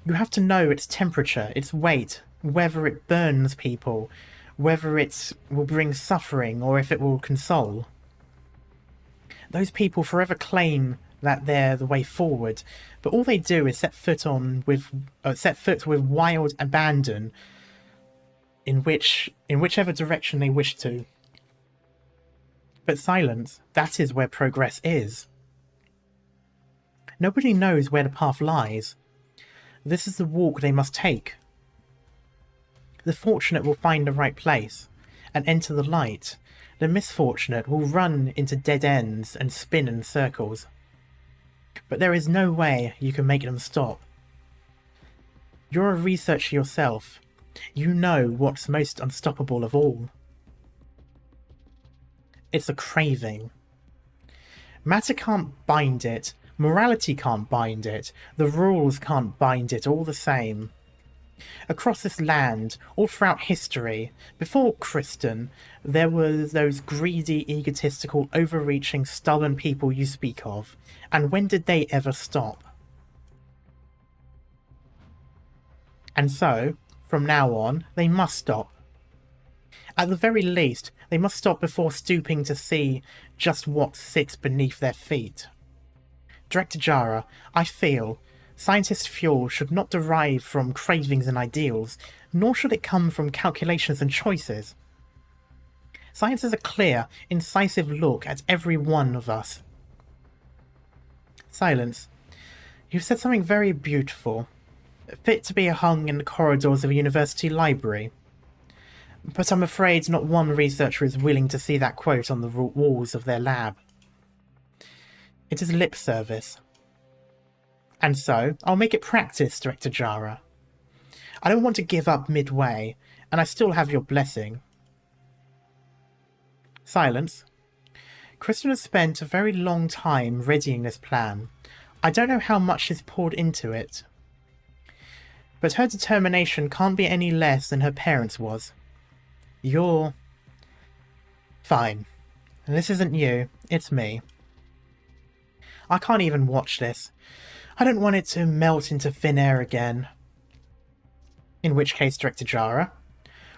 You have to know its temperature, its weight, whether it burns people, whether it will bring suffering or if it will console. Those people forever claim that they're the way forward, but all they do is set foot with wild abandon in whichever direction they wish to. But silence, that is where progress is. Nobody knows where the path lies. This is the walk they must take. The fortunate will find the right place and enter the light. The misfortunate will run into dead ends and spin in circles. But there is no way you can make them stop. You're a researcher yourself. You know what's most unstoppable of all. It's a craving. Matter can't bind it. Morality can't bind it. The rules can't bind it all the same. Across this land, all throughout history, before Kristen, there were those greedy, egotistical, overreaching, stubborn people you speak of. And when did they ever stop? And so, from now on, they must stop. At the very least, they must stop before stooping to see just what sits beneath their feet. Director Jara, I feel, scientist fuel should not derive from cravings and ideals, nor should it come from calculations and choices. Science is a clear, incisive look at every one of us. Silence. You've said something very beautiful, fit to be hung in the corridors of a university library. But I'm afraid not one researcher is willing to see that quote on the walls of their lab. It is lip service. And so, I'll make it practice, Director Jara. I don't want to give up midway, and I still have your blessing. Silence. Kristen has spent a very long time readying this plan. I don't know how much is poured into it. But her determination can't be any less than her parents' was. You're... fine. This isn't you, it's me. I can't even watch this. I don't want it to melt into thin air again. In which case, Director Jara,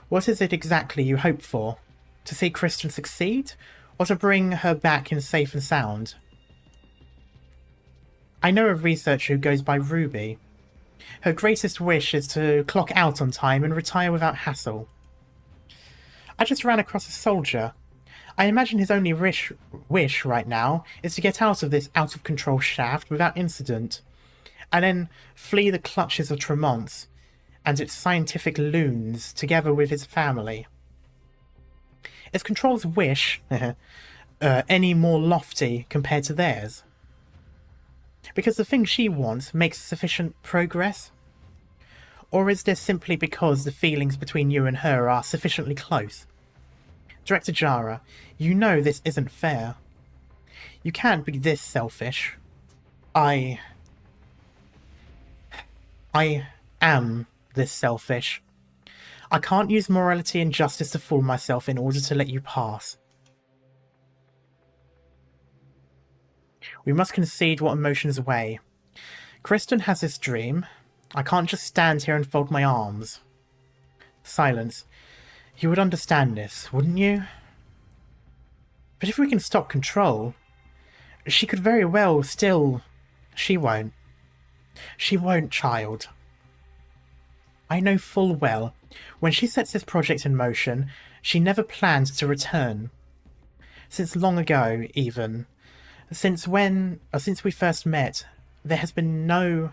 what is it exactly you hope for? To see Kristen succeed? Or to bring her back in safe and sound? I know a researcher who goes by Ruby. Her greatest wish is to clock out on time and retire without hassle. I just ran across a soldier. I imagine his only wish right now is to get out of this out-of-control shaft without incident, and then flee the clutches of Tremont and its scientific loons together with his family. Is Control's wish any more lofty compared to theirs? Because the thing she wants makes sufficient progress? Or is this simply because the feelings between you and her are sufficiently close? Director Jara, you know this isn't fair. You can't be this selfish. I am this selfish. I can't use morality and justice to fool myself in order to let you pass. We must concede what emotions weigh. Kristen has this dream. I can't just stand here and fold my arms. Silence. You would understand this, wouldn't you? But if we can stop Control, she could very well still... She won't. She won't, child. I know full well, when she sets this project in motion, she never planned to return. Since long ago, even. Since we first met, there has been no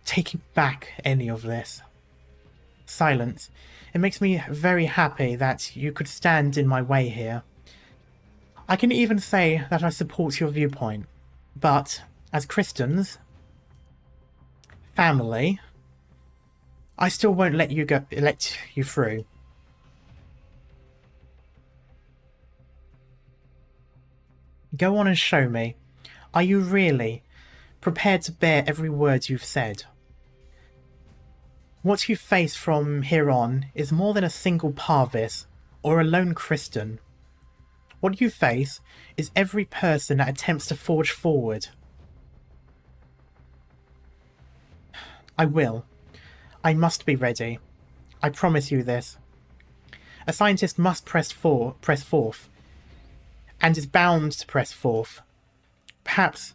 taking back any of this. Silence. It makes me very happy that you could stand in my way here. I can even say that I support your viewpoint, but as Kristen's family, I still won't let you through. Go on and show me. Are you really prepared to bear every word you've said? What you face from here on is more than a single Parvis or a lone Kristen. What you face is every person that attempts to forge forward. I will. I must be ready. I promise you this. A scientist must press forth, and is bound to press forth. Perhaps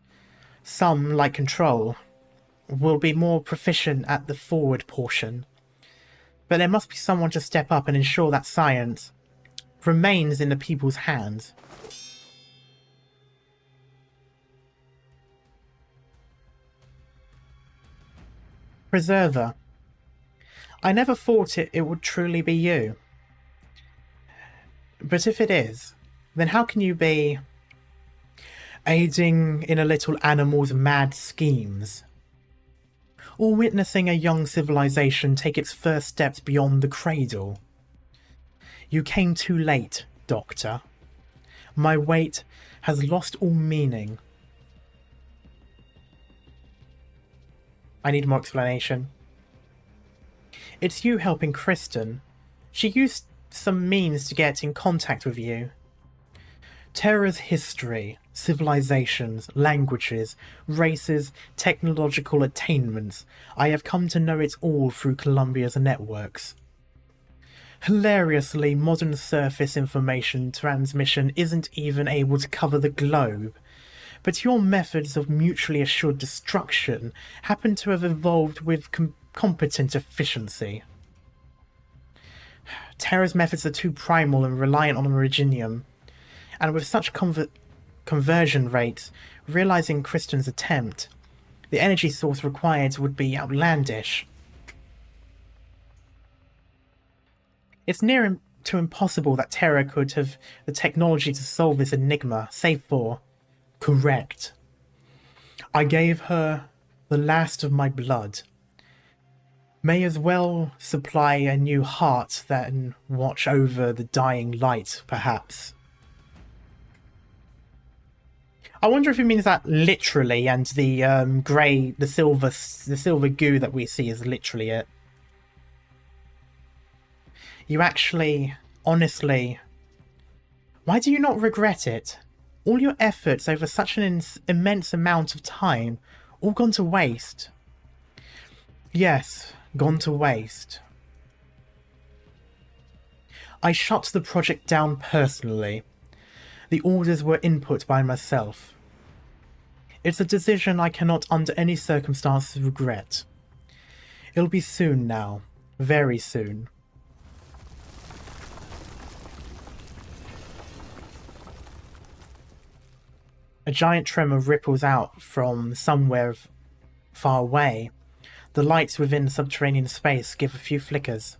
some, like Control, will be more proficient at the forward portion. But there must be someone to step up and ensure that science remains in the people's hands. Preserver. I never thought it would truly be you. But if it is, then how can you be aiding in a little animal's mad schemes? Or witnessing a young civilization take its first steps beyond the cradle? You came too late, Doctor. My wait has lost all meaning. I need more explanation. It's you helping Kristen. She used some means to get in contact with you. Terra's history, civilizations, languages, races, technological attainments. I have come to know it all through Columbia's networks. Hilariously, modern surface information transmission isn't even able to cover the globe. But your methods of mutually assured destruction happen to have evolved with competent efficiency. Terra's methods are too primal and reliant on originium, and with such conversion rates, realizing Kristen's attempt, the energy source required would be outlandish. It's near to impossible that Terra could have the technology to solve this enigma, save for... Correct. I gave her the last of my blood. May as well supply a new heart than watch over the dying light, perhaps. I wonder if he means that literally, and the the silver goo that we see is literally it. You actually, honestly, why do you not regret it? All your efforts over such an immense amount of time, all gone to waste. Yes, gone to waste. I shut the project down personally. The orders were input by myself. It's a decision I cannot under any circumstances regret. It'll be soon now. Very soon. A giant tremor ripples out from somewhere far away. The lights within subterranean space give a few flickers.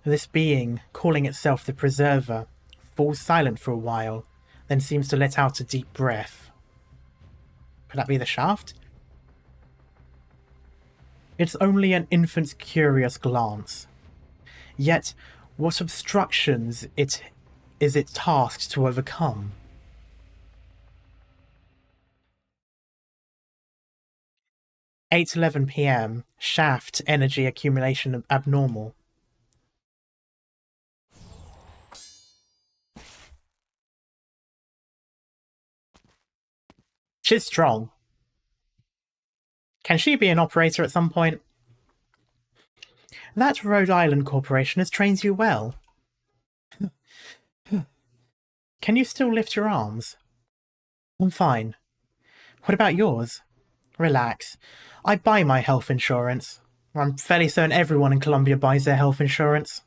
This being, calling itself the Preserver, falls silent for a while, then seems to let out a deep breath. Could that be the shaft? It's only an infant's curious glance. Yet, what obstructions is it tasked to overcome? 8:11 PM. Shaft energy accumulation abnormal. She's strong. Can she be an operator at some point? That Rhode Island Corporation has trained you well. Can you still lift your arms? I'm fine. What about yours? Relax. I buy my health insurance. I'm fairly certain everyone in Columbia buys their health insurance.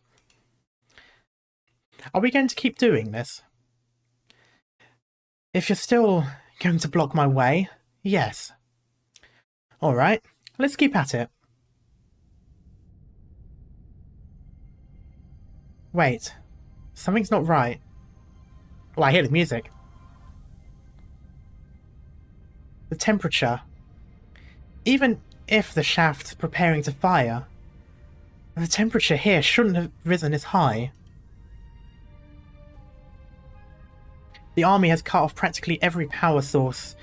Are we going to keep doing this? If you're still going to block my way, yes. Alright, let's keep at it. Wait, something's not right. Well, I hear the music. The temperature. Even if the shaft's preparing to fire, the temperature here shouldn't have risen as high. The army has cut off practically every power source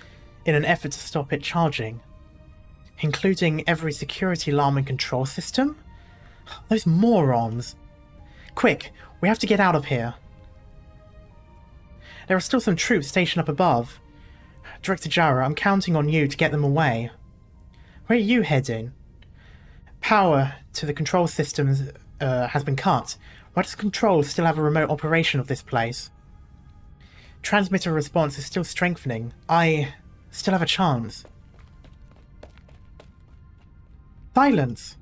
in an effort to stop it charging, including every security alarm and control system? Those morons! Quick, we have to get out of here. There are still some troops stationed up above. Director Jara, I'm counting on you to get them away. Where are you heading? Power to the control systems has been cut. Why does Control still have a remote operation of this place? Transmitter response is still strengthening. I still have a chance. Silence!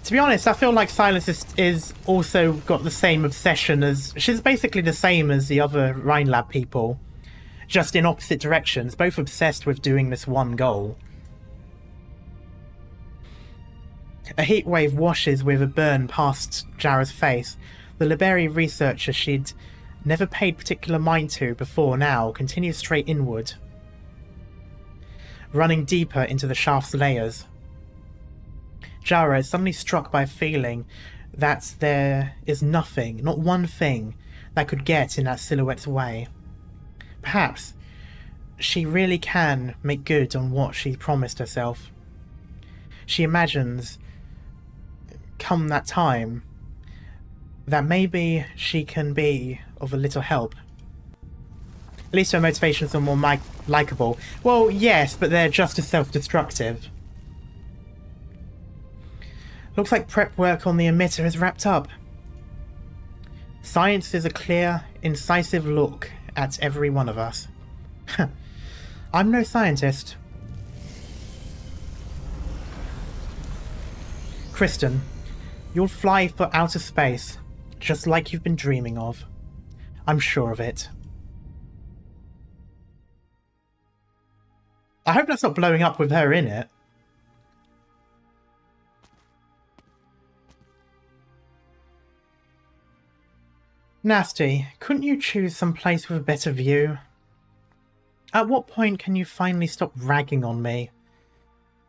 To be honest, I feel like Silence is also got the same obsession as... She's basically the same as the other Rhinelab people, just in opposite directions, both obsessed with doing this one goal. A heat wave washes with a burn past Jara's face. The Liberi researcher she'd never paid particular mind to before now continues straight inward, running deeper into the shaft's layers. Jara is suddenly struck by a feeling that there is nothing, not one thing, that could get in that silhouette's way. Perhaps she really can make good on what she promised herself. She imagines, come that time, that maybe she can be of a little help. At least her motivations are more likeable. Well, yes, but they're just as self-destructive. Looks like prep work on the emitter is wrapped up. Science is a clear, incisive look at every one of us. I'm no scientist. Kristen, you'll fly for outer space, just like you've been dreaming of. I'm sure of it. I hope that's not blowing up with her in it. Nasty, couldn't you choose some place with a better view? At what point can you finally stop ragging on me?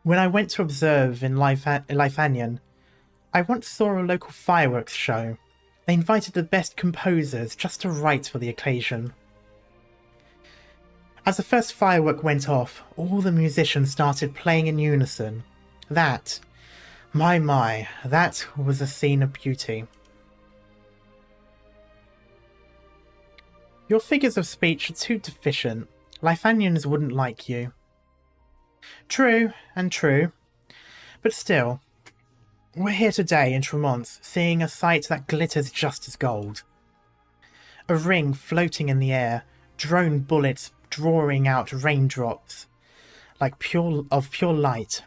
When I went to observe in Lifanian, I once saw a local fireworks show. They invited the best composers just to write for the occasion. As the first firework went off, all the musicians started playing in unison. That, my, that was a scene of beauty. Your figures of speech are too deficient. Lifanians wouldn't like you. True, and true. But still, we're here today in Tremont, seeing a sight that glitters just as gold. A ring floating in the air, drone bullets drawing out raindrops like pure light,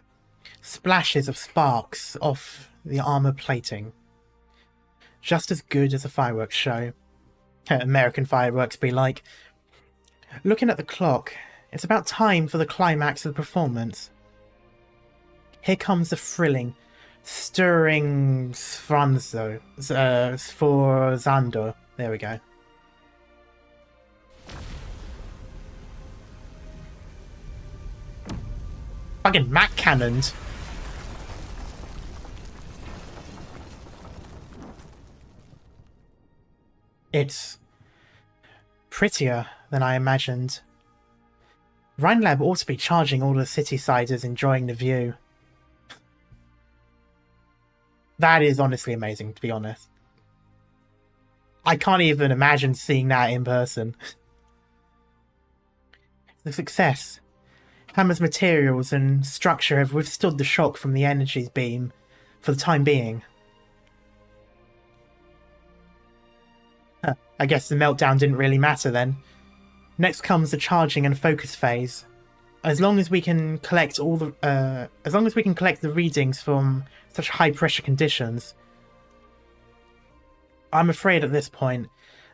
splashes of sparks off the armor plating. Just as good as a fireworks show. American fireworks be like. Looking at the clock, it's about time for the climax of the performance. Here comes the thrilling, stirring sforzando. There we go. Fucking Mac cannons. It's prettier than I imagined. Rhinelab ought to be charging all the city-siders enjoying the view. That is honestly amazing, to be honest. I can't even imagine seeing that in person. The success. Hammer's materials and structure have withstood the shock from the energy beam for the time being. I guess the meltdown didn't really matter then. Next comes the charging and focus phase. As long as we can collect the readings from such high pressure conditions, I'm afraid at this point,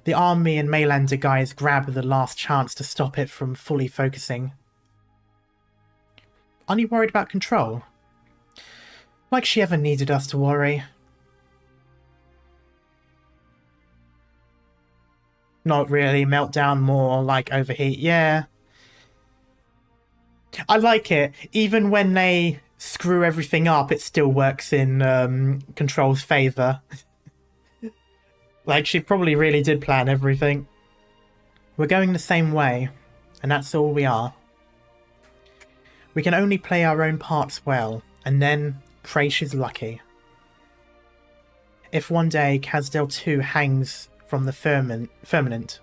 the army and Maylander guys grab the last chance to stop it from fully focusing. Aren't you worried about control? Like she ever needed us to worry. Not really. Meltdown, more like overheat. Yeah. I like it. Even when they screw everything up, it still works in Control's favour. Like, she probably really did plan everything. We're going the same way, and that's all we are. We can only play our own parts well, and then pray she's lucky. If one day Casdale 2 hangs from the firmament,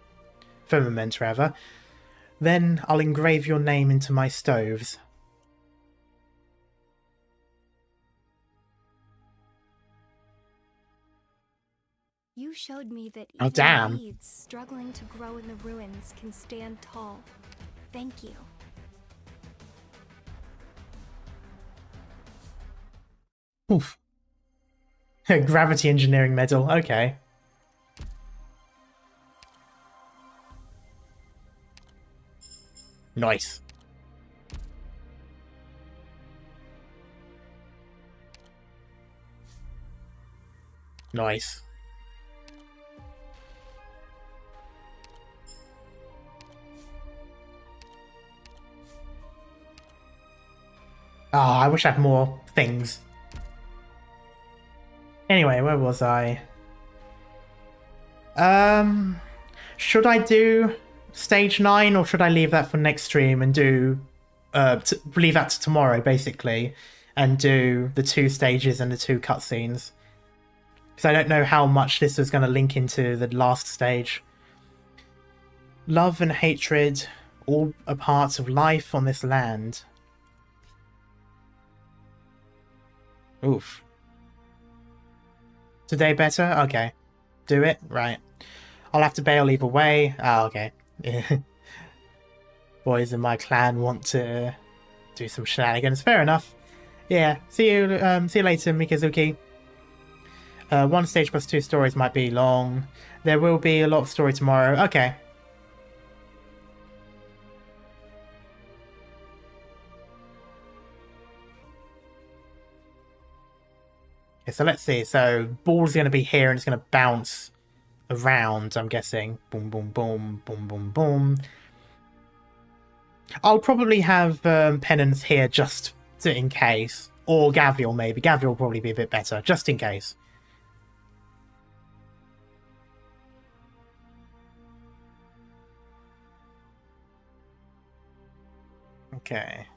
then I'll engrave your name into my stoves.
You showed me that
Oh,
even
damn.
weeds struggling to grow in the ruins can stand tall. Thank you.
Oof. Gravity engineering medal, okay. Nice. Nice. Oh, I wish I had more things. Anyway, where was I? Should I do stage 9 or should I leave that for next stream and do leave that to tomorrow basically and do the 2 stages and the 2 cutscenes? Because I don't know how much this is going to link into the last stage. Love and hatred, all a part of life on this land. Oof. Today better? Okay. Do it? Right. I'll have to bail either way. Oh, okay. Boys in my clan want to do some shenanigans. Fair enough. Yeah. See you later, Mikazuki. 1 stage plus 2 stories might be long. There will be a lot of story tomorrow. Okay. Okay, so let's see. So ball's going to be here and it's going to bounce around, I'm guessing. Boom, boom, boom, boom, boom, boom. I'll probably have Penance here just in case. Or Gavial, maybe. Gavial will probably be a bit better, just in case. Okay.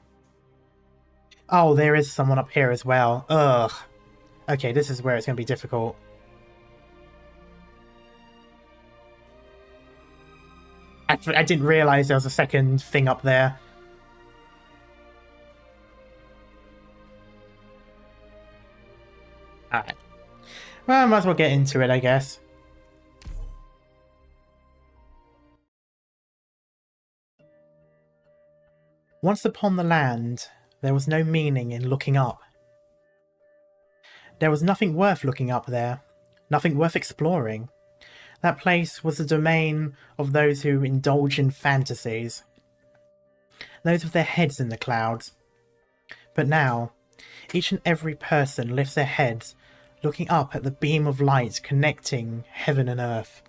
Oh, there is someone up here as well. Ugh. Okay, this is where it's going to be difficult. Actually, I didn't realise there was a second thing up there. Alright. Well, I might as well get into it, I guess. Once upon the land, there was no meaning in looking up. There was nothing worth looking up there, nothing worth exploring. That place was the domain of those who indulge in fantasies, those with their heads in the clouds. But now, each and every person lifts their heads, looking up at the beam of light connecting heaven and earth,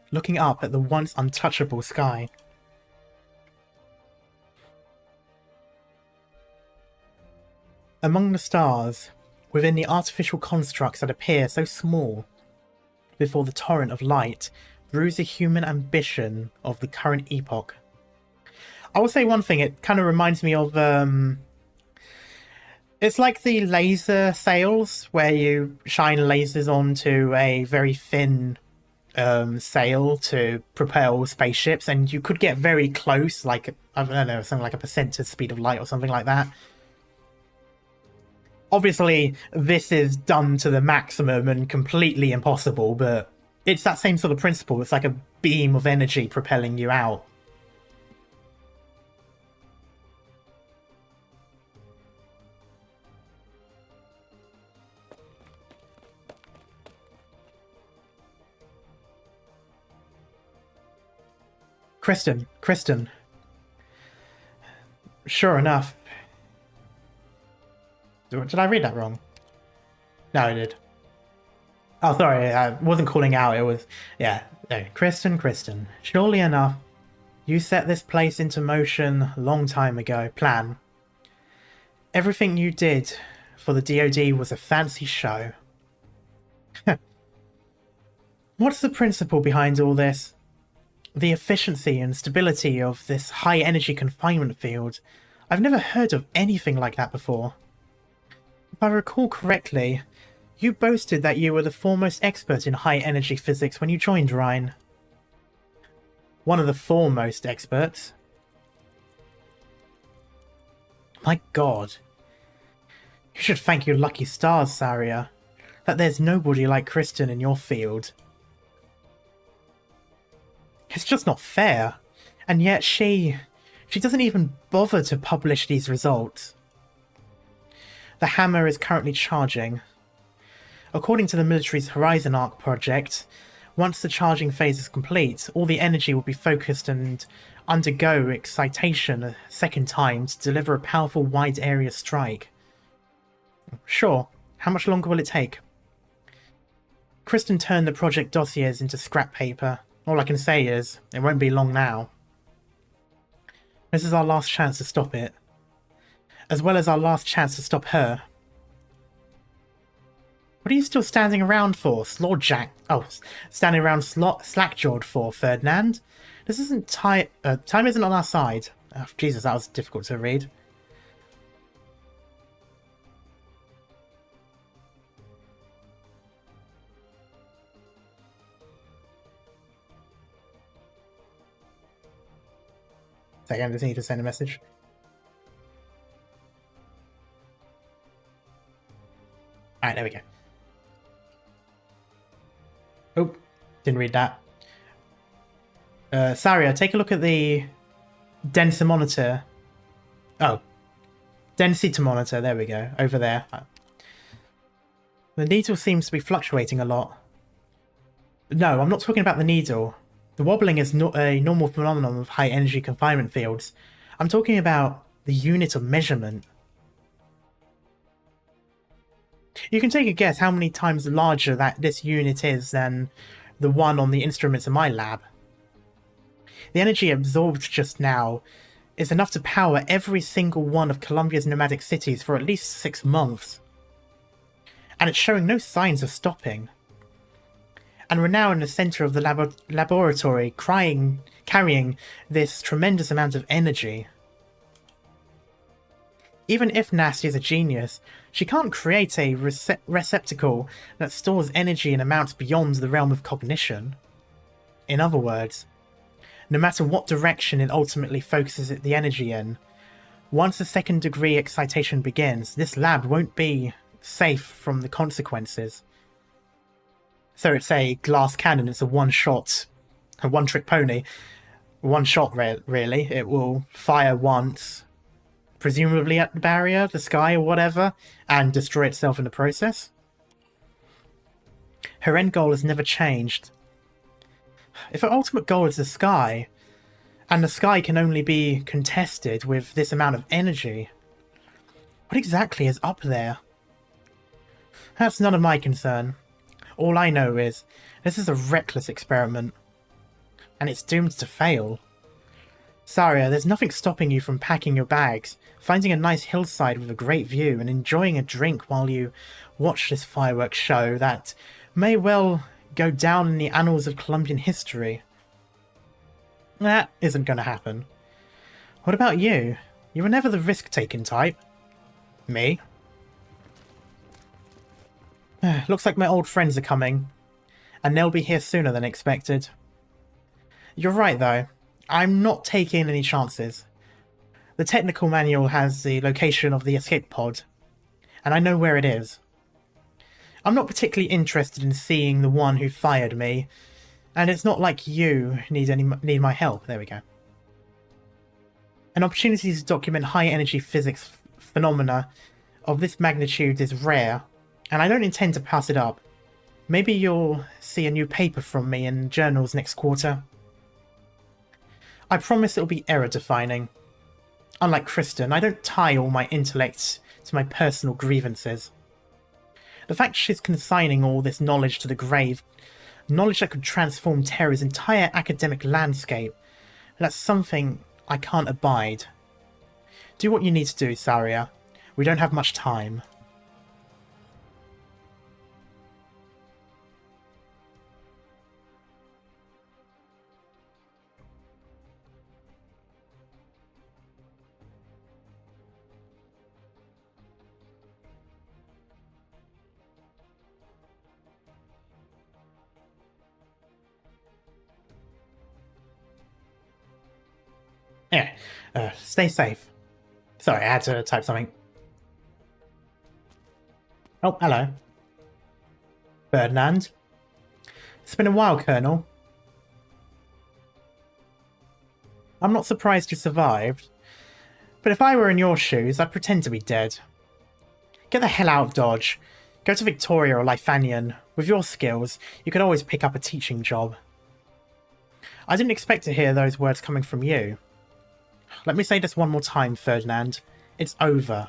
looking up at the once untouchable sky. Among the stars, within the artificial constructs that appear so small before the torrent of light, brews the human ambition of the current epoch. I will say one thing, it kind of reminds me of, it's like the laser sails, where you shine lasers onto a very thin sail to propel spaceships, and you could get very close, like, I don't know, something like a percent to the speed of light or something like that. Obviously, this is done to the maximum and completely impossible, but it's that same sort of principle. It's like a beam of energy propelling you out. Kristen. Sure enough. Did I read that wrong? No, I did. Oh, sorry, I wasn't calling out, it was... Yeah, no. Kristen. Surely enough, you set this place into motion a long time ago. Plan. Everything you did for the DoD was a fancy show. What's the principle behind all this? The efficiency and stability of this high-energy confinement field. I've never heard of anything like that before. If I recall correctly, you boasted that you were the foremost expert in high-energy physics when you joined Rhine. One of the foremost experts. My god. You should thank your lucky stars, Saria, that there's nobody like Kristen in your field. It's just not fair, and yet she doesn't even bother to publish these results. The hammer is currently charging. According to the military's Horizon Arc project, once the charging phase is complete, all the energy will be focused and undergo excitation a second time to deliver a powerful wide-area strike. Sure, how much longer will it take? Kristen turned the project dossiers into scrap paper. All I can say is, it won't be long now. This is our last chance to stop it. As well as our last chance to stop her. What are you still standing around for, standing around slack-jawed for, Ferdinand? This isn't time isn't on our side. Oh, Jesus, that was difficult to read. Second, I just need to send a message. Alright, there we go. Oh, didn't read that. Saria, take a look at the densimeter. Oh. Densitometer, there we go. Over there. The needle seems to be fluctuating a lot. No, I'm not talking about the needle. The wobbling is not a normal phenomenon of high energy confinement fields. I'm talking about the unit of measurement. You can take a guess how many times larger this unit is than the one on the instruments in my lab. The energy absorbed just now is enough to power every single one of Columbia's nomadic cities for at least 6 months. And it's showing no signs of stopping. And we're now in the center of the laboratory carrying this tremendous amount of energy. Even if Nasty is a genius, she can't create a receptacle that stores energy in amounts beyond the realm of cognition. In other words, no matter what direction it ultimately focuses the energy in, once the second-degree excitation begins, this lab won't be safe from the consequences. So it's a glass cannon, it's a one-trick pony. One shot, really. It will fire once, presumably at the barrier, the sky, or whatever, and destroy itself in the process. Her end goal has never changed. If her ultimate goal is the sky, and the sky can only be contested with this amount of energy, what exactly is up there? That's none of my concern. All I know is, this is a reckless experiment, and it's doomed to fail. Saria, there's nothing stopping you from packing your bags, finding a nice hillside with a great view, and enjoying a drink while you watch this fireworks show that may well go down in the annals of Columbian history. That isn't going to happen. What about you? You were never the risk-taking type. Me? Looks like my old friends are coming, and they'll be here sooner than expected. You're right, though. I'm not taking any chances. The technical manual has the location of the escape pod, and I know where it is. I'm not particularly interested in seeing the one who fired me, and it's not like you need my help. There we go. An opportunity to document high-energy physics phenomena of this magnitude is rare, and I don't intend to pass it up. Maybe you'll see a new paper from me in journals next quarter. I promise it'll be error-defining. Unlike Kristen, I don't tie all my intellect to my personal grievances. The fact she's consigning all this knowledge to the grave, knowledge that could transform Terra's entire academic landscape, that's something I can't abide. Do what you need to do, Saria. We don't have much time. Yeah, stay safe. Sorry, I had to type something. Oh, hello. Ferdinand. It's been a while, Colonel. I'm not surprised you survived, but if I were in your shoes, I'd pretend to be dead. Get the hell out of Dodge. Go to Victoria or Lifanian. With your skills, you could always pick up a teaching job. I didn't expect to hear those words coming from you. Let me say this one more time, Ferdinand. It's over.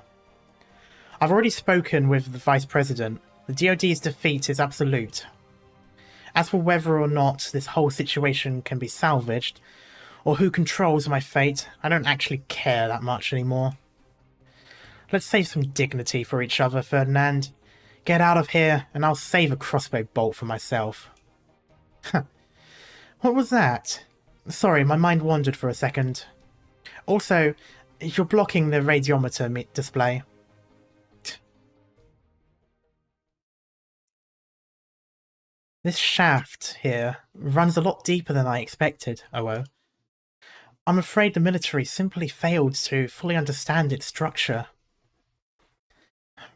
I've already spoken with the Vice President. The DoD's defeat is absolute. As for whether or not this whole situation can be salvaged, or who controls my fate, I don't actually care that much anymore. Let's save some dignity for each other, Ferdinand. Get out of here, and I'll save a crossbow bolt for myself. What was that? Sorry, my mind wandered for a second. Also, you're blocking the radiometer display. This shaft here runs a lot deeper than I expected, OO. I'm afraid the military simply failed to fully understand its structure.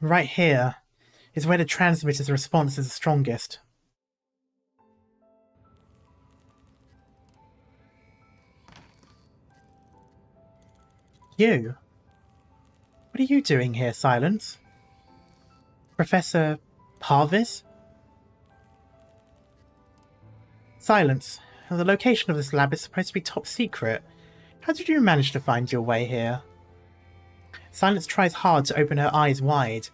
Right here is where the transmitter's response is the strongest. You? What are you doing here, Silence? Professor Parvis? Silence. The location of this lab is supposed to be top secret. How did you manage to find your way here? Silence tries hard to open her eyes wide,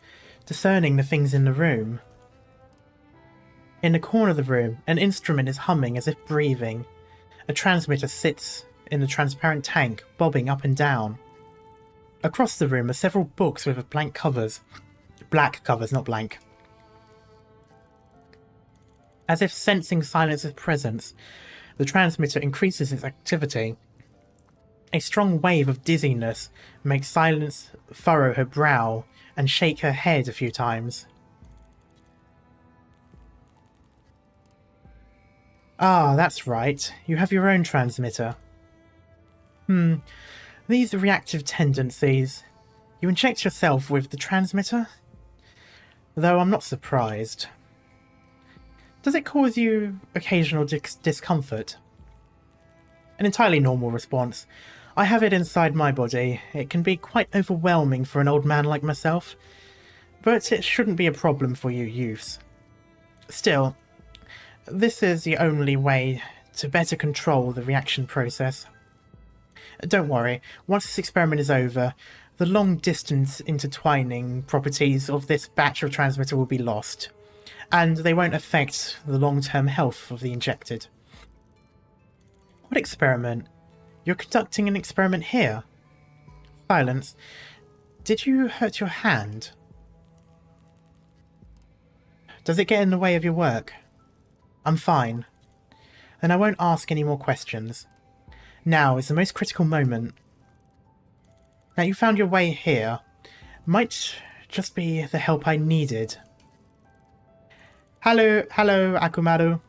discerning the things in the room. In the corner of the room, an instrument is humming as if breathing. A transmitter sits in the transparent tank, bobbing up and down. Across the room are several books with blank covers. Black covers, not blank. As if sensing Silence's presence, the transmitter increases its activity. A strong wave of dizziness makes Silence furrow her brow and shake her head a few times. Ah, that's right. You have your own transmitter. These reactive tendencies. You inject yourself with the transmitter? Though I'm not surprised. Does it cause you occasional discomfort? An entirely normal response. I have it inside my body. It can be quite overwhelming for an old man like myself, but it shouldn't be a problem for you youths. Still, this is the only way to better control the reaction process. Don't worry, once this experiment is over, the long-distance intertwining properties of this batch of transmitter will be lost, and they won't affect the long-term health of the injected. What experiment? You're conducting an experiment here? Silence. Did you hurt your hand? Does it get in the way of your work? I'm fine. Then I won't ask any more questions. Now is the most critical moment. Now you found your way here. Might just be the help I needed. Hello, Akumaru.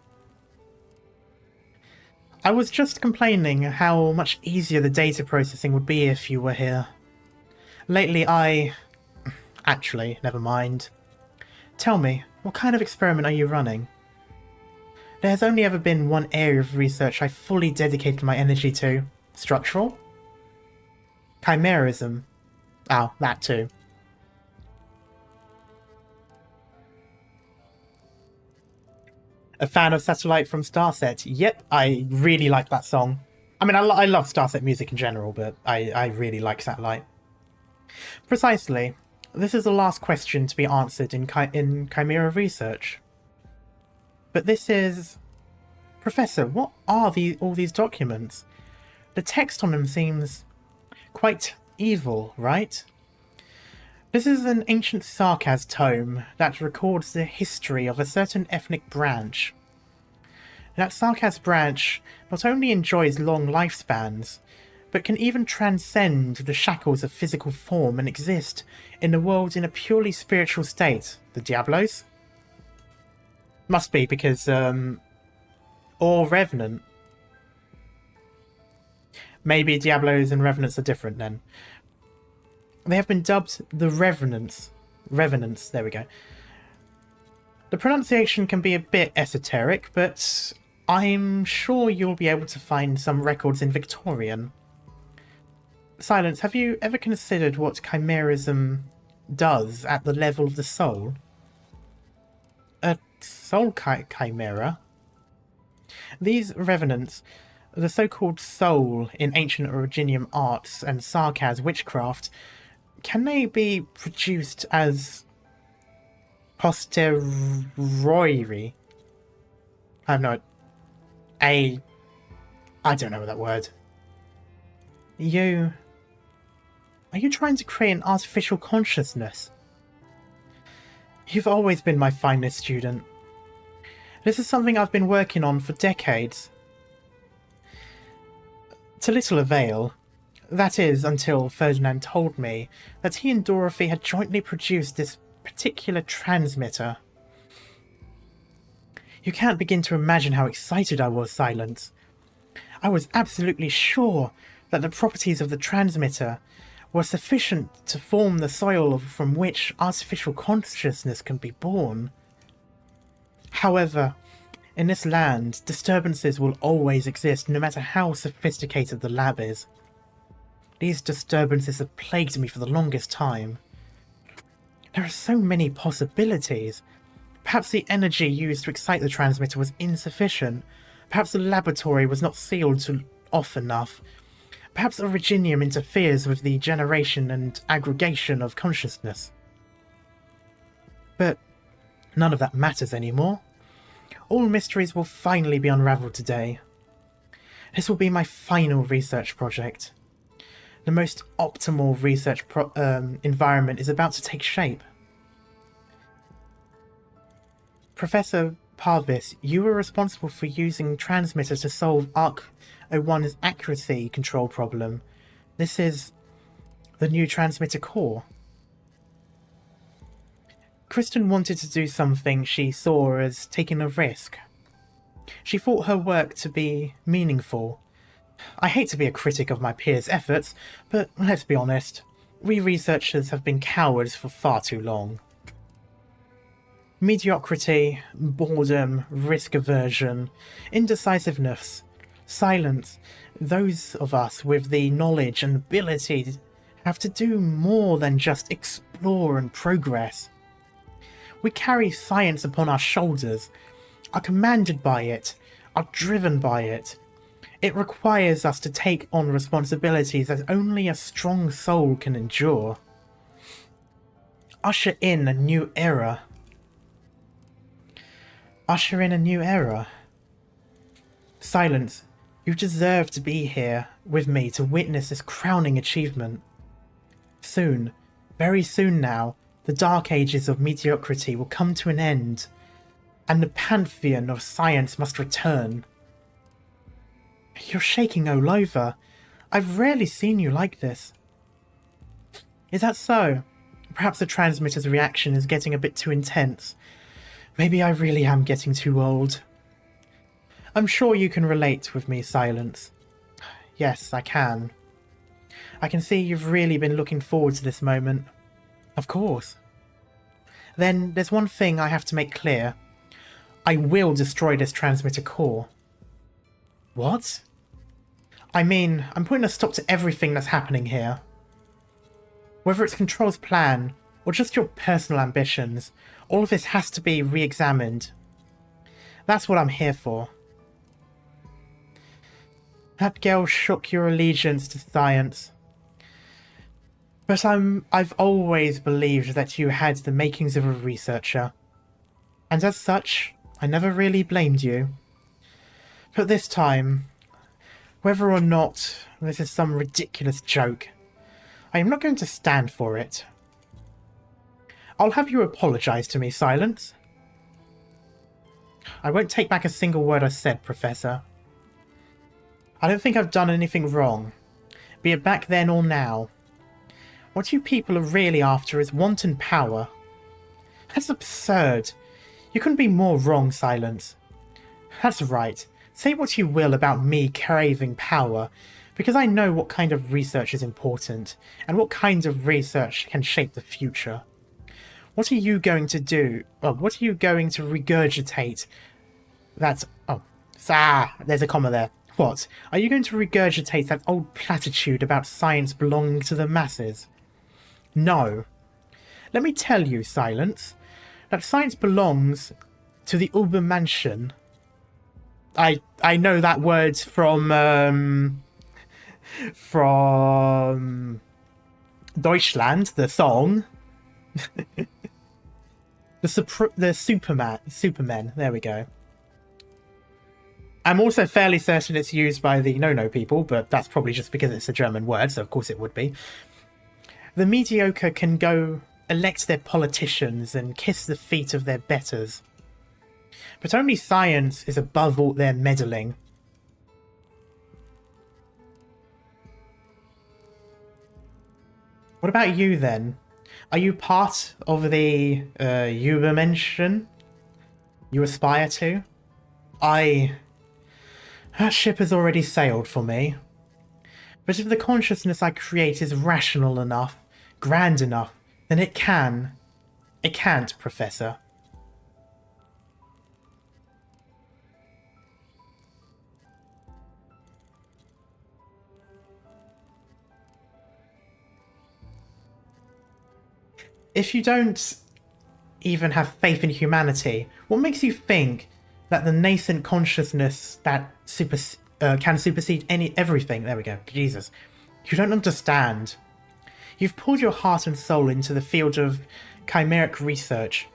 I was just complaining how much easier the data processing would be if you were here. Lately Actually, never mind. Tell me, what kind of experiment are you running? There has only ever been one area of research I fully dedicated my energy to. Structural? Chimerism. Oh, that too. A fan of Satellite from Starset. Yep, I really like that song. I mean, I love Starset music in general, but I really like Satellite. Precisely. This is the last question to be answered in Chimera research. But this is... Professor, what are all these documents? The text on them seems quite evil, right? This is an ancient Sarkaz tome that records the history of a certain ethnic branch. That Sarkaz branch not only enjoys long lifespans, but can even transcend the shackles of physical form and exist in the world in a purely spiritual state. The Diablos? Must be, because, or Revenant. Maybe Diablos and Revenants are different then. They have been dubbed the Revenants. Revenants, there we go. The pronunciation can be a bit esoteric, but I'm sure you'll be able to find some records in Victorian. Silence, have you ever considered what chimerism does at the level of the soul? A soul chimera? These revenants, the so-called soul in ancient Originium arts and Sarkaz witchcraft, can they be produced as posteriori? I have no... I don't know that word. Are you trying to create an artificial consciousness? You've always been my finest student. This is something I've been working on for decades. To little avail. That is, until Ferdinand told me that he and Dorothy had jointly produced this particular transmitter. You can't begin to imagine how excited I was, Silence. I was absolutely sure that the properties of the transmitter were sufficient to form the soil from which artificial consciousness can be born. However, in this land, disturbances will always exist, no matter how sophisticated the lab is. These disturbances have plagued me for the longest time. There are so many possibilities. Perhaps the energy used to excite the transmitter was insufficient. Perhaps the laboratory was not sealed off enough. Perhaps Originium interferes with the generation and aggregation of consciousness. But none of that matters anymore. All mysteries will finally be unravelled today. This will be my final research project. The most optimal research environment is about to take shape. Professor Parvis, you were responsible for using transmitter to solve Arc 01's accuracy control problem. This is the new transmitter core. Kristen wanted to do something she saw as taking a risk. She thought her work to be meaningful. I hate to be a critic of my peers' efforts, but let's be honest, we researchers have been cowards for far too long. Mediocrity, boredom, risk aversion, indecisiveness, silence, those of us with the knowledge and ability have to do more than just explore and progress. We carry science upon our shoulders, are commanded by it, are driven by it. It requires us to take on responsibilities that only a strong soul can endure. Usher in a new era. Usher in a new era. Silence, you deserve to be here with me to witness this crowning achievement. Soon, very soon now, the dark ages of mediocrity will come to an end, and the pantheon of science must return. You're shaking all over. I've rarely seen you like this. Is that so? Perhaps the transmitter's reaction is getting a bit too intense. Maybe I really am getting too old. I'm sure you can relate with me, Silence. Yes, I can. I can see you've really been looking forward to this moment. Of course. Then there's one thing I have to make clear. I will destroy this transmitter core. What? I mean, I'm putting a stop to everything that's happening here. Whether it's Control's plan, or just your personal ambitions, all of this has to be re-examined. That's what I'm here for. That girl shook your allegiance to science. But I've always believed that you had the makings of a researcher. And as such, I never really blamed you. But this time, whether or not this is some ridiculous joke, I am not going to stand for it. I'll have you apologize to me, Silence. I won't take back a single word I said, Professor. I don't think I've done anything wrong, be it back then or now. What you people are really after is wanton power. That's absurd. You couldn't be more wrong, Silence. That's right. Say what you will about me craving power, because I know what kind of research is important, and what kind of research can shape the future. What are you going to do? Well, what are you going to regurgitate? That's... oh, there's a comma there. What? Are you going to regurgitate that old platitude about science belonging to the masses? No. Let me tell you, Silence, that science belongs to the Übermenschen. I know that word from Deutschland, the song. the Superman, there we go. I'm also fairly certain it's used by the no-no people, but that's probably just because it's a German word, so of course it would be. The mediocre can go elect their politicians and kiss the feet of their betters. But only science is above all their meddling. What about you, then? Are you part of the Übermenschen you aspire to? That ship has already sailed for me. But if the consciousness I create is rational enough, grand enough, then it can. It can't, Professor. If you don't even have faith in humanity, what makes you think that the nascent consciousness that can supersede everything? There we go. Jesus. You don't understand. You've poured your heart and soul into the field of chimeric research,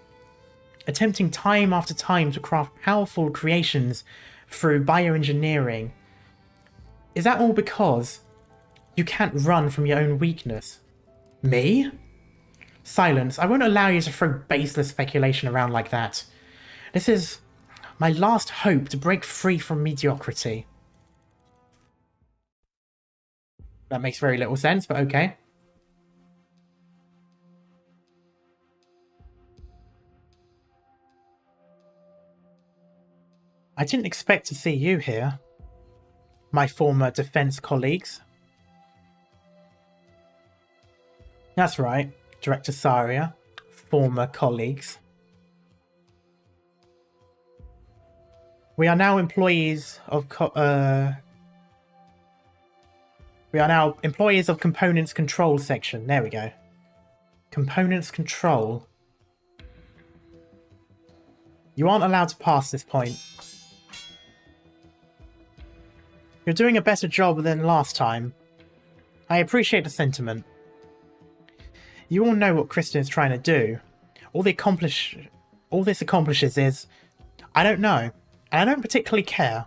attempting time after time to craft powerful creations through bioengineering. Is that all because you can't run from your own weakness? Me? Silence. I won't allow you to throw baseless speculation around like that. This is my last hope to break free from mediocrity. That makes very little sense, but okay. I didn't expect to see you here, my former defense colleagues. That's right, Director Saria, former colleagues. We are now employees of Components Control Section. There we go. Components Control. You aren't allowed to pass this point. You're doing a better job than last time. I appreciate the sentiment. You all know what Kristen is trying to do. All this accomplishes is, I don't know, and I don't particularly care.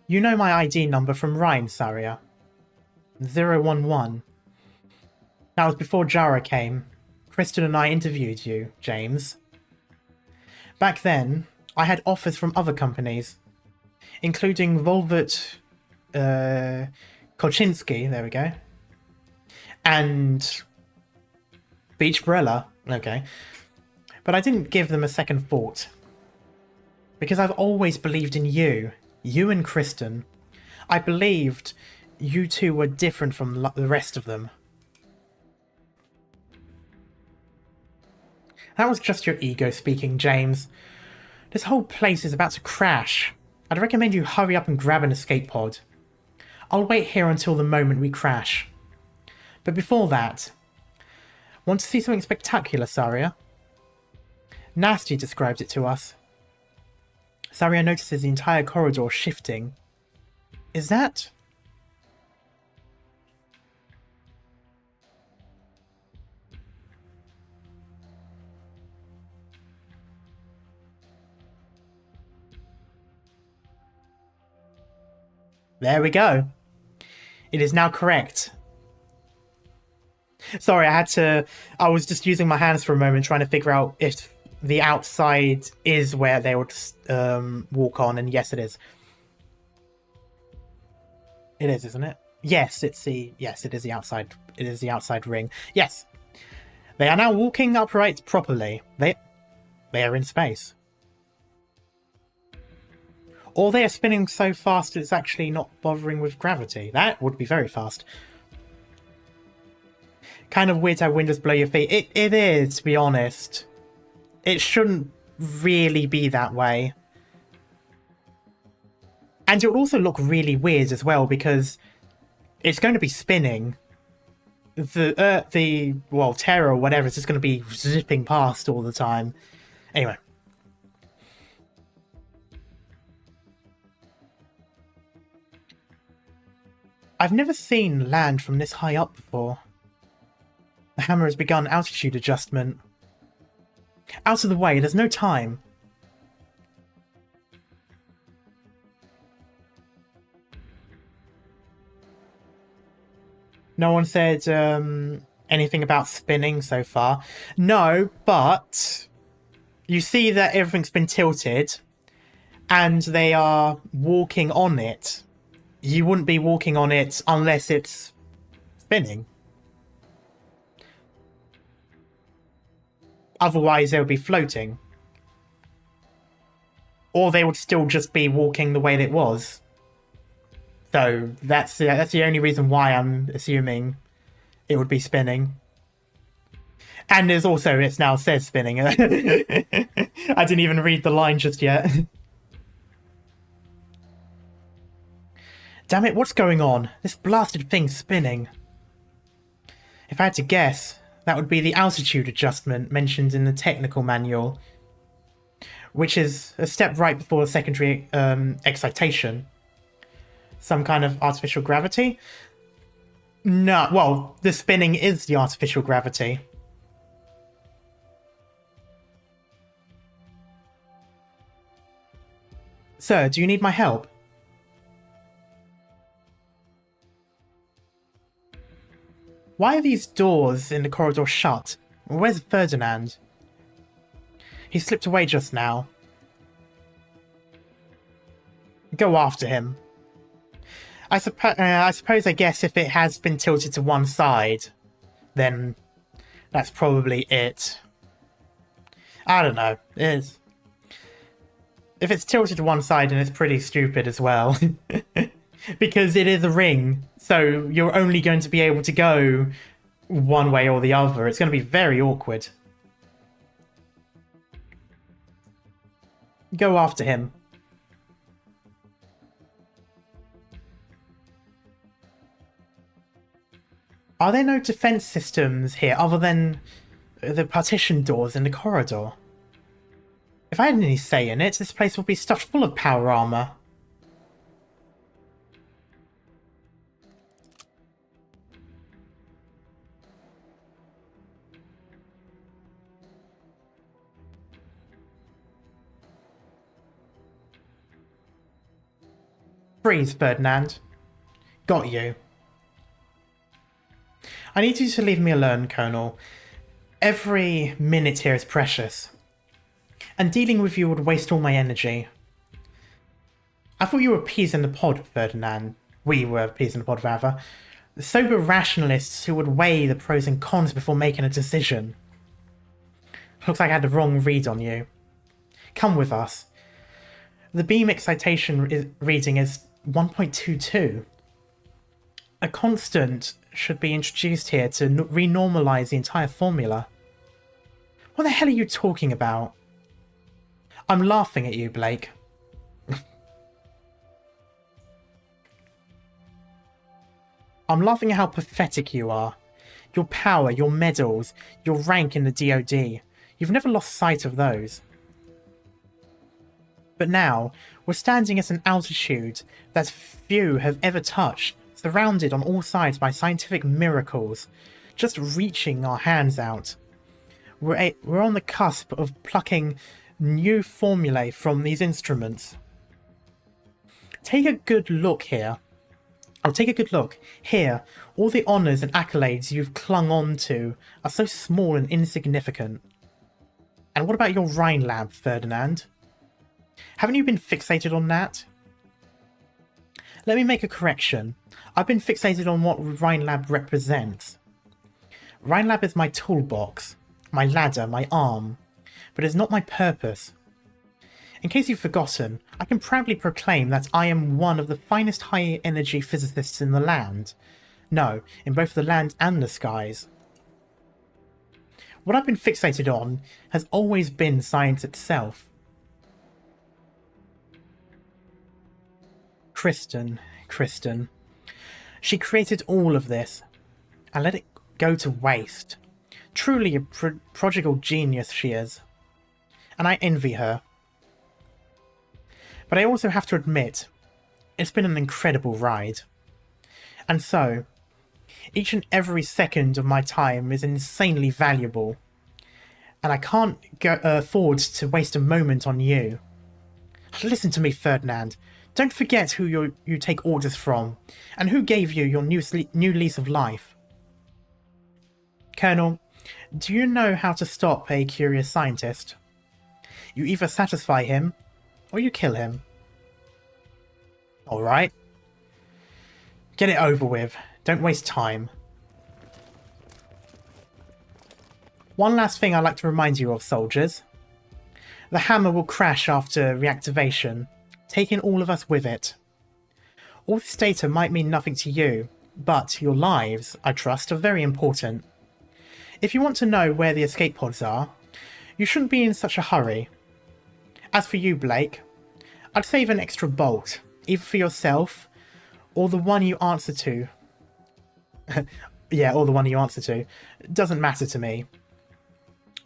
You know my ID number from Ryan, Saria. 011. That was before Jara came. Kristen and I interviewed you, James. Back then, I had offers from other companies, including Volvert Koczynski, there we go, and Beach Brella, okay. But I didn't give them a second thought. Because I've always believed in you and Kristen. I believed you two were different from the rest of them. That was just your ego speaking, James. This whole place is about to crash. I'd recommend you hurry up and grab an escape pod. I'll wait here until the moment we crash. But before that, want to see something spectacular, Saria? Nasty describes it to us. Saria notices the entire corridor shifting. Is that... There we go. It is now correct. Sorry, I was just using my hands for a moment trying to figure out if the outside is where they would walk on, and yes, it is. It is, isn't it? Yes, it is the outside. It is the outside ring. Yes. They are now walking upright properly. They are in space. Or they are spinning so fast it's actually not bothering with gravity. That would be very fast. Kind of weird how windows blow your feet. It is, to be honest. It shouldn't really be that way. And it would also look really weird as well because it's going to be spinning. The Terra or whatever is just going to be zipping past all the time. Anyway. I've never seen land from this high up before. The hammer has begun altitude adjustment. Out of the way, there's no time. No one said anything about spinning so far. No, but you see that everything's been tilted and they are walking on it. You wouldn't be walking on it unless it's spinning. Otherwise, they would be floating. Or they would still just be walking the way that it was. So that's the only reason why I'm assuming it would be spinning. And there's also, it now says spinning. I didn't even read the line just yet. Damn it, what's going on? This blasted thing's spinning. If I had to guess, that would be the altitude adjustment mentioned in the technical manual, which is a step right before the secondary excitation. Some kind of artificial gravity? No, well, the spinning is the artificial gravity. Sir, do you need my help? Why are these doors in the corridor shut? Where's Ferdinand? He slipped away just now. Go after him. I suppose I guess if it has been tilted to one side, then that's probably it. I don't know. If it's tilted to one side, then it's pretty stupid as well. Because it is a ring, so you're only going to be able to go one way or the other. It's going to be very awkward. Go after him. Are there no defense systems here other than the partition doors in the corridor? If I had any say in it, this place would be stuffed full of power armor. Freeze, Ferdinand. Got you. I need you to leave me alone, Colonel. Every minute here is precious. And dealing with you would waste all my energy. I thought you were peas in the pod, Ferdinand. We were peas in the pod, rather. The sober rationalists who would weigh the pros and cons before making a decision. Looks like I had the wrong read on you. Come with us. The beam excitation reading is 1.22. A constant should be introduced here to renormalize the entire formula. What the hell are you talking about? I'm laughing at you, Blake. I'm laughing at how pathetic you are. Your power, your medals, your rank in the DoD. You've never lost sight of those. But now, we're standing at an altitude that few have ever touched, surrounded on all sides by scientific miracles, just reaching our hands out. We're on the cusp of plucking new formulae from these instruments. Take a good look here. Oh, take a good look. Here, all the honours and accolades you've clung on to are so small and insignificant. And what about your Rhine lab, Ferdinand? Haven't you been fixated on that? Let me make a correction. I've been fixated on what Rhine Lab represents. Rhine Lab is my toolbox, my ladder, my arm, but it's not my purpose. In case you've forgotten, I can proudly proclaim that I am one of the finest high-energy physicists in the land. No, in both the land and the skies. What I've been fixated on has always been science itself. Kristen. She created all of this and let it go to waste. Truly a prodigal genius she is. And I envy her. But I also have to admit, it's been an incredible ride. And so, each and every second of my time is insanely valuable. And I can't afford to waste a moment on you. Listen to me, Ferdinand. Don't forget who you take orders from, and who gave you your new lease of life. Colonel, do you know how to stop a curious scientist? You either satisfy him, or you kill him. Alright. Get it over with. Don't waste time. One last thing I'd like to remind you of, soldiers. The hammer will crash after reactivation, taking all of us with it. All this data might mean nothing to you, but your lives, I trust, are very important. If you want to know where the escape pods are, you shouldn't be in such a hurry. As for you, Blake, I'd save an extra bolt, either for yourself, or the one you answer to. Yeah, or the one you answer to. Doesn't matter to me.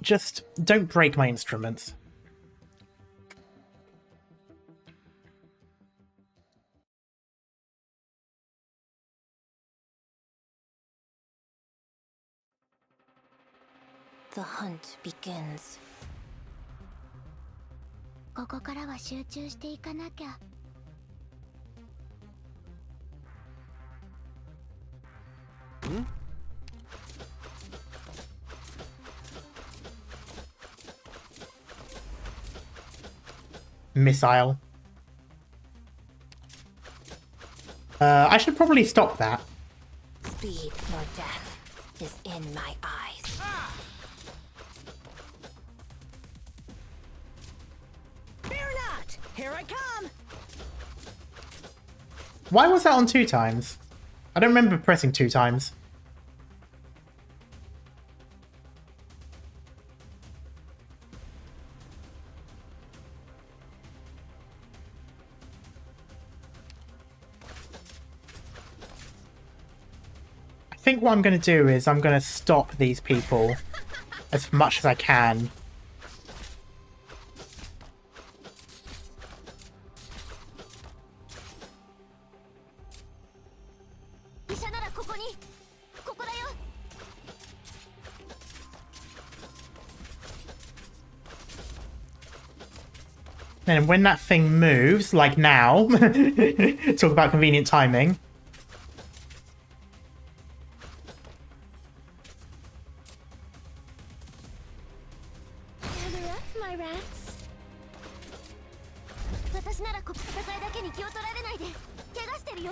Just don't break my instruments.
The hunt begins.
ここからは集中していかなきゃ。
Missile. I should probably stop that.
Speed nor death is in my eyes.
Fear not! Here I come!
Why was that on 2 times? I don't remember pressing 2 times. I think what I'm going to do is I'm going to stop these people as much as I can. And when that thing moves, like now, talk about convenient timing.
Gather up, my rats.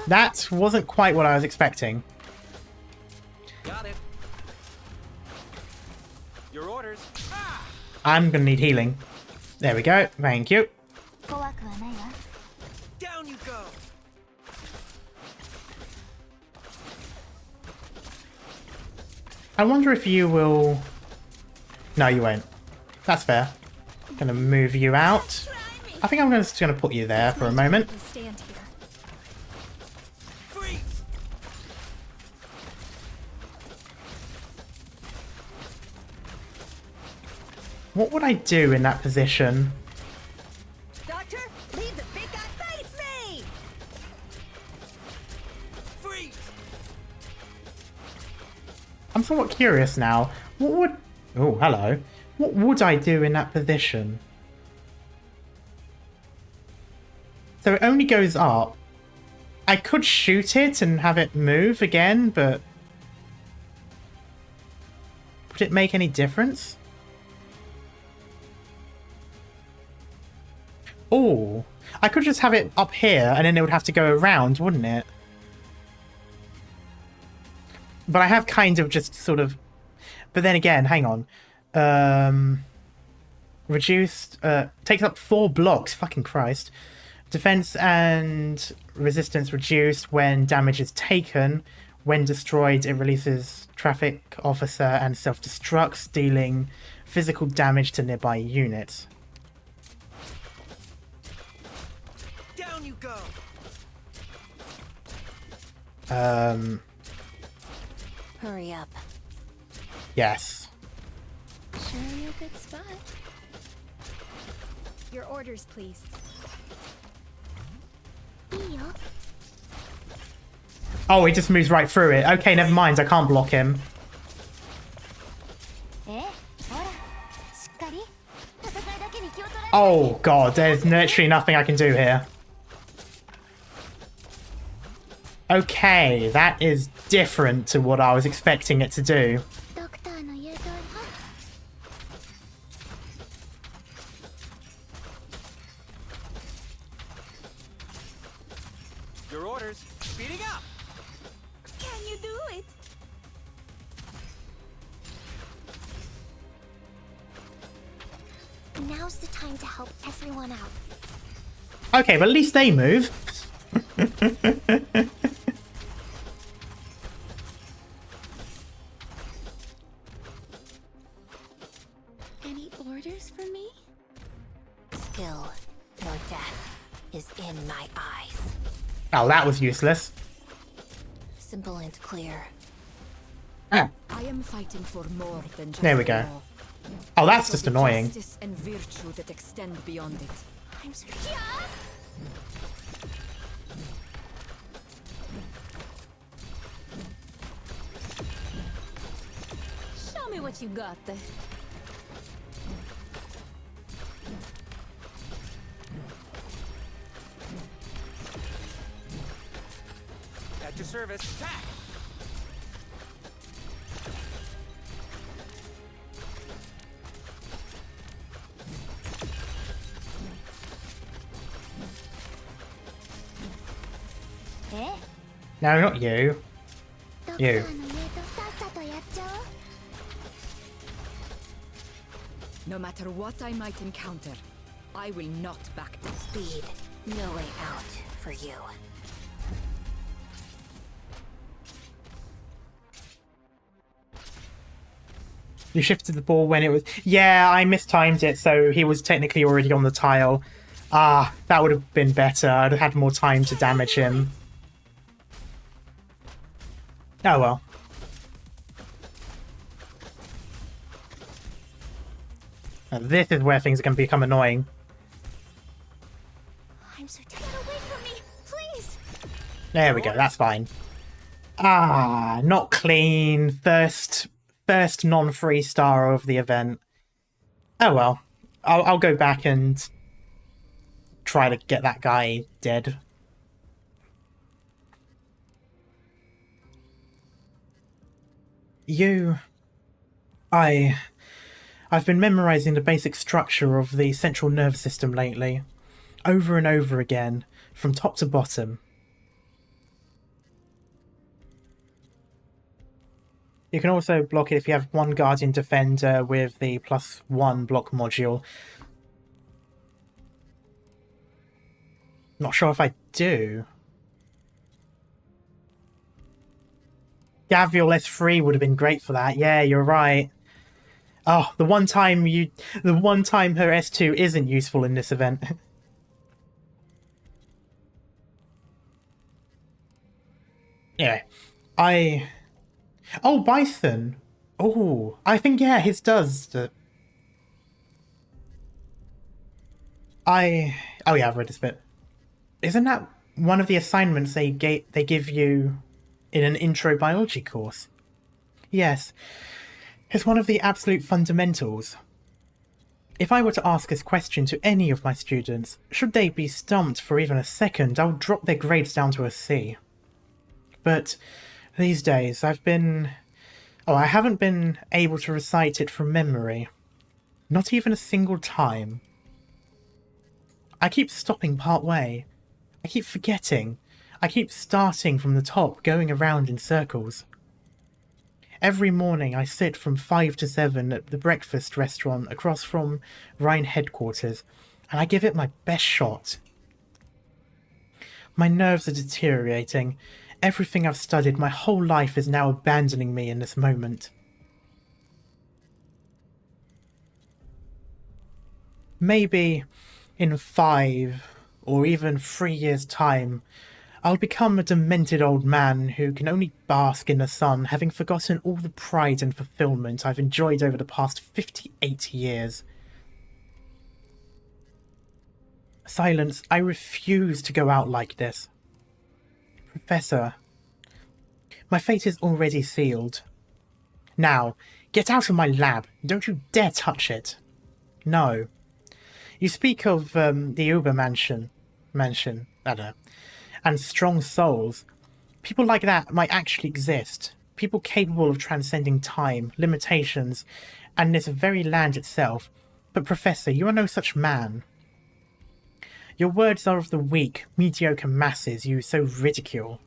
That wasn't quite what I was expecting.
Got it. Your orders.
I'm gonna need healing. There we go. Thank you.
Down you go.
I wonder if you will... No, you won't. That's fair. Gonna move you out. I think I'm just gonna put you there for a moment.
Stand here.
Freeze.
What would I do in that position?
Doctor, leave the big guy face me!
Freeze.
I'm somewhat curious now. What would... Oh, hello. What would I do in that position? So it only goes up. I could shoot it and have it move again, but... Would it make any difference? Oh, I could just have it up here and then it would have to go around, wouldn't it? But I have kind of just sort of... But then again, hang on. Reduced... takes up 4 blocks, fucking Christ. Defense and resistance reduced when damage is taken. When destroyed, it releases traffic officer and self-destructs, dealing physical damage to nearby units.
Down you go.
Hurry up.
Yes.
Surely a good spot. Your orders, please.
Oh, he just moves right through it. Okay, never mind. I can't block him. Oh, God. There's literally nothing I can do here. Okay, that is different to what I was expecting it to do.
Doctor,
orders. Speeding up!
Can you do it?
Now's the time to help everyone out.
Okay, but at least they move.
Any orders for me?
Skill, no death, is in my eyes.
Oh, that was useless.
Simple and clear.
Ah,
I am fighting for more than just
There we
the
go.
law.
oh, that's
Also
just
the
annoying.
Justice and virtue that extend beyond it.
I'm so
Show me what you got there.
At your service. Attack!
Eh?
No, not you. You.
ドクターの言うとさっさとやっちゃおう
No matter what I might encounter, I will not back down.
Speed, no way out for you.
You shifted the ball when it was... Yeah, I mistimed it, so he was technically already on the tile. Ah, that would have been better. I'd have had more time to damage him. Oh well. Now, this is where things are going to become annoying.
I'm so tired. Get away from me, please!
There we go, that's fine. Ah, not clean. First non-free star of the event. Oh well. I'll go back and try to get that guy dead. I've been memorizing the basic structure of the central nervous system lately, over and over again, from top to bottom. You can also block it if you have one Guardian Defender with the +1 block module. Not sure if I do. Gavial S3 would have been great for that. Yeah, you're right. Oh, the one time her S2 isn't useful in this event. Yeah, Oh, Bison. Oh, I think, yeah, his does. Oh, yeah, I've read this bit. Isn't that one of the assignments they give you in an intro biology course? Yes. It's one of the absolute fundamentals. If I were to ask this question to any of my students, should they be stumped for even a second, I would drop their grades down to a C. But these days, I haven't been able to recite it from memory. Not even a single time. I keep stopping part way. I keep forgetting. I keep starting from the top, going around in circles. Every morning I sit from 5 to 7 at the breakfast restaurant across from Rhine headquarters, and I give it my best shot. My nerves are deteriorating. Everything I've studied my whole life is now abandoning me in this moment. Maybe in 5 or even 3 years' time, I'll become a demented old man who can only bask in the sun, having forgotten all the pride and fulfillment I've enjoyed over the past 58 years. Silence, I refuse to go out like this. Professor, my fate is already sealed. Now, get out of my lab. Don't you dare touch it. No. You speak of the Uber mansion, I don't know, and strong souls. People like that might actually exist. People capable of transcending time, limitations, and this very land itself. But Professor, you are no such man. Your words are of the weak, mediocre masses you so ridicule.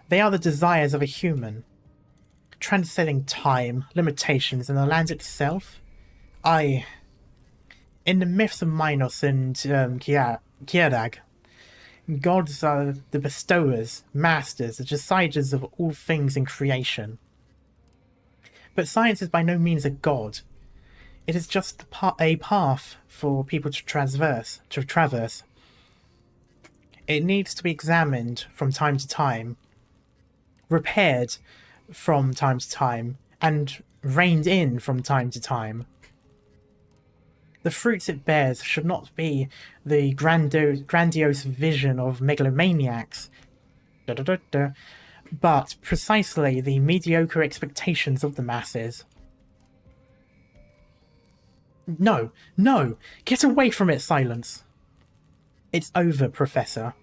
They are the desires of a human, transcending time, limitations, and the land itself. In the myths of Minos and Kierag, gods are the bestowers, masters, the deciders of all things in creation. But science is by no means a god. It is just a path for people to traverse. It needs to be examined from time to time, repaired from time to time, and reined in from time to time. The fruits it bears should not be the grandiose vision of megalomaniacs, but precisely the mediocre expectations of the masses. No, no! Get away from it, Silence! It's over, Professor.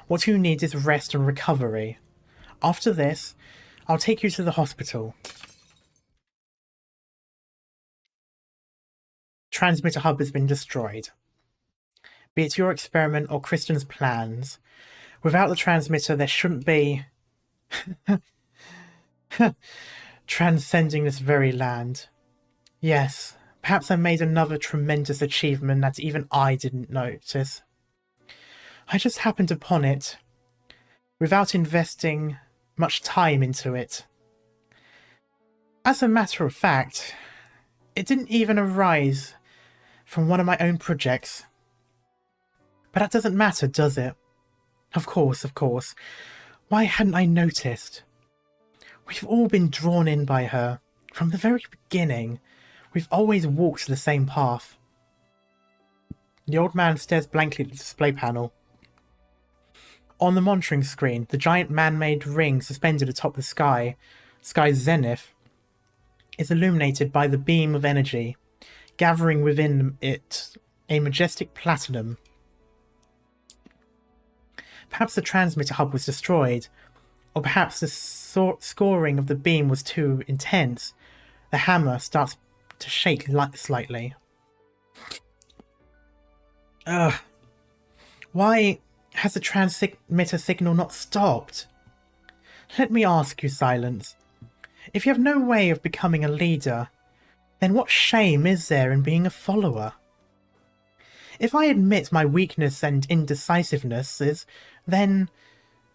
What you need is rest and recovery. After this, I'll take you to the hospital. Transmitter hub has been destroyed. Be it your experiment or Kristen's plans, without the transmitter there shouldn't be... transcending this very land. Yes, perhaps I made another tremendous achievement that even I didn't notice. I just happened upon it, without investing much time into it. As a matter of fact, it didn't even arise from one of my own projects. But that doesn't matter, does it? Of course, of course. Why hadn't I noticed? We've all been drawn in by her. From the very beginning, we've always walked the same path. The old man stares blankly at the display panel. On the monitoring screen, the giant man-made ring suspended atop the sky's zenith, is illuminated by the beam of energy, gathering within it a majestic platinum. Perhaps the transmitter hub was destroyed, or perhaps the scoring of the beam was too intense. The hammer starts to shake slightly. Why has the transmitter signal not stopped? Let me ask you, Silence. If you have no way of becoming a leader, then what shame is there in being a follower? If I admit my weakness and indecisiveness, then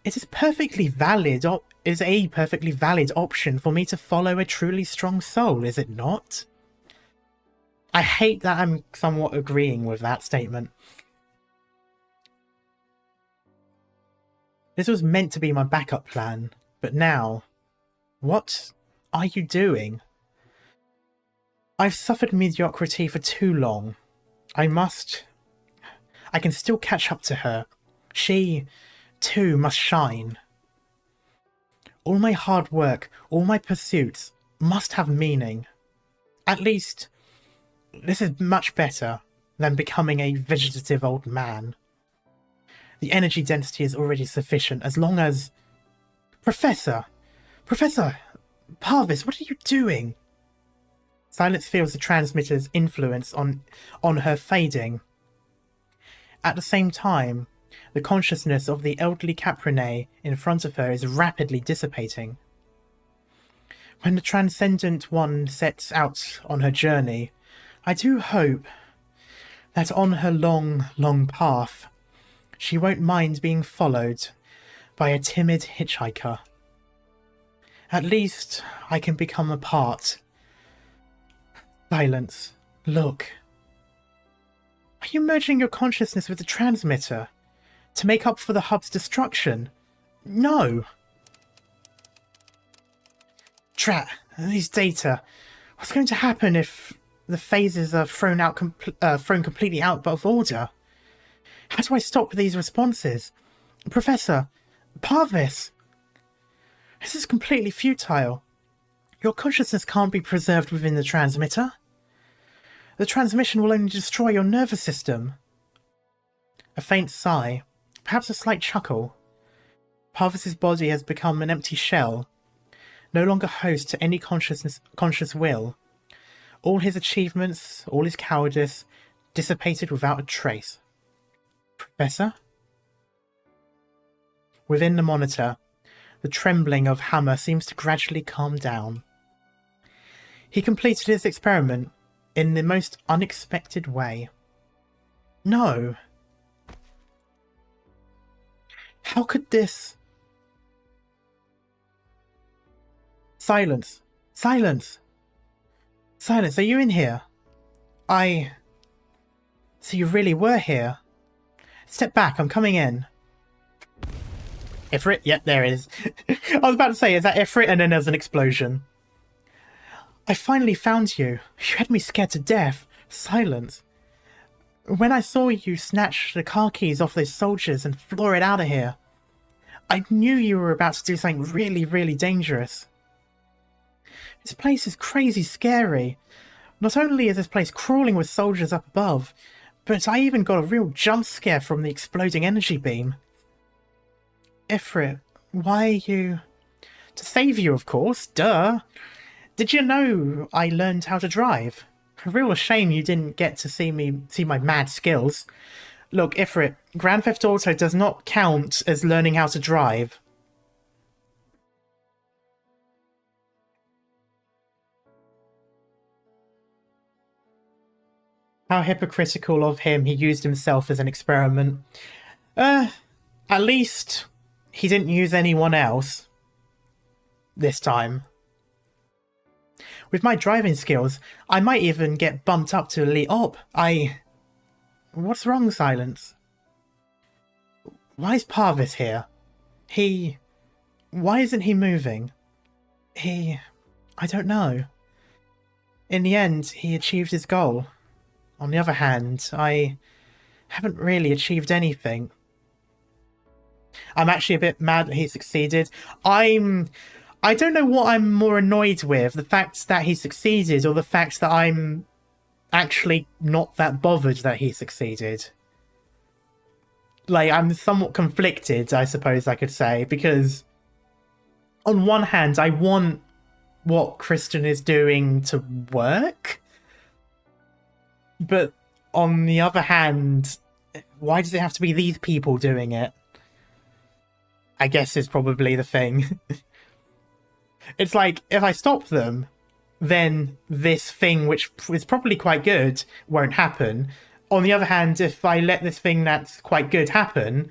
it is a perfectly valid option for me to follow a truly strong soul, is it not? I hate that I'm somewhat agreeing with that statement. This was meant to be my backup plan, but now, what are you doing? I've suffered mediocrity for too long. I can still catch up to her. She, too, must shine. All my hard work, all my pursuits, must have meaning. At least, this is much better than becoming a vegetative old man. The energy density is already sufficient as long as... Professor! Parvis, what are you doing? Silence feels the transmitter's influence on her fading. At the same time, the consciousness of the elderly Caprine in front of her is rapidly dissipating. When the Transcendent One sets out on her journey, I do hope that on her long, long path, she won't mind being followed by a timid hitchhiker. At least I can become a part. Silence. Look. Are you merging your consciousness with the transmitter to make up for the hub's destruction? No. Drat, these data. What's going to happen if the phases are thrown completely out of order? How do I stop these responses? Professor, Parvis. This is completely futile. Your consciousness can't be preserved within the transmitter. The transmission will only destroy your nervous system. A faint sigh, perhaps a slight chuckle. Parvis's body has become an empty shell, no longer host to any conscious will. All his achievements, all his cowardice, dissipated without a trace. Professor? Within the monitor, the trembling of Hammer seems to gradually calm down. He completed his experiment in the most unexpected way. No. How could this... Silence. Silence. Silence, are you in here? So you really were here? Step back, I'm coming in. Ifrit? Yep, there it is. I was about to say, is that Ifrit? And then there's an explosion. I finally found you. You had me scared to death. Silence. When I saw you snatch the car keys off those soldiers and floor it out of here, I knew you were about to do something really, really dangerous. This place is crazy scary. Not only is this place crawling with soldiers up above, but I even got a real jump scare from the exploding energy beam. Ifrit, why are you... To save you, of course, duh. Did you know I learned how to drive? A real shame you didn't get to see my mad skills. Look, Ifrit, Grand Theft Auto does not count as learning how to drive. How hypocritical of him, he used himself as an experiment. At least he didn't use anyone else. This time. With my driving skills, I might even get bumped up to Elite Op. What's wrong, Silence? Why is Parvis here? Why isn't he moving? I don't know. In the end, he achieved his goal. On the other hand, I haven't really achieved anything. I'm actually a bit mad that he succeeded. I don't know what I'm more annoyed with, the fact that he succeeded or the fact that I'm actually not that bothered that he succeeded. Like, I'm somewhat conflicted, I suppose I could say, because on one hand, I want what Kristen is doing to work, but on the other hand, why does it have to be these people doing it? I guess is probably the thing. It's like, if I stop them, then this thing, which is probably quite good, won't happen. On the other hand, if I let this thing that's quite good happen,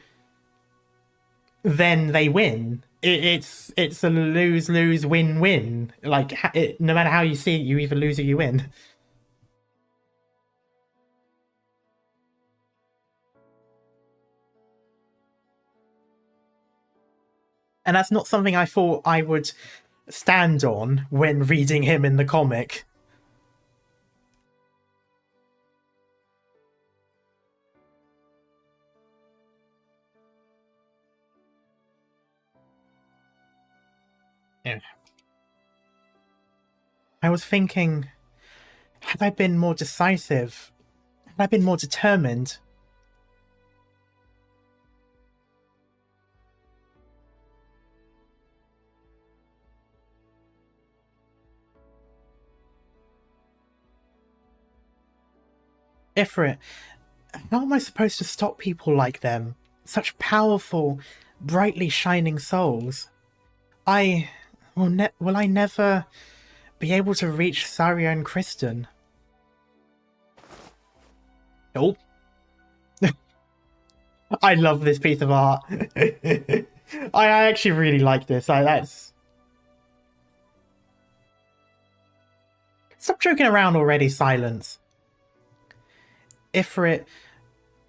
then they win. It's a lose-lose, win-win. Like, no matter how you see it, you either lose or you win. And that's not something I thought I would stand on when reading him in the comic. Yeah. I was thinking, had I been more decisive? Had I been more determined? Ifrit, how am I supposed to stop people like them? Such powerful, brightly shining souls. Will I never be able to reach Saria and Kristen? Nope. I love this piece of art. I actually really like this. Stop joking around already, Silence. Ifrit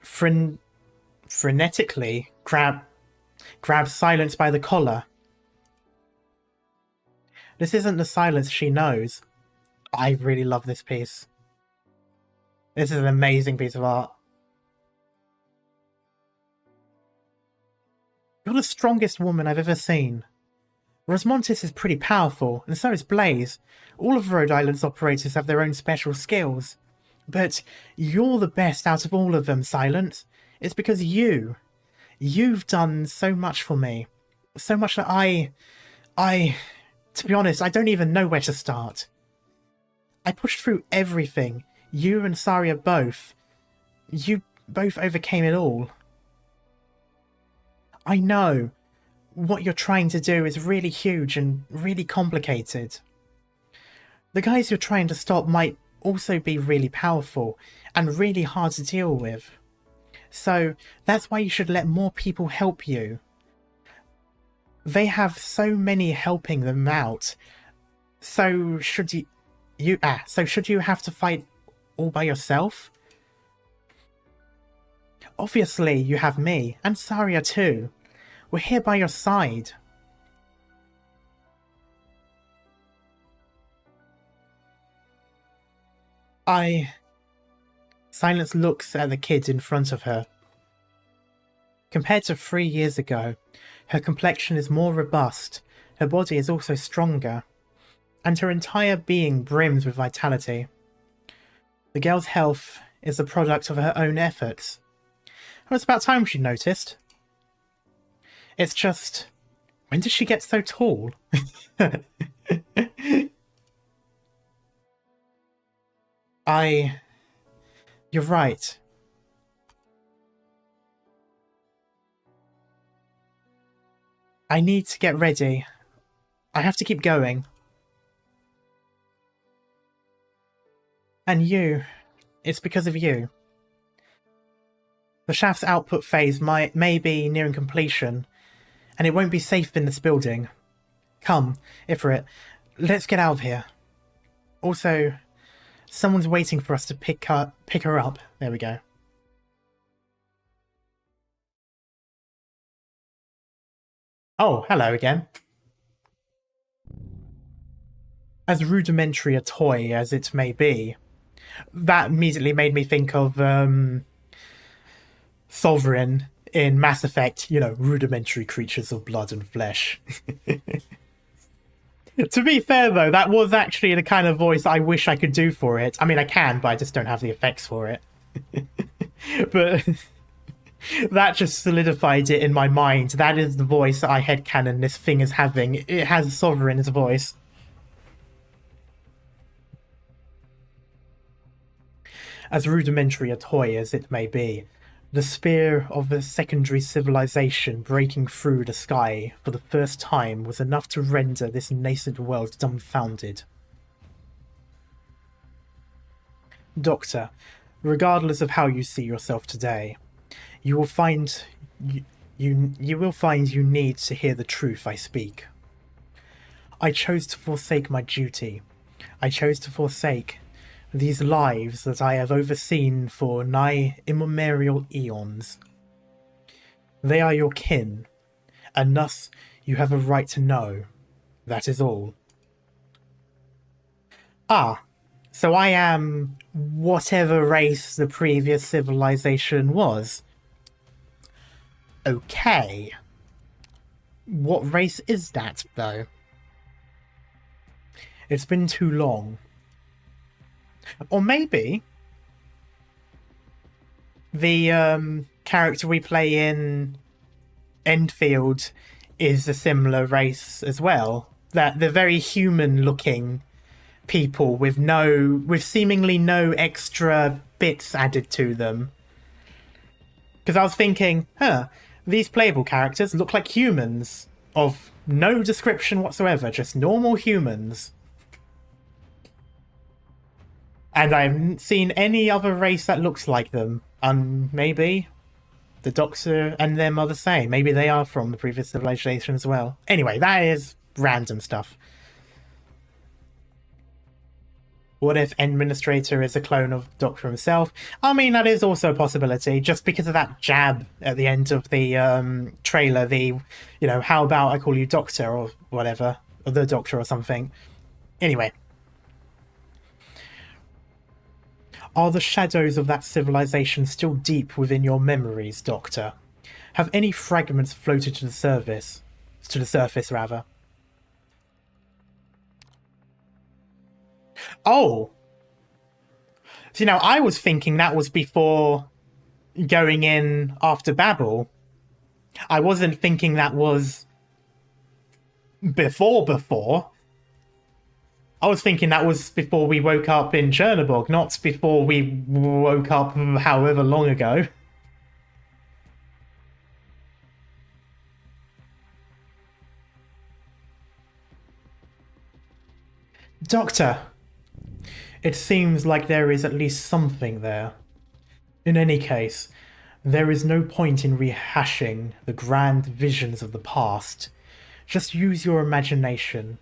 frenetically grabs Silence by the collar. This isn't the Silence she knows. I really love this piece. This is an amazing piece of art. You're the strongest woman I've ever seen. Rosmontis is pretty powerful, and so is Blaze. All of Rhode Island's operators have their own special skills. But you're the best out of all of them, Silence. It's because you've done so much for me. So much that to be honest, I don't even know where to start. I pushed through everything, you and Saria both, You both overcame it all. I know. What you're trying to do is really huge and really complicated. The guys you're trying to stop might also be really powerful and really hard to deal with. So that's why you should let more people help you. They have so many helping them out. So should you have to fight all by yourself? Obviously you have me, and Saria too. We're here by your side. Silence looks at the kid in front of her. Compared to 3 years ago, her complexion is more robust, her body is also stronger, and her entire being brims with vitality. The girl's health is the product of her own efforts. It was about time she noticed. It's just, when did she get so tall? You're right. I need to get ready. I have to keep going. And it's because of you. The shaft's output phase may be nearing completion, and it won't be safe in this building. Come, Ifrit, let's get out of here. Also, someone's waiting for us to pick her up. There we go. Oh, hello again. As rudimentary a toy as it may be, that immediately made me think of Sovereign in Mass Effect, you know, rudimentary creatures of blood and flesh. To be fair, though, that was actually the kind of voice I wish I could do for it. I mean, I can, but I just don't have the effects for it. But that just solidified it in my mind. That is the voice I headcanon this thing is having. It has Sovereign's voice. As rudimentary a toy as it may be, the spear of a secondary civilization breaking through the sky for the first time was enough to render this nascent world dumbfounded. Doctor, regardless of how you see yourself today, you will find you need to hear the truth I speak. I chose to forsake my duty. I chose to forsake these lives that I have overseen for nigh immemorial eons. They are your kin, and thus you have a right to know. That is all. Ah, so I am whatever race the previous civilization was. Okay. What race is that, though? It's been too long. Or maybe the character we play in Enfield is a similar race as well. That they're very human-looking people with seemingly no extra bits added to them. Because I was thinking, these playable characters look like humans of no description whatsoever, just normal humans. And I haven't seen any other race that looks like them. Maybe the Doctor and them are the same. Maybe they are from the previous civilization as well. Anyway, that is random stuff. What if Administrator is a clone of Doctor himself? I mean, that is also a possibility, just because of that jab at the end of the trailer, how about I call you Doctor or whatever, or the Doctor or something. Anyway. Are the shadows of that civilization still deep within your memories, Doctor? Have any fragments floated to the surface? Oh! So, I was thinking that was before going in after Babel. I wasn't thinking that was before. I was thinking that was before we woke up in Chernobyl, not before we woke up however long ago. Doctor, it seems like there is at least something there. In any case, there is no point in rehashing the grand visions of the past. Just use your imagination,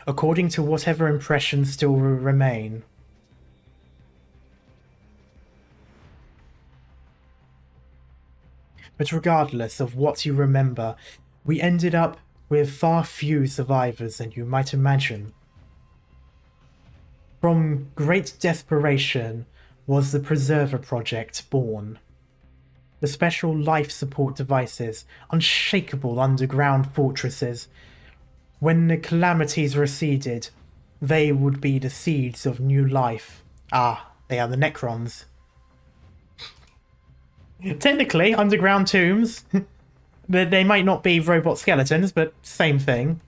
according to whatever impressions still remain. But regardless of what you remember, we ended up with far fewer survivors than you might imagine. From great desperation was the Preserver Project born. The special life support devices, unshakable underground fortresses. When the calamities receded, they would be the seeds of new life. Ah, they are the Necrons. Technically, underground tombs. They might not be robot skeletons, but same thing.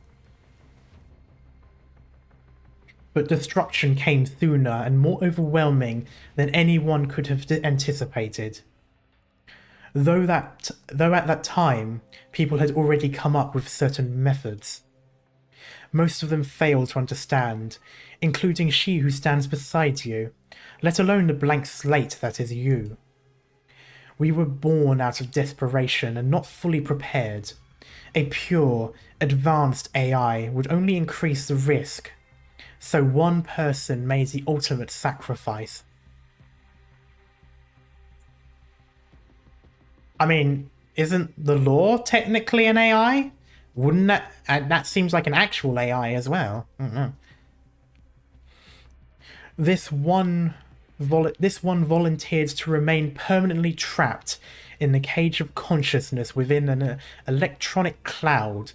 But destruction came sooner and more overwhelming than anyone could have anticipated. Though at that time, people had already come up with certain methods. Most of them failed to understand, including she who stands beside you, let alone the blank slate that is you. We were born out of desperation and not fully prepared. A pure, advanced AI would only increase the risk. So one person made the ultimate sacrifice. I mean, isn't the law technically an AI? Wouldn't that... that seems like an actual AI as well. This one volunteered to remain permanently trapped in the cage of consciousness within an electronic cloud,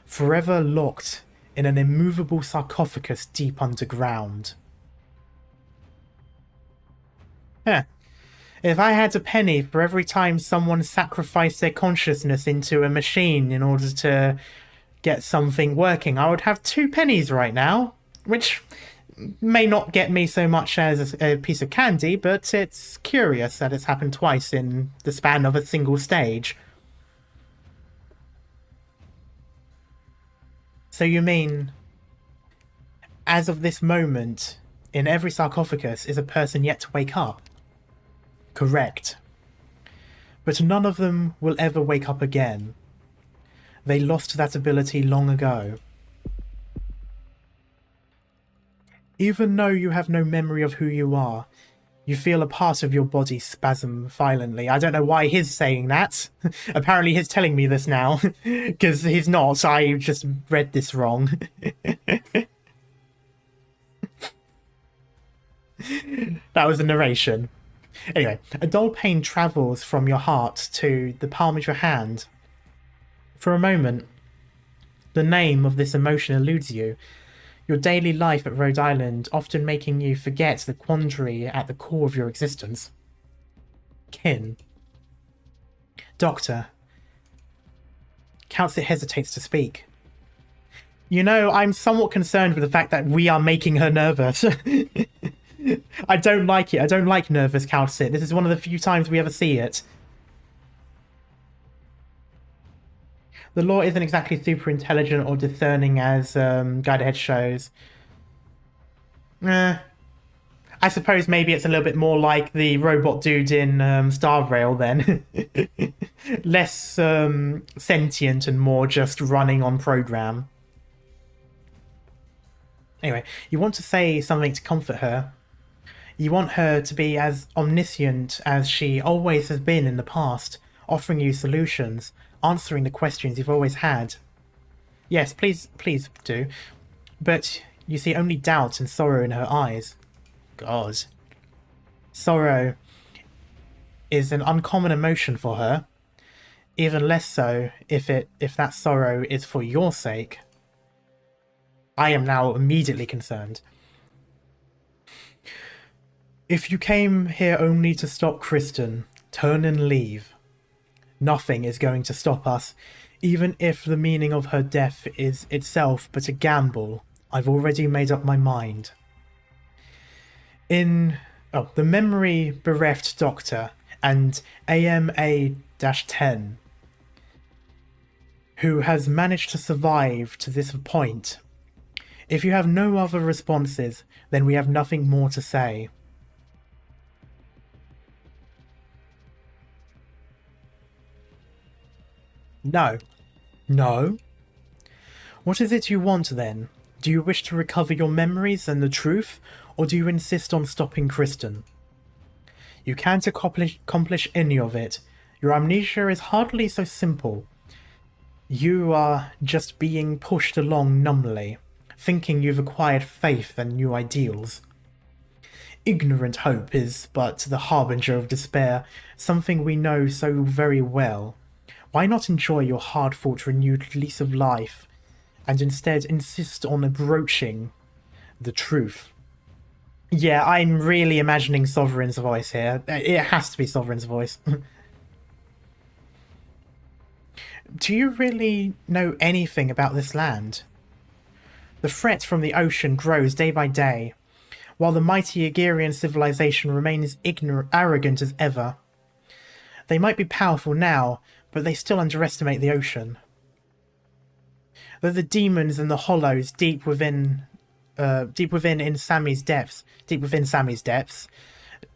forever locked in an immovable sarcophagus deep underground. If I had a penny for every time someone sacrificed their consciousness into a machine in order to get something working, I would have 2 pennies right now, which may not get me so much as a piece of candy, but it's curious that it's happened twice in the span of a single stage. So you mean, as of this moment, in every sarcophagus is a person yet to wake up? Correct. But none of them will ever wake up again. They lost that ability long ago. Even though you have no memory of who you are, you feel a part of your body spasm violently. I don't know why he's saying that. Apparently he's telling me this now, because he's not. I just read this wrong. That was the narration. Anyway, a dull pain travels from your heart to the palm of your hand. For a moment, the name of this emotion eludes you. Your daily life at Rhode Island often making you forget the quandary at the core of your existence. Kin. Doctor. Council hesitates to speak. You know, I'm somewhat concerned with the fact that we are making her nervous. I don't like it. I don't like nervous Calcit. This is one of the few times we ever see it. The law isn't exactly super intelligent or discerning as Guide Ahead shows. I suppose maybe it's a little bit more like the robot dude in Star Rail then. Less sentient and more just running on program. Anyway, you want to say something to comfort her. You want her to be as omniscient as she always has been in the past, offering you solutions, answering the questions you've always had. Yes, please do. But you see only doubt and sorrow in her eyes. God. Sorrow is an uncommon emotion for her. Even less so if that sorrow is for your sake. I am now immediately concerned. If you came here only to stop Kristen, turn and leave. Nothing is going to stop us, even if the meaning of her death is itself but a gamble, I've already made up my mind. In the memory bereft doctor and AMA-10, who has managed to survive to this point. If you have no other responses, then we have nothing more to say. No. No? What is it you want then? Do you wish to recover your memories and the truth, or do you insist on stopping Kristen? You can't accomplish any of it. Your amnesia is hardly so simple. You are just being pushed along numbly, thinking you've acquired faith and new ideals. Ignorant hope is but the harbinger of despair, something we know so very well. Why not enjoy your hard-fought renewed lease of life, and instead insist on broaching the truth? Yeah, I'm really imagining Sovereign's voice here. It has to be Sovereign's voice. Do you really know anything about this land? The threat from the ocean grows day by day, while the mighty Aegirian civilization remains arrogant as ever. They might be powerful now, but they still underestimate the ocean. Though the demons and the hollows deep within Sammy's depths,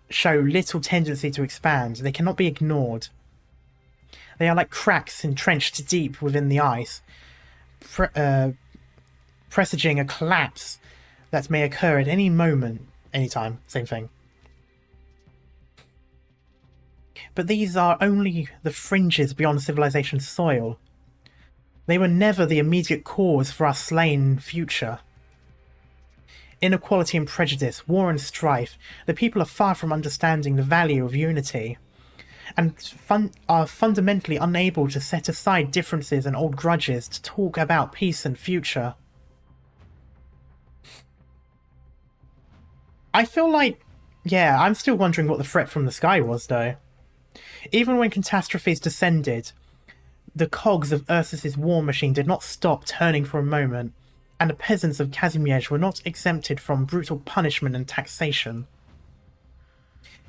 show little tendency to expand, they cannot be ignored. They are like cracks entrenched deep within the ice, presaging a collapse that may occur at any moment, anytime, same thing. But these are only the fringes beyond civilization's soil. They were never the immediate cause for our slain future. Inequality and prejudice, war and strife, the people are far from understanding the value of unity, and are fundamentally unable to set aside differences and old grudges to talk about peace and future. I feel like, yeah, I'm still wondering what the threat from the sky was, though. Even when catastrophes descended, the cogs of Ursus's war machine did not stop turning for a moment, and the peasants of Kazimiezh were not exempted from brutal punishment and taxation.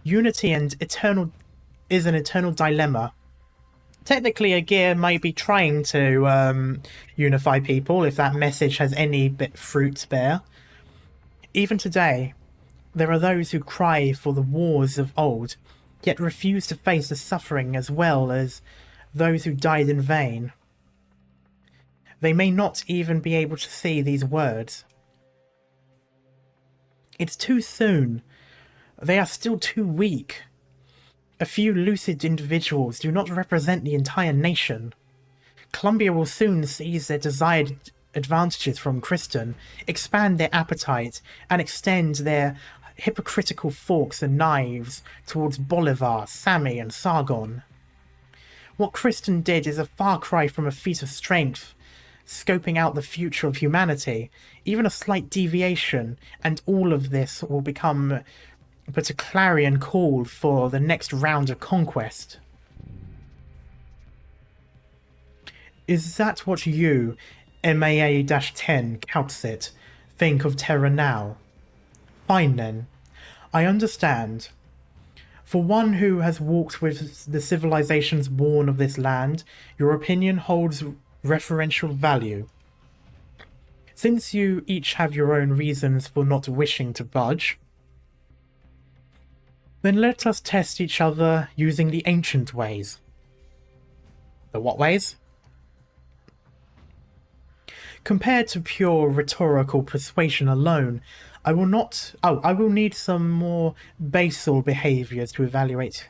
Unity and is an eternal dilemma. Technically, Aegir might be trying to unify people, if that message has any bit fruit to bear. Even today, there are those who cry for the wars of old, yet refuse to face the suffering as well as those who died in vain. They may not even be able to see these words. It's too soon. They are still too weak. A few lucid individuals do not represent the entire nation. Columbia will soon seize their desired advantages from Kristen, expand their appetite, and extend their hypocritical forks and knives towards Bolivar, Sammy, and Sargon. What Kristen did is a far cry from a feat of strength, scoping out the future of humanity. Even a slight deviation, and all of this will become but a clarion call for the next round of conquest. Is that what you, MAA-10 Countsit, think of Terra now? Fine then. I understand. For one who has walked with the civilizations born of this land, your opinion holds referential value. Since you each have your own reasons for not wishing to budge, then let us test each other using the ancient ways. The what ways? Compared to pure rhetorical persuasion alone, I will need some more basal behaviours to evaluate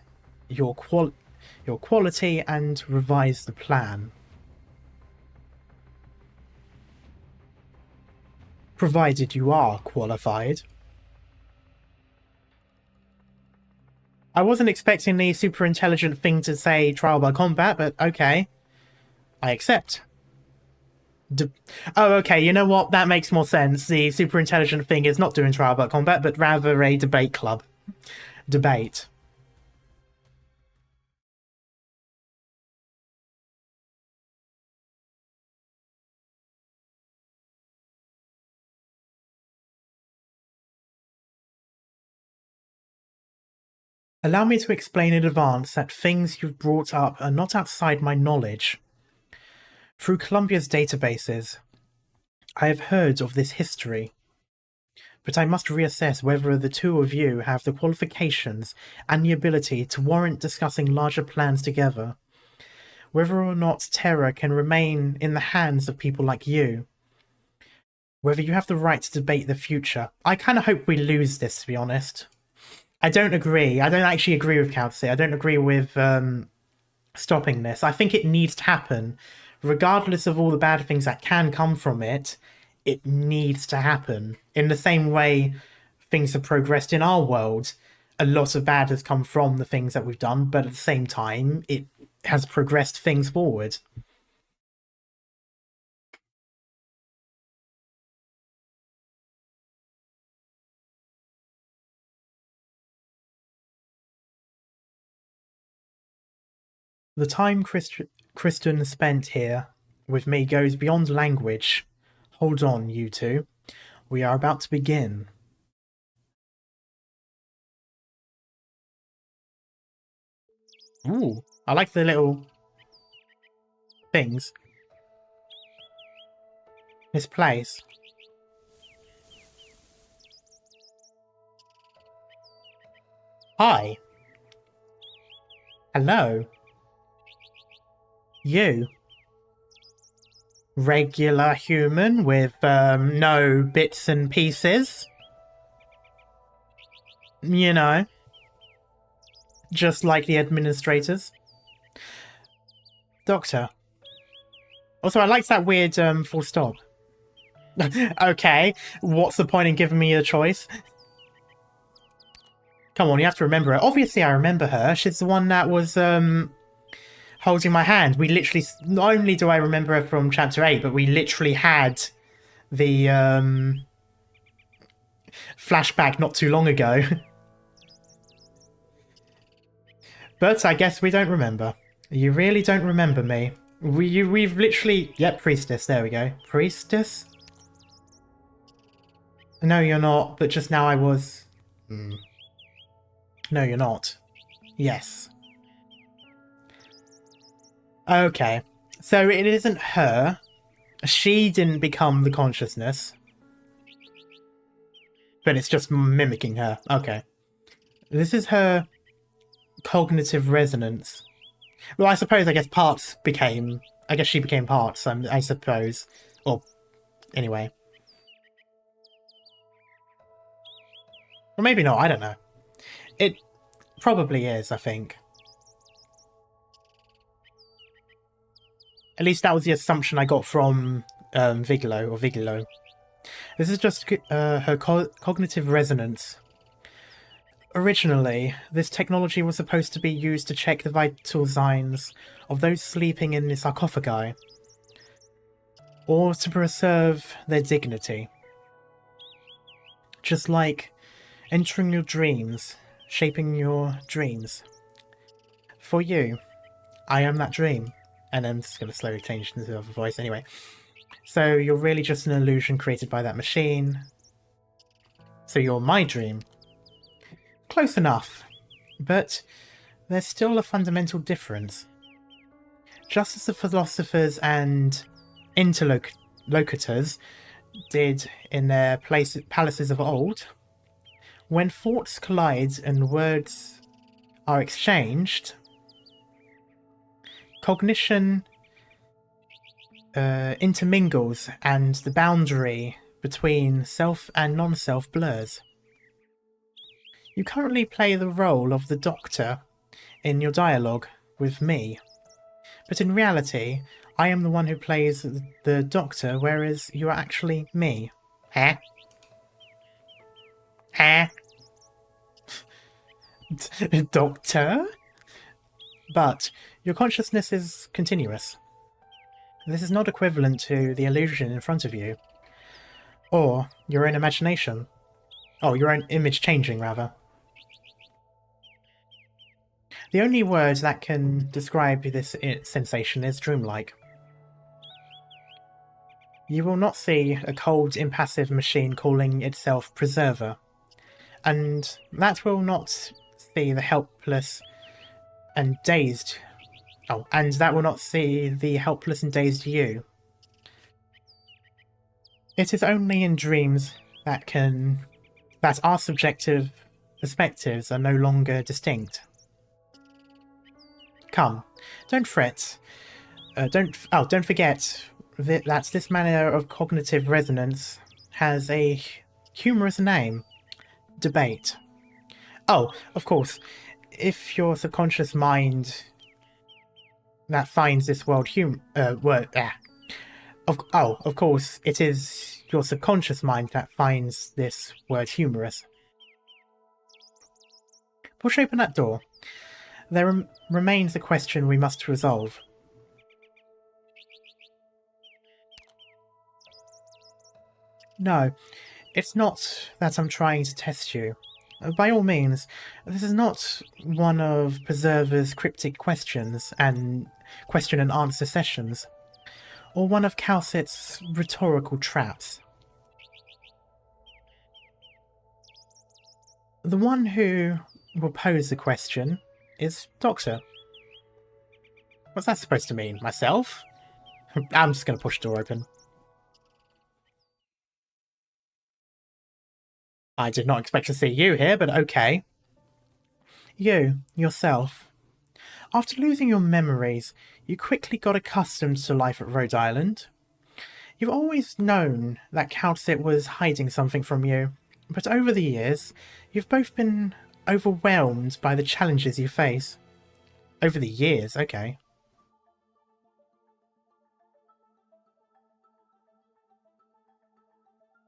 your quality and revise the plan. Provided you are qualified. I wasn't expecting the super intelligent thing to say trial by combat, but okay. I accept. Oh, okay, you know what? That makes more sense. The super intelligent thing is not doing trial by combat, but rather a debate club. Debate. Allow me to explain in advance that things you've brought up are not outside my knowledge. Through Columbia's databases, I have heard of this history, but I must reassess whether the two of you have the qualifications and the ability to warrant discussing larger plans together. Whether or not Terra can remain in the hands of people like you. Whether you have the right to debate the future. I kind of hope we lose this, to be honest. I don't agree. I don't actually agree with Kelsey. I don't agree with stopping this. I think it needs to happen. Regardless of all the bad things that can come from it, it needs to happen. In the same way things have progressed in our world, a lot of bad has come from the things that we've done, but at the same time, it has progressed things forward. The time Kristen spent here with me goes beyond language. Hold on, you two. We are about to begin. Ooh, I like the little things. This place. Hi. Hello. You. Regular human with no bits and pieces. You know. Just like the administrators. Doctor. Also, I liked that weird full stop. Okay, what's the point in giving me a choice? Come on, you have to remember her. Obviously, I remember her. She's the one that was holding my hand. We literally, not only do I remember her from Chapter 8, but we literally had the flashback not too long ago. But I guess we don't remember. You really don't remember me. We've literally... Yep, priestess. There we go. Priestess? No, you're not. But just now I was... No, you're not. Yes. Okay. So it isn't her. She didn't become the consciousness. But it's just mimicking her. Okay. This is her cognitive resonance. Well, I guess parts became... I guess she became parts, I suppose. Or, anyway. Or maybe not, I don't know. It probably is, I think. At least that was the assumption I got from Vigilo. This is just her cognitive resonance. Originally, this technology was supposed to be used to check the vital signs of those sleeping in the sarcophagi, or to preserve their dignity. Just like entering your dreams, shaping your dreams. For you, I am that dream. And I'm just going to slowly change into the other voice anyway. So you're really just an illusion created by that machine. So you're my dream. Close enough, but there's still a fundamental difference. Just as the philosophers and interlocutors did in their palaces of old, when thoughts collide and words are exchanged, cognition intermingles and the boundary between self and non-self blurs. You currently play the role of the Doctor in your dialogue with me, but in reality, I am the one who plays the Doctor, whereas you are actually me. Huh? Huh? Doctor? But your consciousness is continuous. This is not equivalent to the illusion in front of you, or your own imagination. Oh, your own image changing, rather. The only word that can describe this sensation is dreamlike. You will not see a cold, impassive machine calling itself Preserver, and that will not see the helpless and dazed. Oh, and that will not see the helpless and dazed you. It is only in dreams that our subjective perspectives are no longer distinct. Come, don't fret. Don't forget that this manner of cognitive resonance has a humorous name: debate. Oh, of course, if your subconscious mind that finds this world of course, it is your subconscious mind that finds this word humorous. Push open that door. There remains a question we must resolve. No, it's not that I'm trying to test you. By all means, this is not one of Preserver's cryptic questions and question and answer sessions, or one of Calcit's rhetorical traps. The one who will pose the question is Doctor. What's that supposed to mean? Myself? I'm just going to push the door open. I did not expect to see you here, but okay. You, yourself. After losing your memories, you quickly got accustomed to life at Rhode Island. You've always known that Calcit was hiding something from you, but over the years, you've both been overwhelmed by the challenges you face. Over the years, okay.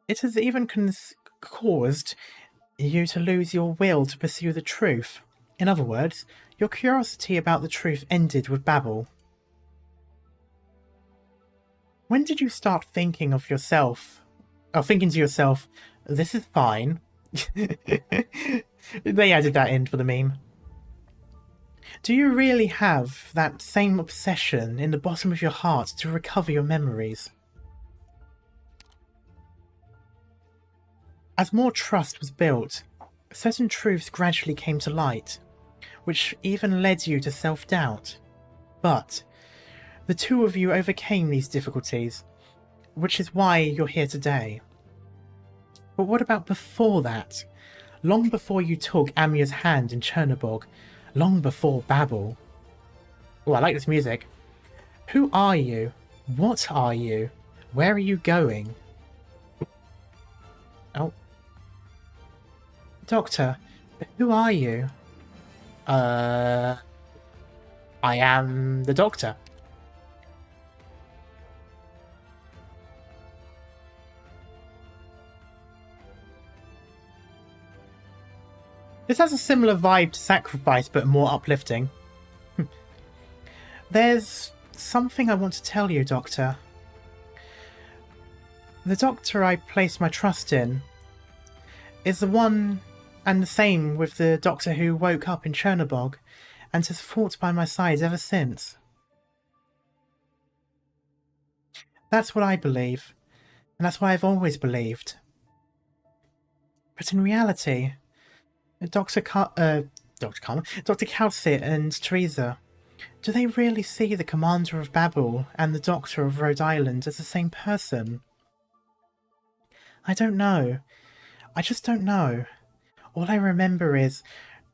It has even caused you to lose your will to pursue the truth. In other words, your curiosity about the truth ended with Babel. When did you start thinking to yourself, this is fine? They added that in for the meme. Do you really have that same obsession in the bottom of your heart to recover your memories? As more trust was built, certain truths gradually came to light, which even led you to self-doubt. But the two of you overcame these difficulties, which is why you're here today. But what about before that? Long before you took Amia's hand in Chernobog, long before Babel. Oh, I like this music. Who are you? What are you? Where are you going? Oh. Doctor, who are you? I am the Doctor. This has a similar vibe to Sacrifice, but more uplifting. There's something I want to tell you, Doctor. The Doctor I place my trust in is the one and the same with the Doctor who woke up in Chernobog and has fought by my side ever since. That's what I believe, and that's what I've always believed. But in reality, Dr. Calcit and Teresa, do they really see the Commander of Babel and the Doctor of Rhode Island as the same person? I don't know. I just don't know. All I remember is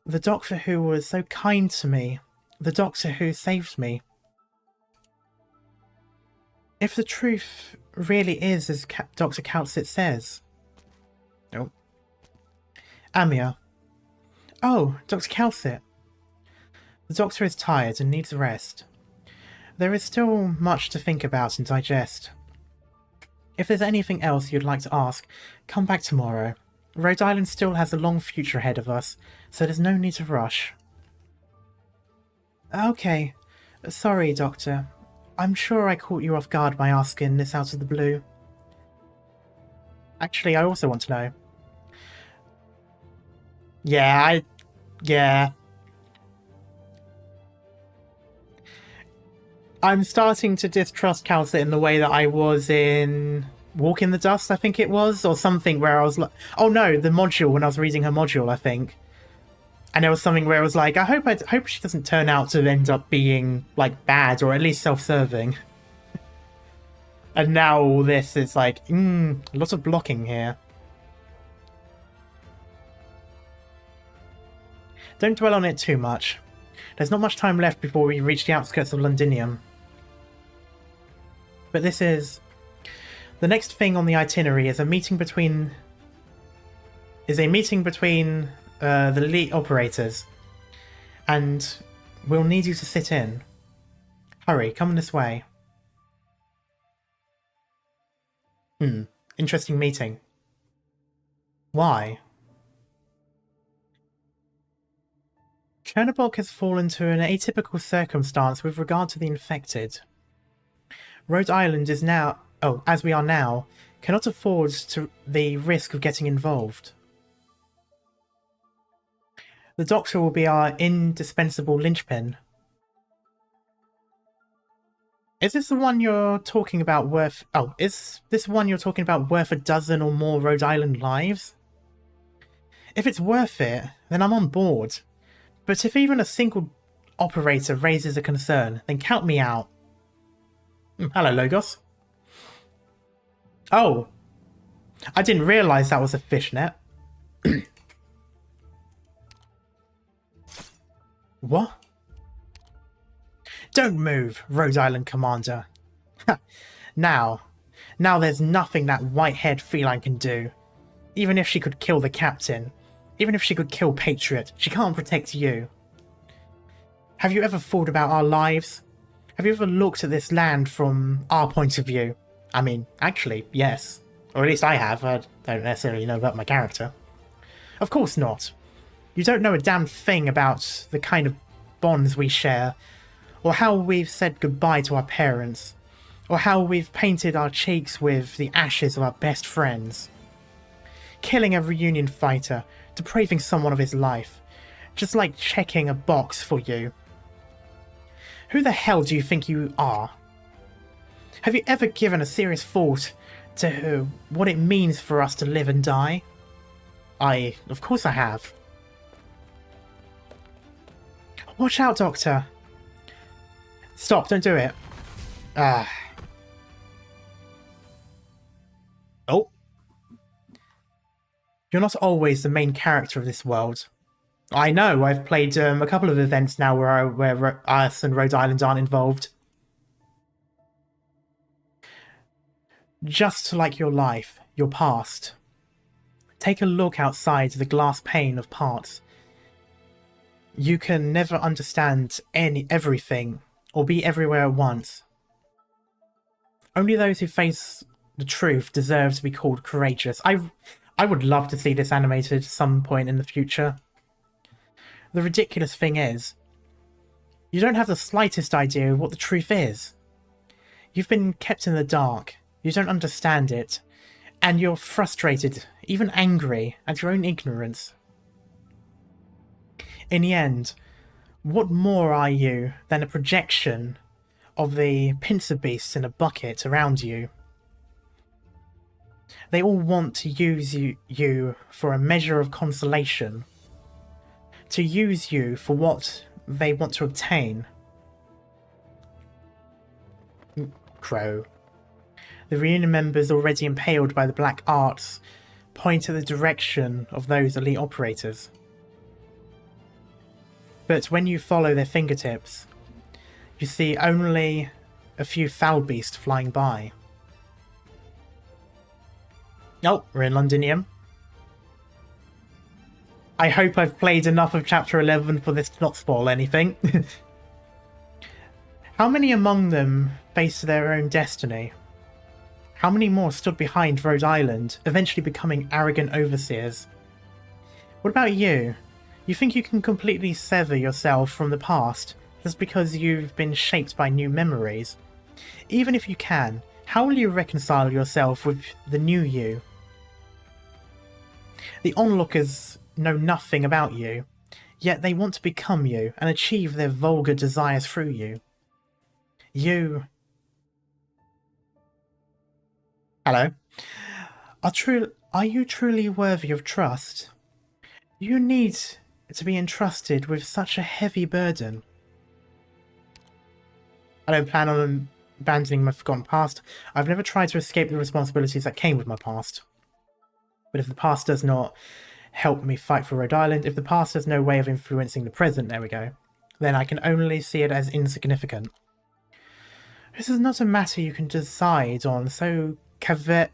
the Doctor who was so kind to me, the Doctor who saved me. If the truth really is as Dr. Calcit says... Oh. Amia. Oh, Dr. Calcit. The Doctor is tired and needs rest. There is still much to think about and digest. If there's anything else you'd like to ask, come back tomorrow. Rhode Island still has a long future ahead of us, so there's no need to rush. Okay. Sorry, Doctor. I'm sure I caught you off guard by asking this out of the blue. Actually, I also want to know. Yeah. I'm starting to distrust Calcit in the way that I was in Walk in the Dust, I think it was, or something where I was like... Oh no, the module, when I was reading her module, I think. And there was something where I was like, I hope she doesn't turn out to end up being, like, bad, or at least self-serving. And now all this is like, a lot of blocking here. Don't dwell on it too much. There's not much time left before we reach the outskirts of Londinium. But this is... The next thing on the itinerary is a meeting between... the elite operators. And we'll need you to sit in. Hurry, come this way. Interesting meeting. Why? Chernobog has fallen to an atypical circumstance with regard to the infected. Rhode Island is now, as we are now, cannot afford to the risk of getting involved. The Doctor will be our indispensable linchpin. Is this the one you're talking about worth... is this one you're talking about worth a dozen or more Rhode Island lives? If it's worth it, then I'm on board. But if even a single operator raises a concern, then count me out. Hello, Logos. Oh. I didn't realise that was a fishnet. What? Don't move, Rhode Island Commander. Now there's nothing that white-haired feline can do. Even if she could kill the captain, even if she could kill Patriot, she can't protect you. Have you ever thought about our lives? Have you ever looked at this land from our point of view? I mean, actually, yes. Or at least I have. I don't necessarily know about my character. Of course not. You don't know a damn thing about the kind of bonds we share, or how we've said goodbye to our parents, or how we've painted our cheeks with the ashes of our best friends. Killing a reunion fighter, depraving someone of his life, just like checking a box for you. Who the hell do you think you are? Have you ever given a serious thought to what it means for us to live and die? Of course I have. Watch out, Doctor. Stop, don't do it. Oh. You're not always the main character of this world. I know, I've played a couple of events now where us and Rhode Island aren't involved. Just like your life, your past. Take a look outside the glass pane of parts. You can never understand everything, or be everywhere at once. Only those who face the truth deserve to be called courageous. I would love to see this animated at some point in the future. The ridiculous thing is, you don't have the slightest idea what the truth is. You've been kept in the dark, you don't understand it, and you're frustrated, even angry, at your own ignorance. In the end, what more are you than a projection of the pincer beasts in a bucket around you? They all want to use you for a measure of consolation. To use you for what they want to obtain. Crow. The reunion members already impaled by the black arts point to the direction of those elite operators. But when you follow their fingertips, you see only a few foul beasts flying by. Oh, we're in Londinium. I hope I've played enough of Chapter 11 for this to not spoil anything. How many among them faced their own destiny? How many more stood behind Rhode Island, eventually becoming arrogant overseers? What about you? You think you can completely sever yourself from the past just because you've been shaped by new memories? Even if you can, how will you reconcile yourself with the new you? The onlookers know nothing about you, yet they want to become you and achieve their vulgar desires through you. You... Hello? Are you truly worthy of trust? Do you need to be entrusted with such a heavy burden. I don't plan on abandoning my forgotten past. I've never tried to escape the responsibilities that came with my past. But if the past does not help me fight for Rhode Island, if the past has no way of influencing the present, there we go, then I can only see it as insignificant. This is not a matter you can decide on so cavalierly.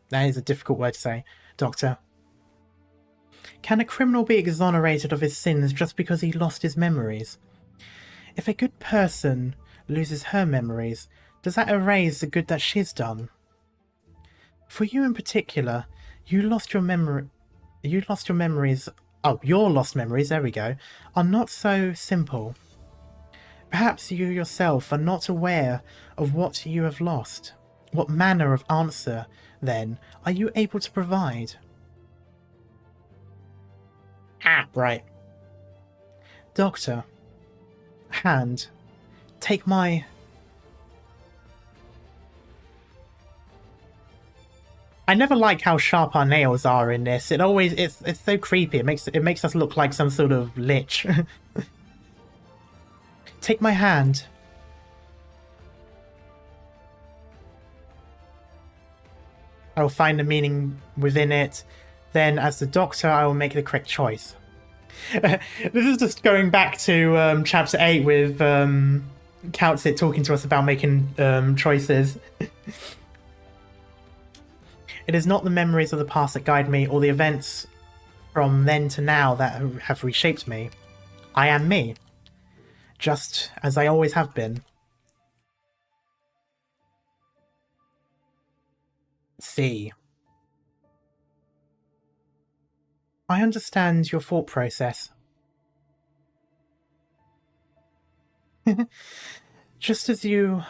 That is a difficult word to say, Doctor. Can a criminal be exonerated of his sins just because he lost his memories? If a good person loses her memories, does that erase the good that she's done? For you in particular, your lost memories, there we go, are not so simple. Perhaps you yourself are not aware of what you have lost. What manner of answer, then, are you able to provide? Ah, right. Doctor, hand, take my... I never like how sharp our nails are in this. It's so creepy. It makes us look like some sort of lich. Take my hand. I will find the meaning within it. Then, as the Doctor, I will make the correct choice. This is just going back to Chapter 8 with Countsit talking to us about making choices. It is not the memories of the past that guide me, or the events from then to now that have reshaped me. I am me, just as I always have been. See. I understand your thought process. Just as you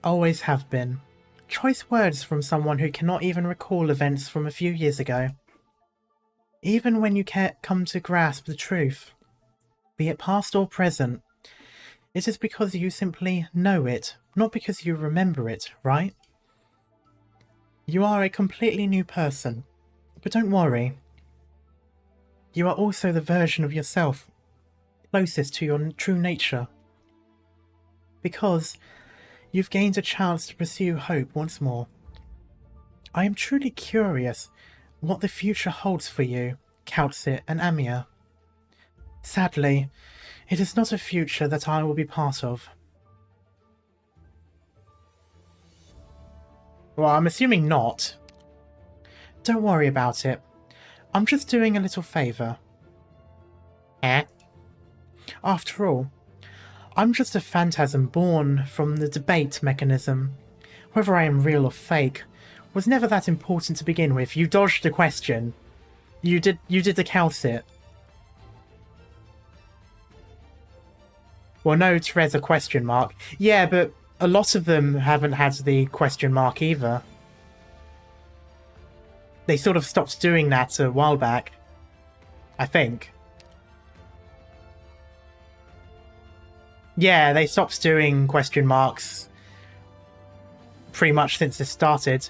always have been. Choice words from someone who cannot even recall events from a few years ago. Even when you come to grasp the truth, be it past or present, it is because you simply know it, not because you remember it, right? You are a completely new person, but don't worry. You are also the version of yourself closest to your true nature. Because you've gained a chance to pursue hope once more. I am truly curious what the future holds for you, Countsit and Amia. Sadly, it is not a future that I will be part of. Well, I'm assuming not. Don't worry about it. I'm just doing a little favour. After all, I'm just a phantasm born from the debate mechanism. Whether I am real or fake was never that important to begin with. You dodged the question. You did the Countsit. Well, no, Therese, a question mark. Yeah, but a lot of them haven't had the question mark either. They sort of stopped doing that a while back, I think. Yeah, they stopped doing question marks pretty much since this started.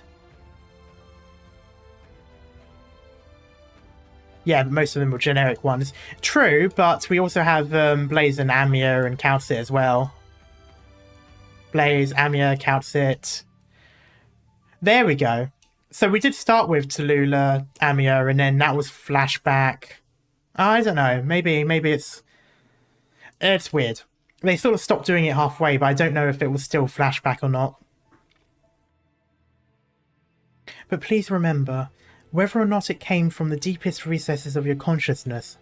Yeah, most of them were generic ones. True, but we also have Blaze and Amia and Countsit as well. Blaze, Amia, Countsit. There we go. So we did start with Tallulah, Amia, and then that was flashback. I don't know. Maybe it's weird. They sort of stopped doing it halfway, but I don't know if it was still flashback or not. But please remember, whether or not it came from the deepest recesses of your consciousness,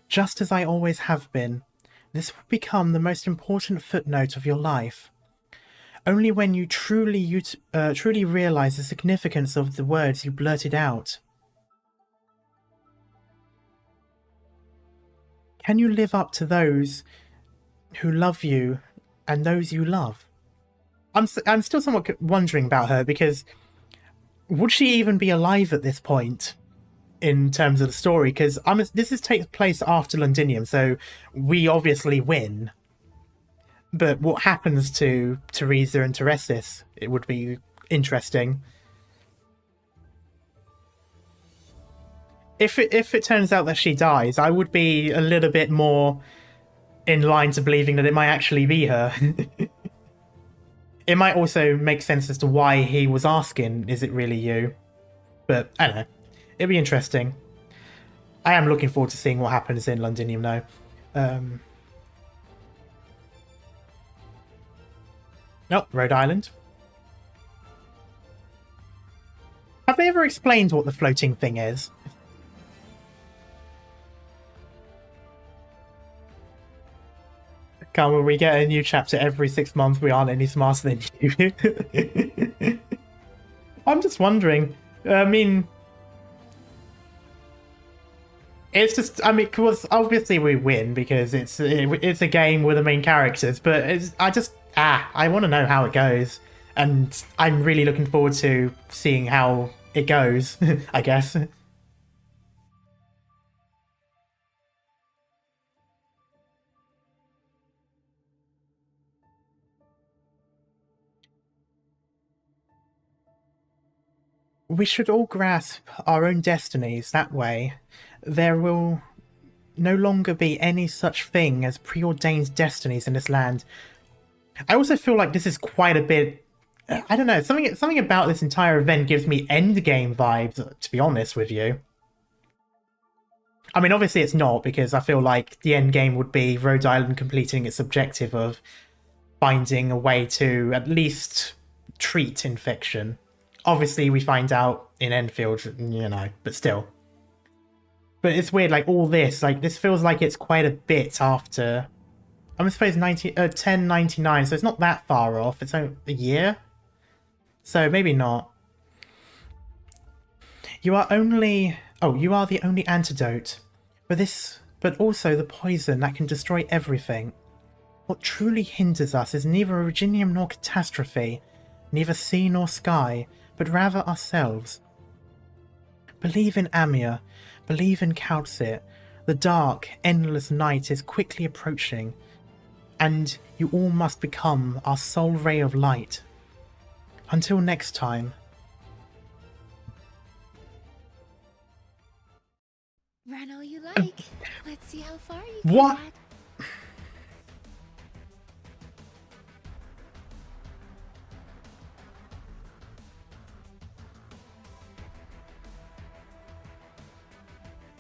just as I always have been, this will become the most important footnote of your life. Only when you truly realize the significance of the words you blurted out. Can you live up to those who love you and those you love? I'm still somewhat wondering about her, because would she even be alive at this point in terms of the story? Because this takes place after Londinium, so we obviously win. But what happens to Teresa and Teresis? It would be interesting. if it turns out that she dies, I would be a little bit more in line to believing that it might actually be her. It might also make sense as to why he was asking, is it really you? But, I don't know. It'll be interesting. I am looking forward to seeing what happens in Londinium, though. Oh, Rhode Island. Have they ever explained what the floating thing is? Come on, we get a new chapter every 6 months. We aren't any smarter than you. I'm just wondering. I mean, it's just. I mean, because obviously we win because it's a game with the main characters. But I want to know how it goes, and I'm really looking forward to seeing how it goes. I guess. We should all grasp our own destinies that way. There will no longer be any such thing as preordained destinies in this land. I also feel like this is quite a bit... I don't know, something about this entire event gives me endgame vibes, to be honest with you. I mean, obviously it's not, because I feel like the endgame would be Rhode Island completing its objective of finding a way to at least treat infection. Obviously, we find out in Enfield, you know, but still. But it's weird, like, all this, like, this feels like it's quite a bit after... I suppose 1099, so it's not that far off. It's only a year? So, maybe not. You are only... Oh, you are the only antidote. But also the poison that can destroy everything. What truly hinders us is neither originium nor catastrophe, neither sea nor sky, but rather ourselves. Believe in Amir, believe in Calcit. The dark, endless night is quickly approaching, and you all must become our sole ray of light. Until next time.
Run all you like. Let's see how far you
What?
get.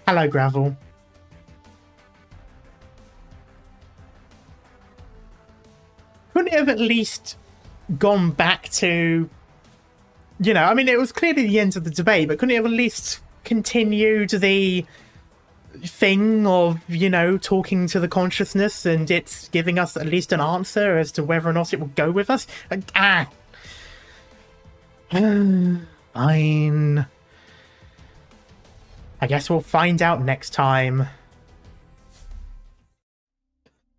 Hello, Gravel. Couldn't it have at least gone back to... You know, I mean, it was clearly the end of the debate, but couldn't it have at least continued the thing of, you know, talking to the consciousness and it's giving us at least an answer as to whether or not it will go with us? Fine. I guess we'll find out next time.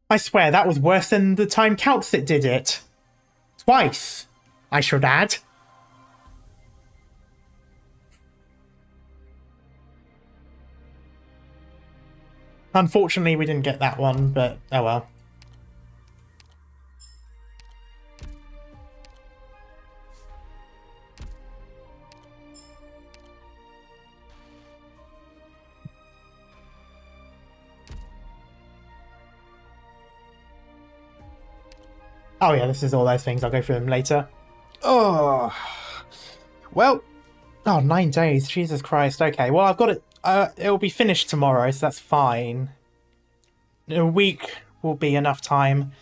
I swear, that was worse than the time Calcit did it. Twice, I should add. Unfortunately, we didn't get that one, but oh well. Oh yeah, this is all those things. I'll go through them later. Oh, well, oh, 9 days. Jesus Christ. Okay, well, I've got it. It'll be finished tomorrow, so that's fine. A week will be enough time.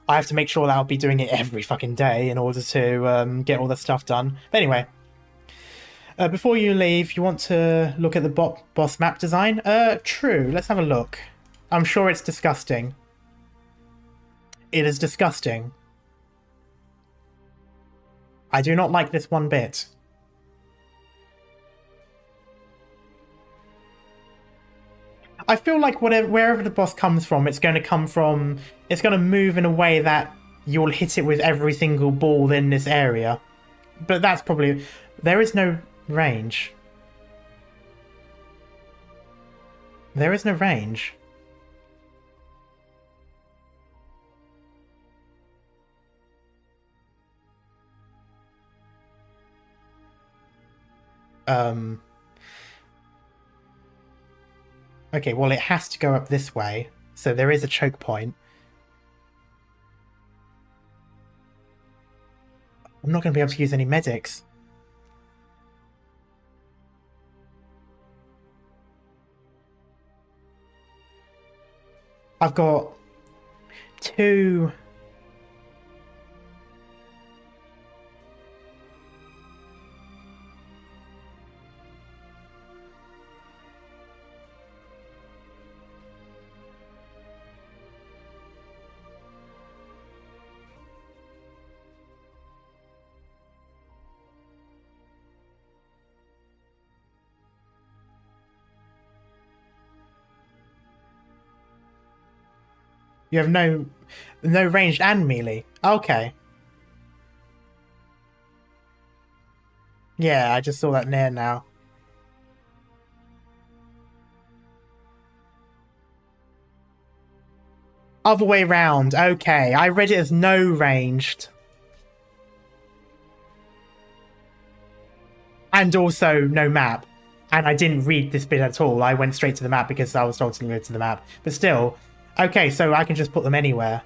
I have to make sure that I'll be doing it every fucking day in order to get all the stuff done. But anyway, before you leave, you want to look at the boss map design? True. Let's have a look. I'm sure it's disgusting. It is disgusting. I do not like this one bit. I feel like wherever the boss comes from, it's going to move in a way that you'll hit it with every single ball in this area. But that's probably... There is no range. There is no range. Okay, well, it has to go up this way, so there is a choke point. I'm not going to be able to use any medics. I've got 2... You have no ranged and melee. Okay. Yeah, I just saw that near now. Other way round. Okay, I read it as no ranged. And also no map. And I didn't read this bit at all. I went straight to the map because I was told to go to the map. But still... Okay, so I can just put them anywhere.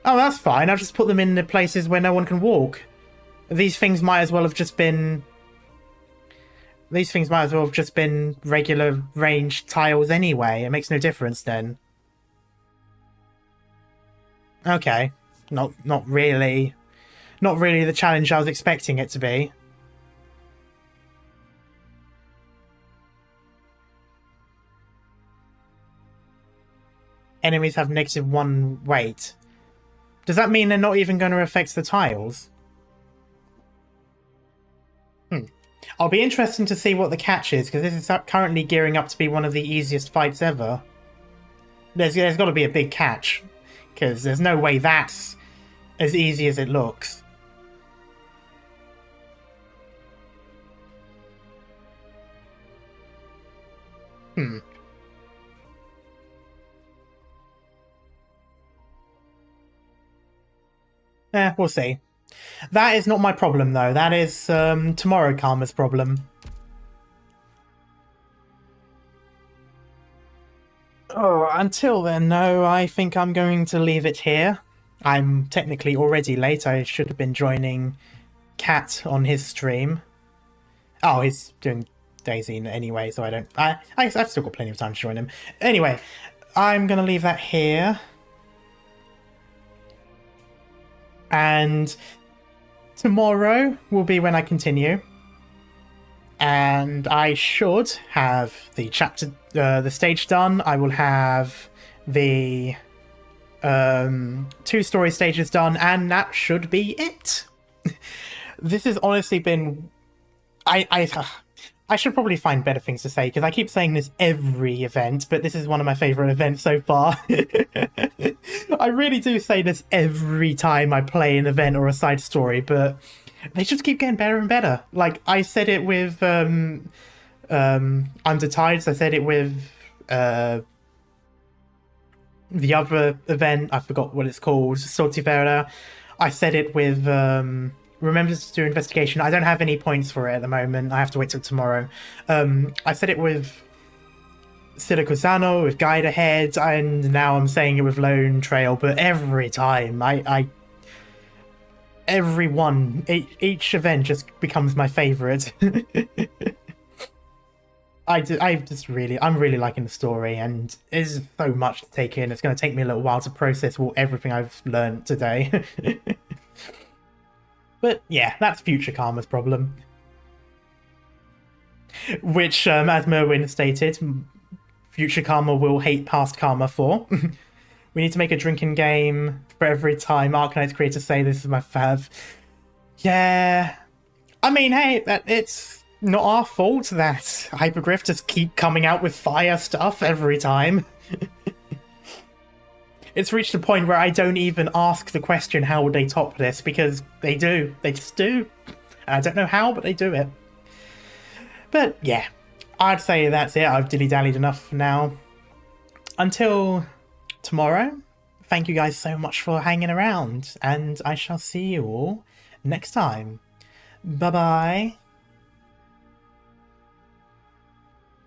Oh, that's fine. I'll just put them in the places where no one can walk. These things might as well have just been... These things might as well have just been regular ranged tiles anyway. It makes no difference then. Okay. Not really. Not really the challenge I was expecting it to be. Enemies have -1 weight. Does that mean they're not even going to affect the tiles? I'll be interested to see what the catch is, because this is currently gearing up to be one of the easiest fights ever. There's got to be a big catch, because there's no way that's as easy as it looks. We'll see. That is not my problem, though. That is Tomorrow Karma's problem. Oh, until then, no, I think I'm going to leave it here. I'm technically already late. I should have been joining Cat on his stream. Oh, he's doing Daisy anyway, so I don't... I've still got plenty of time to join him. Anyway, I'm going to leave that here. And tomorrow will be when I continue. And I should have the the stage done. I will have the 2 story stages done, and that should be it. This has honestly been... I should probably find better things to say, because I keep saying this every event, but this is one of my favourite events so far. I really do say this every time I play an event or a side story, but they just keep getting better and better. Like, I said it with Under Tides, I said it with the other event, I forgot what it's called, Sortivera. I said it with... Remember to do investigation. I don't have any points for it at the moment. I have to wait till tomorrow. I said it with Siracusano, with Guide Ahead, and now I'm saying it with Lone Trail, but every time, each event just becomes my favourite. I'm really liking the story, and there's so much to take in. It's going to take me a little while to process everything I've learned today. But yeah, that's future Karma's problem. Which, as Merwin stated, future Karma will hate past Karma for. We need to make a drinking game for every time Arknights creators say this is my fav. Yeah. I mean, hey, it's not our fault that Hypergriff just keep coming out with fire stuff every time. It's reached a point where I don't even ask the question, how would they top this? Because they do. They just do. And I don't know how, but they do it. But yeah, I'd say that's it. I've dilly-dallied enough for now. Until tomorrow, thank you guys so much for hanging around. And I shall see you all next time. Bye-bye.